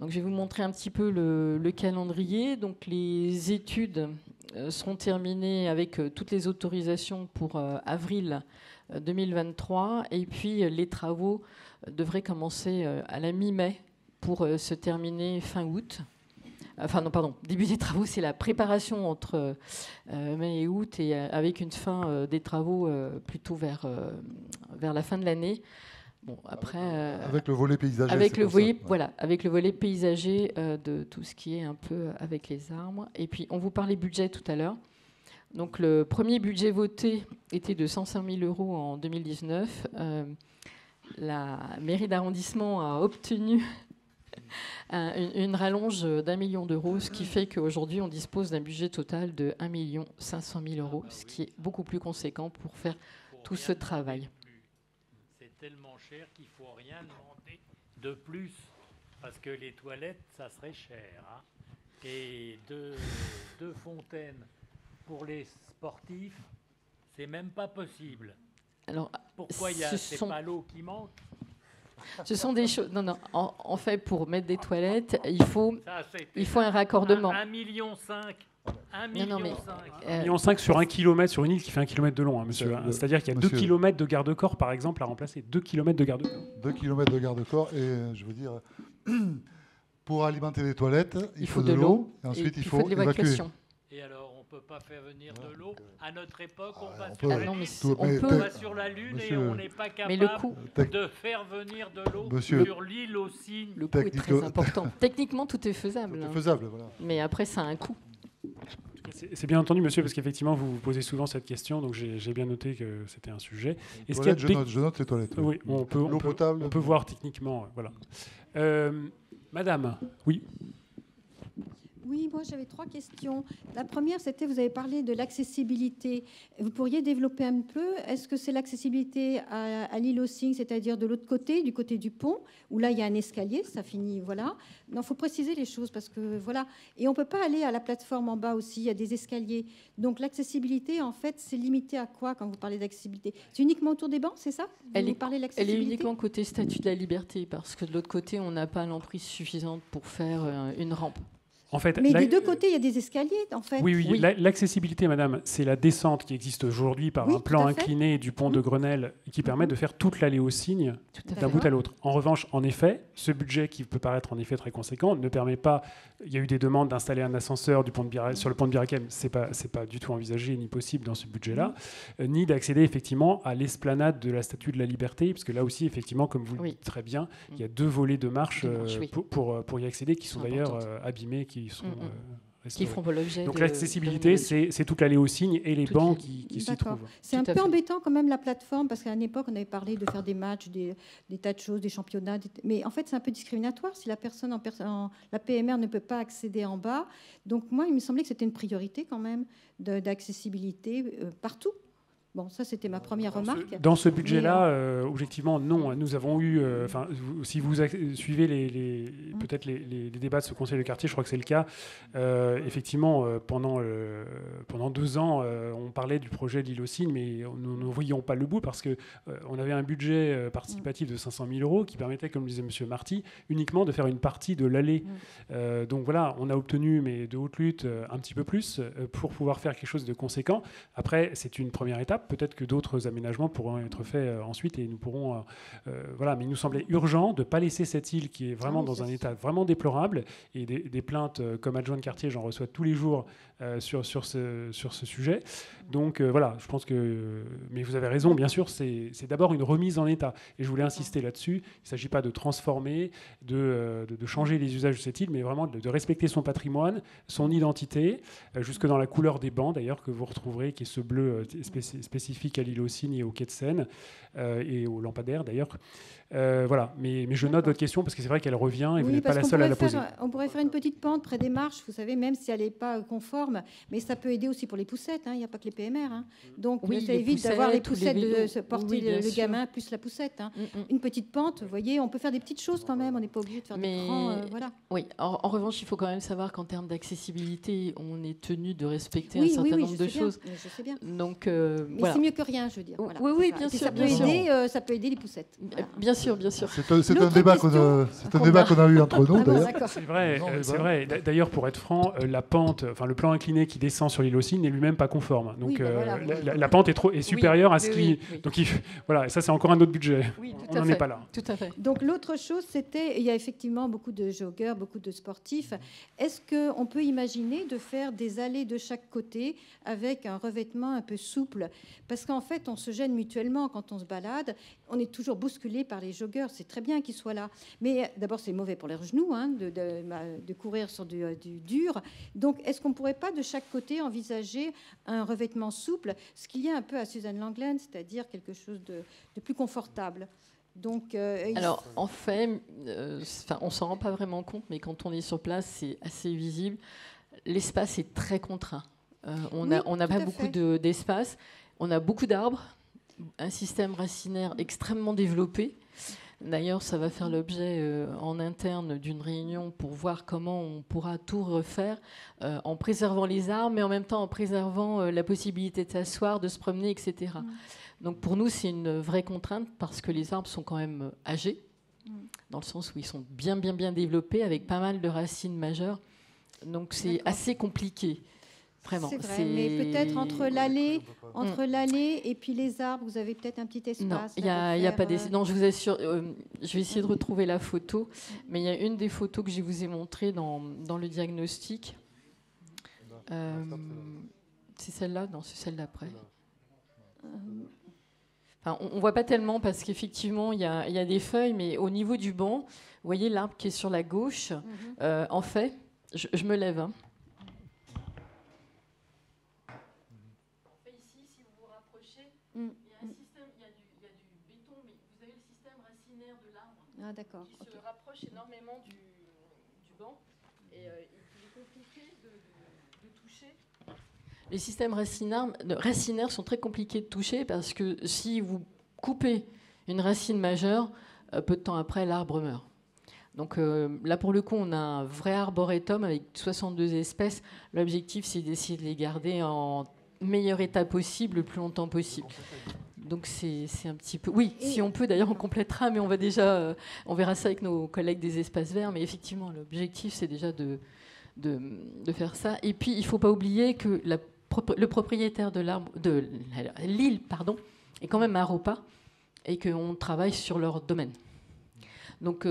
Donc, je vais vous montrer un petit peu le calendrier. Donc, les études seront terminés avec toutes les autorisations pour avril 2023. Et puis les travaux devraient commencer à la mi-mai pour se terminer fin août. Enfin non, pardon, début des travaux, c'est la préparation entre mai et août, et avec une fin des travaux plutôt vers la fin de l'année. Bon, après, avec le volet paysager. Avec le volet paysager de tout ce qui est un peu avec les arbres. Et puis, on vous parlait budget tout à l'heure. Donc, le premier budget voté était de 105 000 € en 2019. La mairie d'arrondissement a obtenu une rallonge d'1 million d'euros, ce qui fait qu'aujourd'hui, on dispose d'un budget total de 1 500 000 €, ce qui est beaucoup plus conséquent pour faire tout ce travail. C'est tellement cher qu'il ne faut rien demander de plus, parce que les toilettes, ça serait cher. Hein. Et deux fontaines pour les sportifs, c'est même pas possible. Alors, pourquoi c'est pas l'eau qui manque? Ce sont des choses. Non. En fait, pour mettre des toilettes, il faut un raccordement. 1,5 million. 1,5 million. 1,5 million sur 1 km sur une île qui fait 1 km de long, hein, monsieur. C'est-à-dire qu'il y a 2 km de garde-corps, par exemple, à remplacer. 2 km de garde-corps. 2 km de garde-corps, et je veux dire, pour alimenter les toilettes, il faut de l'eau, et ensuite il faut de l'évacuation. Et alors, on ne peut pas faire venir de l'eau. À notre époque, on va sur la Lune et on n'est pas capable de faire venir de l'eau sur l'île au Cygne. Le coût est très important. Techniquement, tout est faisable. Tout est faisable, voilà. Mais après, ça a un coût. C'est bien entendu, monsieur, parce qu'effectivement, vous vous posez souvent cette question, donc j'ai bien noté que c'était un sujet. Je note les toilettes. Oui, on peut voir techniquement. Voilà. Madame, oui. Oui, moi j'avais 3 questions. La première, c'était, vous avez parlé de l'accessibilité. Vous pourriez développer un peu, est-ce que c'est l'accessibilité à l'île aux Cygnes, c'est-à-dire de l'autre côté, du côté du pont, où là il y a un escalier, ça finit, voilà. Non, il faut préciser les choses, parce que voilà. Et on ne peut pas aller à la plateforme en bas aussi, il y a des escaliers. Donc l'accessibilité, en fait, c'est limité à quoi quand vous parlez d'accessibilité? C'est uniquement autour des bancs, c'est ça? Elle est uniquement côté Statue de la Liberté, parce que de l'autre côté, on n'a pas l'emprise suffisante pour faire une rampe. En fait, mais des deux côtés, il y a des escaliers, en fait. Oui. L'accessibilité, madame, c'est la descente qui existe aujourd'hui par un plan incliné du pont de Grenelle qui permet de faire toute l'allée aux Cygnes d'un bout à l'autre. En revanche, en effet, ce budget qui peut paraître en effet très conséquent ne permet pas. Il y a eu des demandes d'installer un ascenseur sur le pont de Birakem. C'est pas du tout envisagé ni possible dans ce budget-là, ni d'accéder effectivement à l'esplanade de la Statue de la Liberté, parce que là aussi, effectivement, comme vous le dites très bien, il y a 2 volets de marche pour y accéder qui sont d'ailleurs abîmés, qui feront l'objet. Donc l'accessibilité, c'est toute l'allée aux Cygnes et les bancs qui s'y trouvent. C'est un peu embêtant quand même la plateforme, parce qu'à une époque, on avait parlé de faire des matchs, des tas de choses, des championnats. Mais en fait, c'est un peu discriminatoire si la personne la PMR ne peut pas accéder en bas. Donc moi, il me semblait que c'était une priorité quand même d'accessibilité partout. Bon, ça, c'était ma première remarque. Dans ce budget-là, objectivement, non. Nous avons eu... si vous suivez peut-être les débats de ce conseil de quartier, je crois que c'est le cas. Effectivement, pendant 2 ans, on parlait du projet de l'île aux Cygnes, mais nous ne voyions pas le bout parce qu'on avait un budget participatif de 500 000 € qui permettait, comme le disait M. Marty, uniquement de faire une partie de l'allée. Donc voilà, on a obtenu, mais de haute lutte, un petit peu plus pour pouvoir faire quelque chose de conséquent. Après, c'est une première étape. Peut-être que d'autres aménagements pourront être faits ensuite et nous pourrons... voilà, mais il nous semblait urgent de ne pas laisser cette île qui est vraiment dans un état vraiment déplorable, et des plaintes comme adjoint de quartier, j'en reçois tous les jours sur ce sujet. Donc voilà, je pense que... Mais vous avez raison, bien sûr, c'est d'abord une remise en état. Et je voulais insister là-dessus. Il ne s'agit pas de transformer, de changer les usages de cette île, mais vraiment de respecter son patrimoine, son identité, jusque dans la couleur des bancs, d'ailleurs, que vous retrouverez, qui est ce bleu spécifique à l'île aux Cygnes et au quai de Seine, et aux lampadaires, d'ailleurs. Voilà, mais je note votre question, parce que c'est vrai qu'elle revient, et vous n'êtes pas la seule à la poser. On pourrait faire une petite pente près des marches, vous savez, même si elle n'est pas conforme, mais ça peut aider aussi pour les poussettes, il n'y a pas que les PMR. Donc ça évite d'avoir les poussettes, de se porter le gamin plus la poussette. Une petite pente, vous voyez, on peut faire des petites choses quand même, on n'est pas obligé de faire des grands... voilà. Oui, en revanche, il faut quand même savoir qu'en termes d'accessibilité, on est tenu de respecter un certain nombre de choses. Je sais bien. Donc, c'est mieux que rien, je veux dire. Voilà, oui, ça. bien sûr. Ça peut aider les poussettes. Voilà. Bien sûr, bien sûr. C'est un débat qu'on a eu entre nous, d'ailleurs. C'est vrai, c'est vrai. D'ailleurs, pour être franc, la pente, enfin le plan incliné qui descend sur l'île aussi n'est lui-même pas conforme. Donc la pente est supérieure à ce qui... Donc voilà, ça c'est encore un autre budget. Oui, on n'en est pas là. Tout à fait. Donc l'autre chose, c'était, il y a effectivement beaucoup de joggeurs, beaucoup de sportifs. Est-ce qu'on peut imaginer de faire des allées de chaque côté avec un revêtement un peu souple? Parce qu'en fait, on se gêne mutuellement quand on se balade. On est toujours bousculé par les joggeurs. C'est très bien qu'ils soient là. Mais d'abord, c'est mauvais pour les genoux de courir sur du dur. Donc, est-ce qu'on ne pourrait pas de chaque côté envisager un revêtement souple, ce qu'il y a un peu à Suzanne Langlaine, c'est-à-dire quelque chose de plus confortable? Donc, alors, en fait, on ne s'en rend pas vraiment compte, mais quand on est sur place, c'est assez visible. L'espace est très contraint. On n'a pas beaucoup d'espace. On a beaucoup d'arbres, un système racinaire extrêmement développé. D'ailleurs, ça va faire l'objet en interne d'une réunion pour voir comment on pourra tout refaire en préservant les arbres, mais en même temps en préservant la possibilité de s'asseoir, de se promener, etc. Donc pour nous, c'est une vraie contrainte parce que les arbres sont quand même âgés, dans le sens où ils sont bien développés, avec pas mal de racines majeures. Donc c'est assez compliqué. Vraiment. C'est vrai, mais peut-être entre l'allée et puis les arbres, vous avez peut-être un petit espace. Non, il n'y a pas d'espace. Non, je vous assure, je vais essayer de retrouver la photo, mais il y a une des photos que je vous ai montrées dans le diagnostic. C'est celle-là? Non, c'est celle d'après. Enfin, on ne voit pas tellement parce qu'effectivement, il y a des feuilles, mais au niveau du banc, vous voyez l'arbre qui est sur la gauche. En fait, je me lève. Il y a du béton, mais vous avez le système racinaire de l'arbre qui se rapproche énormément du banc et il est compliqué de toucher. Les systèmes racinaires sont très compliqués de toucher parce que si vous coupez une racine majeure, peu de temps après, l'arbre meurt. Donc là, pour le coup, on a un vrai arboretum avec 62 espèces. L'objectif, c'est d'essayer de les garder en meilleur état possible, le plus longtemps possible. Donc c'est un petit peu... Oui, si on peut, d'ailleurs, on complétera, mais on verra ça avec nos collègues des espaces verts. Mais effectivement, l'objectif, c'est déjà de faire ça. Et puis, il ne faut pas oublier que le propriétaire de l'île est quand même Aropa et qu'on travaille sur leur domaine. Donc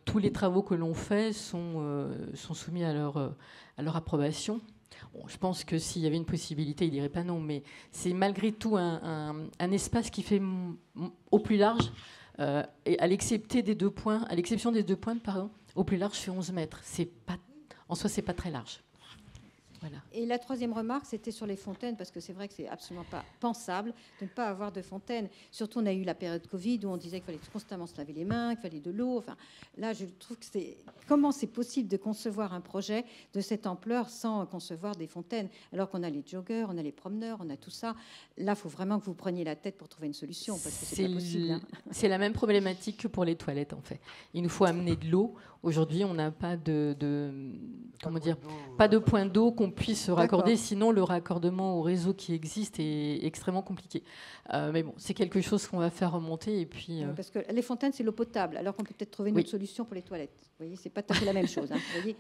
tous les travaux que l'on fait sont soumis à leur approbation. Bon, je pense que s'il y avait une possibilité, il dirait pas non, mais c'est malgré tout un espace qui fait au plus large, et à l'exception des deux pointes, au plus large fait 11 mètres. En soi, c'est pas très large. Voilà. Et la troisième remarque, c'était sur les fontaines, parce que c'est vrai que c'est absolument pas pensable de ne pas avoir de fontaine. Surtout, on a eu la période Covid où on disait qu'il fallait constamment se laver les mains, qu'il fallait de l'eau. Enfin, là, je trouve que comment c'est possible de concevoir un projet de cette ampleur sans concevoir des fontaines, alors qu'on a les joggeurs, on a les promeneurs, on a tout ça. Là, il faut vraiment que vous preniez la tête pour trouver une solution, parce que c'est pas possible. C'est la même problématique que pour les toilettes, en fait. Il nous faut amener de l'eau. Aujourd'hui, on n'a pas pas de point d'eau qu'on puisse raccorder, sinon le raccordement au réseau qui existe est extrêmement compliqué. Mais bon, c'est quelque chose qu'on va faire remonter. Et puis, parce que les fontaines, c'est l'eau potable, alors qu'on peut peut-être trouver une autre solution pour les toilettes. Vous voyez, c'est pas tout à fait la même chose. Hein, vous voyez,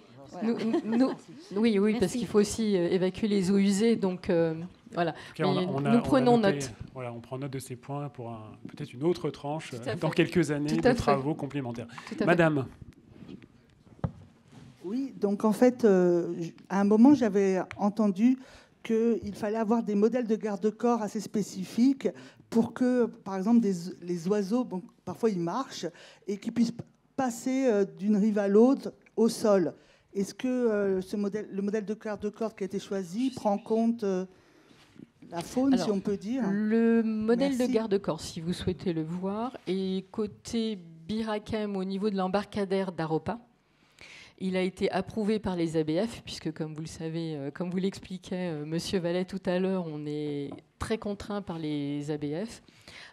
voilà. Oui, parce qu'il faut aussi évacuer les eaux usées. Donc voilà. Nous prenons note. Voilà, on prend note de ces points pour peut-être une autre tranche dans quelques années de travaux complémentaires. Madame. Oui, donc en fait, à un moment, j'avais entendu qu'il fallait avoir des modèles de garde-corps assez spécifiques pour que, par exemple, les oiseaux, bon, parfois ils marchent, et qu'ils puissent passer d'une rive à l'autre au sol. Est-ce que le modèle de garde-corps qui a été choisi prend en compte la faune, alors, si on peut dire? Le modèle de garde-corps, si vous souhaitez le voir, est côté Birakem au niveau de l'embarcadère d'Aropa. Il a été approuvé par les ABF, puisque, comme vous le savez, comme vous l'expliquait Monsieur Vallet tout à l'heure, on est très contraint par les ABF.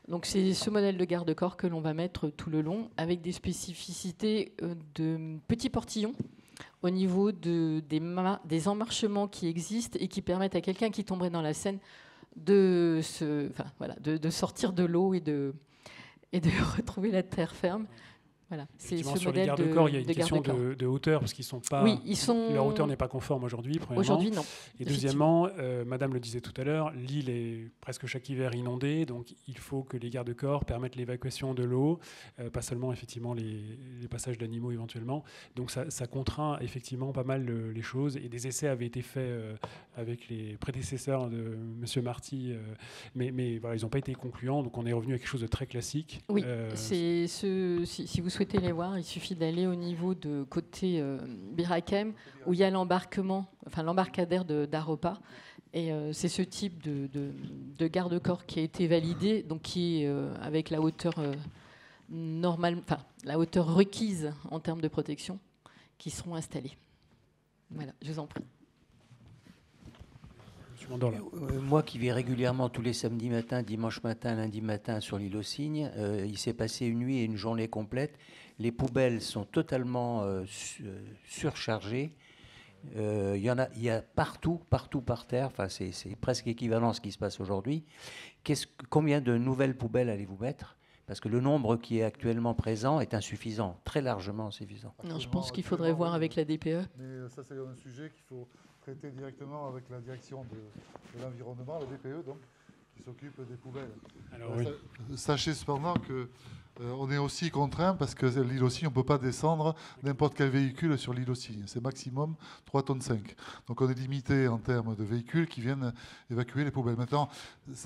Donc c'est ce modèle de garde-corps que l'on va mettre tout le long, avec des spécificités de petits portillons au niveau des emmarchements qui existent et qui permettent à quelqu'un qui tomberait dans la Seine de sortir de l'eau et de retrouver la terre ferme. Voilà, c'est ce sur modèle les garde-corps, il y a une de question garde-corps. de hauteur, parce qu'ils sont pas. Oui, leur hauteur n'est pas conforme aujourd'hui, premièrement. Aujourd'hui, non. Et deuxièmement, Madame le disait tout à l'heure, l'île est presque chaque hiver inondée, donc il faut que les garde-corps permettent l'évacuation de l'eau, pas seulement effectivement les passages d'animaux éventuellement. Donc ça contraint effectivement pas mal les choses. Et des essais avaient été faits avec les prédécesseurs de Monsieur Marty, mais voilà, ils n'ont pas été concluants. Donc on est revenu à quelque chose de très classique. Oui, si vous souhaitez les voir, il suffit d'aller au niveau de côté Birakem, où il y a l'embarcadère d'Aropa. Et c'est ce type de garde-corps qui a été validé, donc qui est avec la hauteur la hauteur requise en termes de protection, qui seront installés. Voilà, je vous en prie. Moi qui vais régulièrement tous les samedis matins, dimanche matin, lundi matin sur l'île aux Cygnes, il s'est passé une nuit et une journée complète. Les poubelles sont totalement surchargées. Il y a partout par terre. Enfin, c'est presque équivalent à ce qui se passe aujourd'hui. Combien de nouvelles poubelles allez-vous mettre ? Parce que le nombre qui est actuellement présent est insuffisant, très largement insuffisant. Non, je pense qu'il faudrait voir avec la DPE. Mais ça, c'est un sujet qu'il faut traiter directement avec la direction de l'environnement, la DPE, donc, qui s'occupe des poubelles. Alors, oui. Sachez cependant que on est aussi contraint, parce que l'île aux Cygnes, on ne peut pas descendre n'importe quel véhicule sur l'île aux Cygnes. C'est maximum 3,5 tonnes. Donc on est limité en termes de véhicules qui viennent évacuer les poubelles. Maintenant,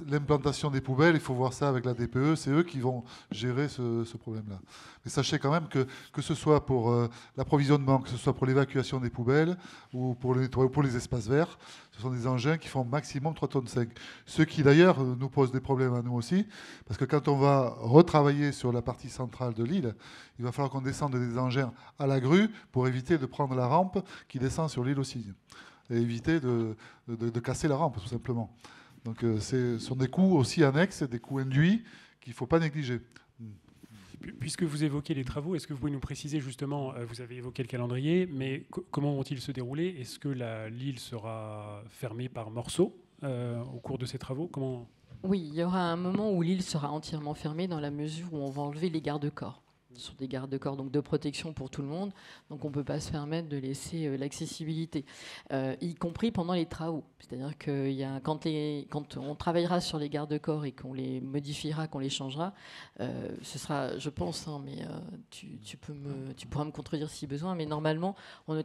l'implantation des poubelles, il faut voir ça avec la DPE, c'est eux qui vont gérer ce problème-là. Mais sachez quand même que ce soit pour l'approvisionnement, que ce soit pour l'évacuation des poubelles ou pour les espaces verts, ce sont des engins qui font maximum 3,5 tonnes. Ce qui d'ailleurs nous pose des problèmes à nous aussi, parce que quand on va retravailler sur la partie centrale de l'île, il va falloir qu'on descende des engins à la grue pour éviter de prendre la rampe qui descend sur l'île aux Cygnes et éviter de casser la rampe tout simplement. Donc ce sont des coûts aussi annexes, des coûts induits qu'il ne faut pas négliger. Puisque vous évoquez les travaux, est-ce que vous pouvez nous préciser justement, vous avez évoqué le calendrier, mais comment vont-ils se dérouler ? Est-ce que l'île sera fermée par morceaux au cours de ces travaux ? Oui, il y aura un moment où l'île sera entièrement fermée dans la mesure où on va enlever les garde-corps. Ce sont des garde-corps donc de protection pour tout le monde, donc on ne peut pas se permettre de laisser l'accessibilité, y compris pendant les travaux. C'est-à-dire que quand on travaillera sur les garde-corps et qu'on les modifiera, qu'on les changera, ce sera, je pense, mais tu pourras me contredire si besoin, mais normalement, il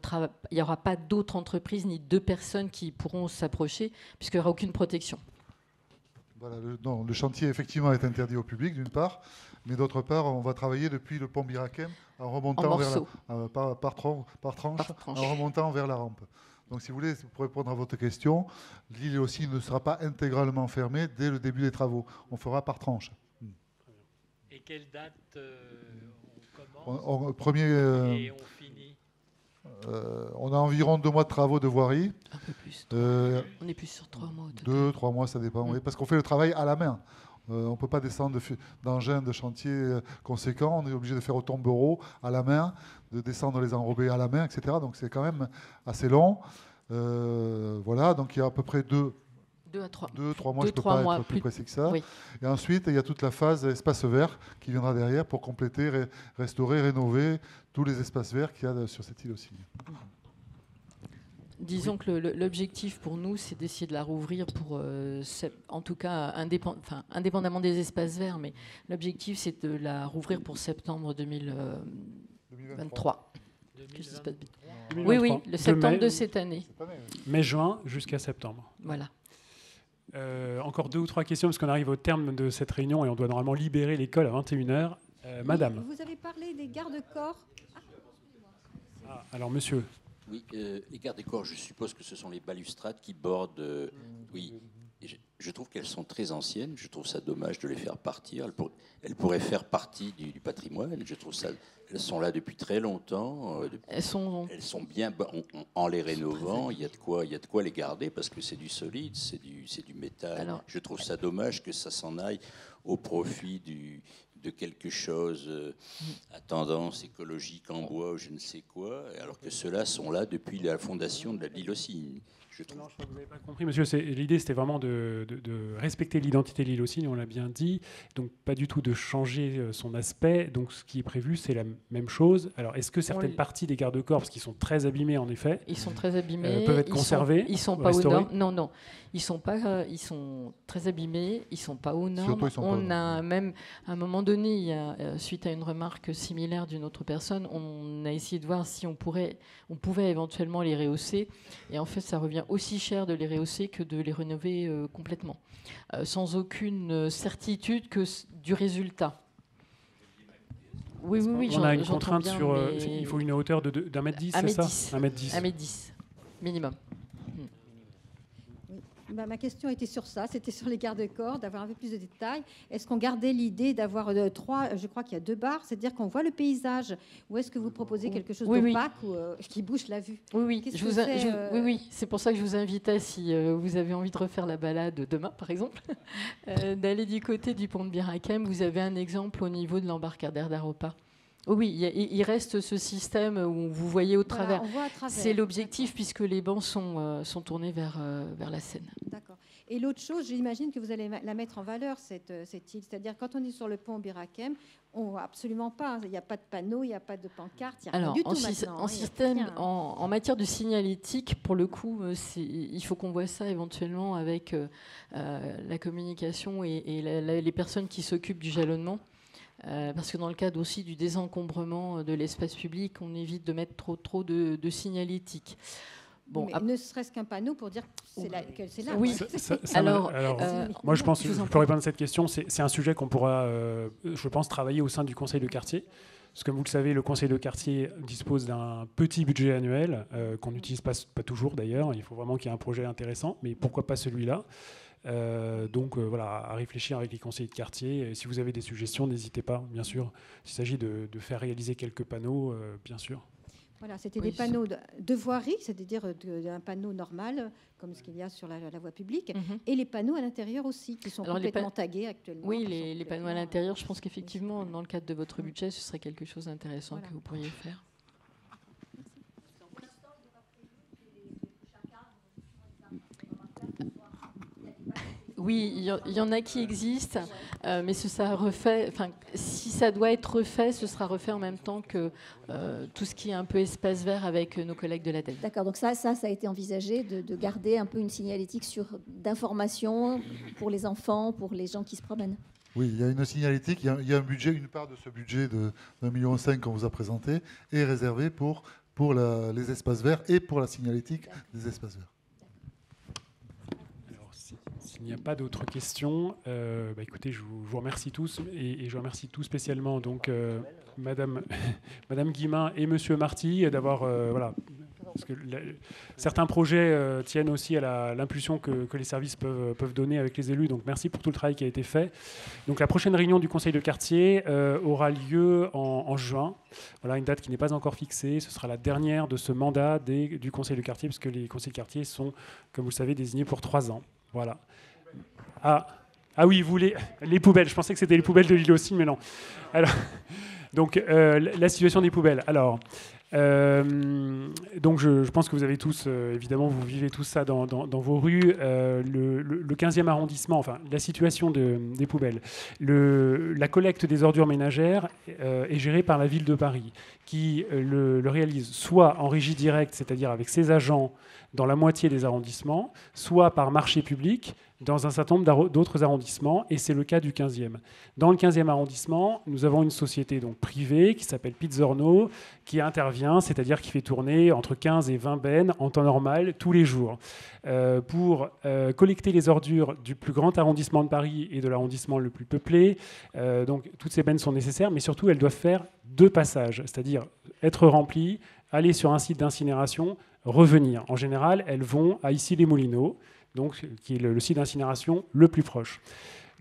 n'y aura pas d'autres entreprises ni deux personnes qui pourront s'approcher, puisqu'il n'y aura aucune protection. Voilà, le chantier effectivement est interdit au public d'une part, mais d'autre part on va travailler depuis le pont Birakem en remontant par tranche, en remontant vers la rampe. Donc si vous voulez, pour répondre à votre question, l'île aussi ne sera pas intégralement fermée dès le début des travaux. On fera par tranche. Et quelle date on commence et on finit? On a environ 2 mois de travaux de voirie. Un peu plus. On est plus sur 3 mois. 2-3 mois, ça dépend. Oui, parce qu'on fait le travail à la main. On ne peut pas descendre d'engins de chantier conséquents. On est obligé de faire au tombereau à la main, de descendre les enrobés à la main, etc. Donc c'est quand même assez long. Voilà, donc il y a à peu près 2 à 3 mois, je ne peux pas être plus précis que ça. Oui. Et ensuite, il y a toute la phase espace vert qui viendra derrière pour compléter, restaurer, rénover tous les espaces verts qu'il y a sur cette île aussi. Disons que l'objectif pour nous, c'est d'essayer de la rouvrir pour, en tout cas, indépendamment des espaces verts, mais l'objectif, c'est de la rouvrir pour septembre 2023. Oui, le septembre de cette année. Mai-juin jusqu'à septembre. Voilà. Encore 2 ou 3 questions, parce qu'on arrive au terme de cette réunion et on doit normalement libérer l'école à 21h. Madame. Vous avez parlé des garde-corps. Alors, monsieur. Oui, les garde-corps, je suppose que ce sont les balustrades qui bordent. Oui, je trouve qu'elles sont très anciennes. Je trouve ça dommage de les faire partir. Elles pourraient faire partie du patrimoine. Je trouve ça. Elles sont là depuis très longtemps. Elles sont bien. En les rénovant, il y a de quoi les garder parce que c'est du solide, c'est du métal. Alors, je trouve ça dommage que ça s'en aille au profit de quelque chose à tendance écologique en bois ou je ne sais quoi, alors que ceux-là sont là depuis la fondation de l'île aux Cygnes. Je trouve. Non, je crois que vous n'avez pas compris, monsieur. L'idée, c'était vraiment de respecter l'identité de l'île aux Cygnes, on l'a bien dit. Donc, pas du tout de changer son aspect. Donc, ce qui est prévu, c'est la même chose. Alors, est-ce que certaines parties des garde-corps, parce qu'ils sont très abîmés, en effet, ils sont très abîmés, peuvent être conservés, ils sont pas aux normes. Non, non, ils sont pas. Ils sont très abîmés. Ils sont pas aux normes. On a même, à un moment donné, suite à une remarque similaire d'une autre personne, on a essayé de voir si on pouvait éventuellement les rehausser. Et en fait, ça revient aussi cher de les rehausser que de les rénover complètement, sans aucune certitude du résultat. Oui, on a une contrainte sur... il faut une hauteur d'un mètre 10, c'est ça? 1 mètre 10. 1 mètre 10, minimum. Bah, ma question était sur ça, c'était sur les garde-corps, d'avoir un peu plus de détails. Est-ce qu'on gardait l'idée d'avoir 3, je crois qu'il y a 2 barres, c'est-à-dire qu'on voit le paysage, ou est-ce que vous proposez quelque chose d'opaque ou qui bouche la vue? Oui, oui, c'est pour ça que je vous invitais, si vous avez envie de refaire la balade demain, par exemple, d'aller du côté du pont de Bir Hakeim. Vous avez un exemple au niveau de l'embarcadère d'Aropa. Oui, il reste ce système où vous voyez au travers. C'est l'objectif puisque les bancs sont tournés vers la Seine. D'accord. Et l'autre chose, j'imagine que vous allez la mettre en valeur, cette île. C'est-à-dire, quand on est sur le pont Bir Hakeim, on voit absolument pas. Il n'y a pas de panneau, il n'y a pas de pancarte, il n'y a rien du tout maintenant. En matière de signalétique, pour le coup, il faut qu'on voit ça éventuellement avec la communication et les personnes qui s'occupent du jalonnement. Parce que dans le cadre aussi du désencombrement de l'espace public, on évite de mettre trop de signalétique. Bon, mais ne serait-ce qu'un panneau pour dire que c'est là. Oui. Alors, moi, je pense, je peux répondre à cette question. C'est un sujet qu'on pourra, je pense, travailler au sein du conseil de quartier. Parce que, comme vous le savez, le conseil de quartier dispose d'un petit budget annuel qu'on n'utilise pas toujours d'ailleurs. Il faut vraiment qu'il y ait un projet intéressant, mais pourquoi pas celui-là? Donc voilà, à réfléchir avec les conseillers de quartier. Et si vous avez des suggestions, n'hésitez pas, bien sûr. S'il s'agit de faire réaliser quelques panneaux, bien sûr. Voilà, c'était des panneaux de voirie, c'est-à-dire un panneau normal, comme ce qu'il y a sur la voie publique, et les panneaux à l'intérieur aussi, qui sont complètement tagués actuellement. Oui, les panneaux à l'intérieur, je pense qu'effectivement, dans le cadre de votre budget, ce serait quelque chose d'intéressant que vous pourriez faire. Oui, il y en a qui existent, mais si ça doit être refait, ce sera refait en même temps que tout ce qui est un peu espace vert avec nos collègues de l'ADEME. D'accord, donc ça a été envisagé de garder un peu une signalétique d'information pour les enfants, pour les gens qui se promènent. Oui, il y a une signalétique, il y a un budget, une part de ce budget de 1,5 million qu'on vous a présenté est réservée pour les espaces verts et pour la signalétique des espaces verts. S'il n'y a pas d'autres questions, écoutez, je vous remercie tous et je remercie tout spécialement donc Madame Guillemin et Monsieur Marty d'avoir parce que certains projets tiennent aussi à l'impulsion que les services peuvent donner avec les élus. Donc merci pour tout le travail qui a été fait. Donc la prochaine réunion du conseil de quartier aura lieu en juin. Voilà une date qui n'est pas encore fixée. Ce sera la dernière de ce mandat du conseil de quartier, puisque les conseils de quartier sont, comme vous le savez, désignés pour 3 ans. Voilà. Ah oui, vous les poubelles. Je pensais que c'était les poubelles de l'île aux Cygnes, mais non. Alors, donc, la situation des poubelles. Alors, donc je pense que vous avez tous, évidemment, vous vivez tout ça dans vos rues. Le 15e arrondissement, enfin, la situation des poubelles. La collecte des ordures ménagères est gérée par la ville de Paris, qui le réalise soit en régie directe, c'est-à-dire avec ses agents dans la moitié des arrondissements, soit par marché public dans un certain nombre d'autres arrondissements, et c'est le cas du 15e. Dans le 15e arrondissement, nous avons une société donc privée qui s'appelle Pizzorno, qui intervient, c'est-à-dire qui fait tourner entre 15 et 20 bennes en temps normal tous les jours pour collecter les ordures du plus grand arrondissement de Paris et de l'arrondissement le plus peuplé. Donc toutes ces bennes sont nécessaires, mais surtout elles doivent faire 2 passages, c'est-à-dire être remplies, aller sur un site d'incinération, revenir. En général, elles vont à Issy-les-Moulineaux, donc, qui est le site d'incinération le plus proche.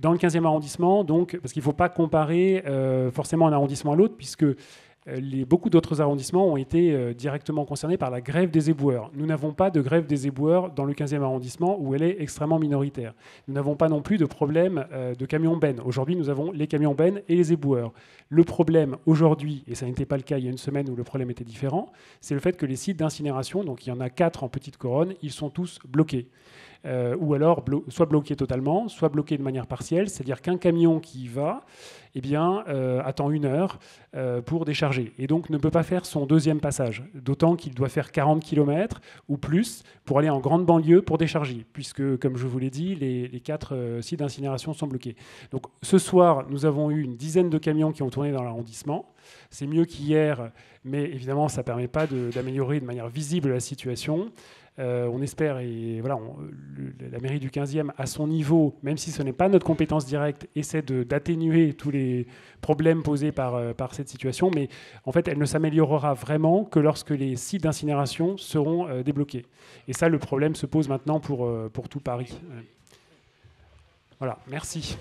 Dans le 15e arrondissement, donc, parce qu'il ne faut pas comparer forcément un arrondissement à l'autre, puisque beaucoup d'autres arrondissements ont été directement concernés par la grève des éboueurs. Nous n'avons pas de grève des éboueurs dans le 15e arrondissement où elle est extrêmement minoritaire. Nous n'avons pas non plus de problème de camions-bennes. Aujourd'hui, nous avons les camions-bennes et les éboueurs. Le problème aujourd'hui, et ça n'était pas le cas il y a une semaine où le problème était différent, c'est le fait que les sites d'incinération, donc il y en a 4 en Petite Couronne, ils sont tous bloqués. Ou alors soit bloqués totalement, soit bloqués de manière partielle, c'est-à-dire qu'un camion qui y va attend 1 heure pour décharger et donc ne peut pas faire son deuxième passage, d'autant qu'il doit faire 40 km ou plus pour aller en grande banlieue pour décharger, puisque, comme je vous l'ai dit, les 4 sites d'incinération sont bloqués. Donc ce soir, nous avons eu une dizaine de camions qui ont tourné dans l'arrondissement. C'est mieux qu'hier, mais évidemment, ça ne permet pas d'améliorer de manière visible la situation. On espère, et voilà, la mairie du 15e, à son niveau, même si ce n'est pas notre compétence directe, essaie d'atténuer tous les problèmes posés par cette situation, mais en fait, elle ne s'améliorera vraiment que lorsque les sites d'incinération seront débloqués. Et ça, le problème se pose maintenant pour tout Paris. Voilà, merci.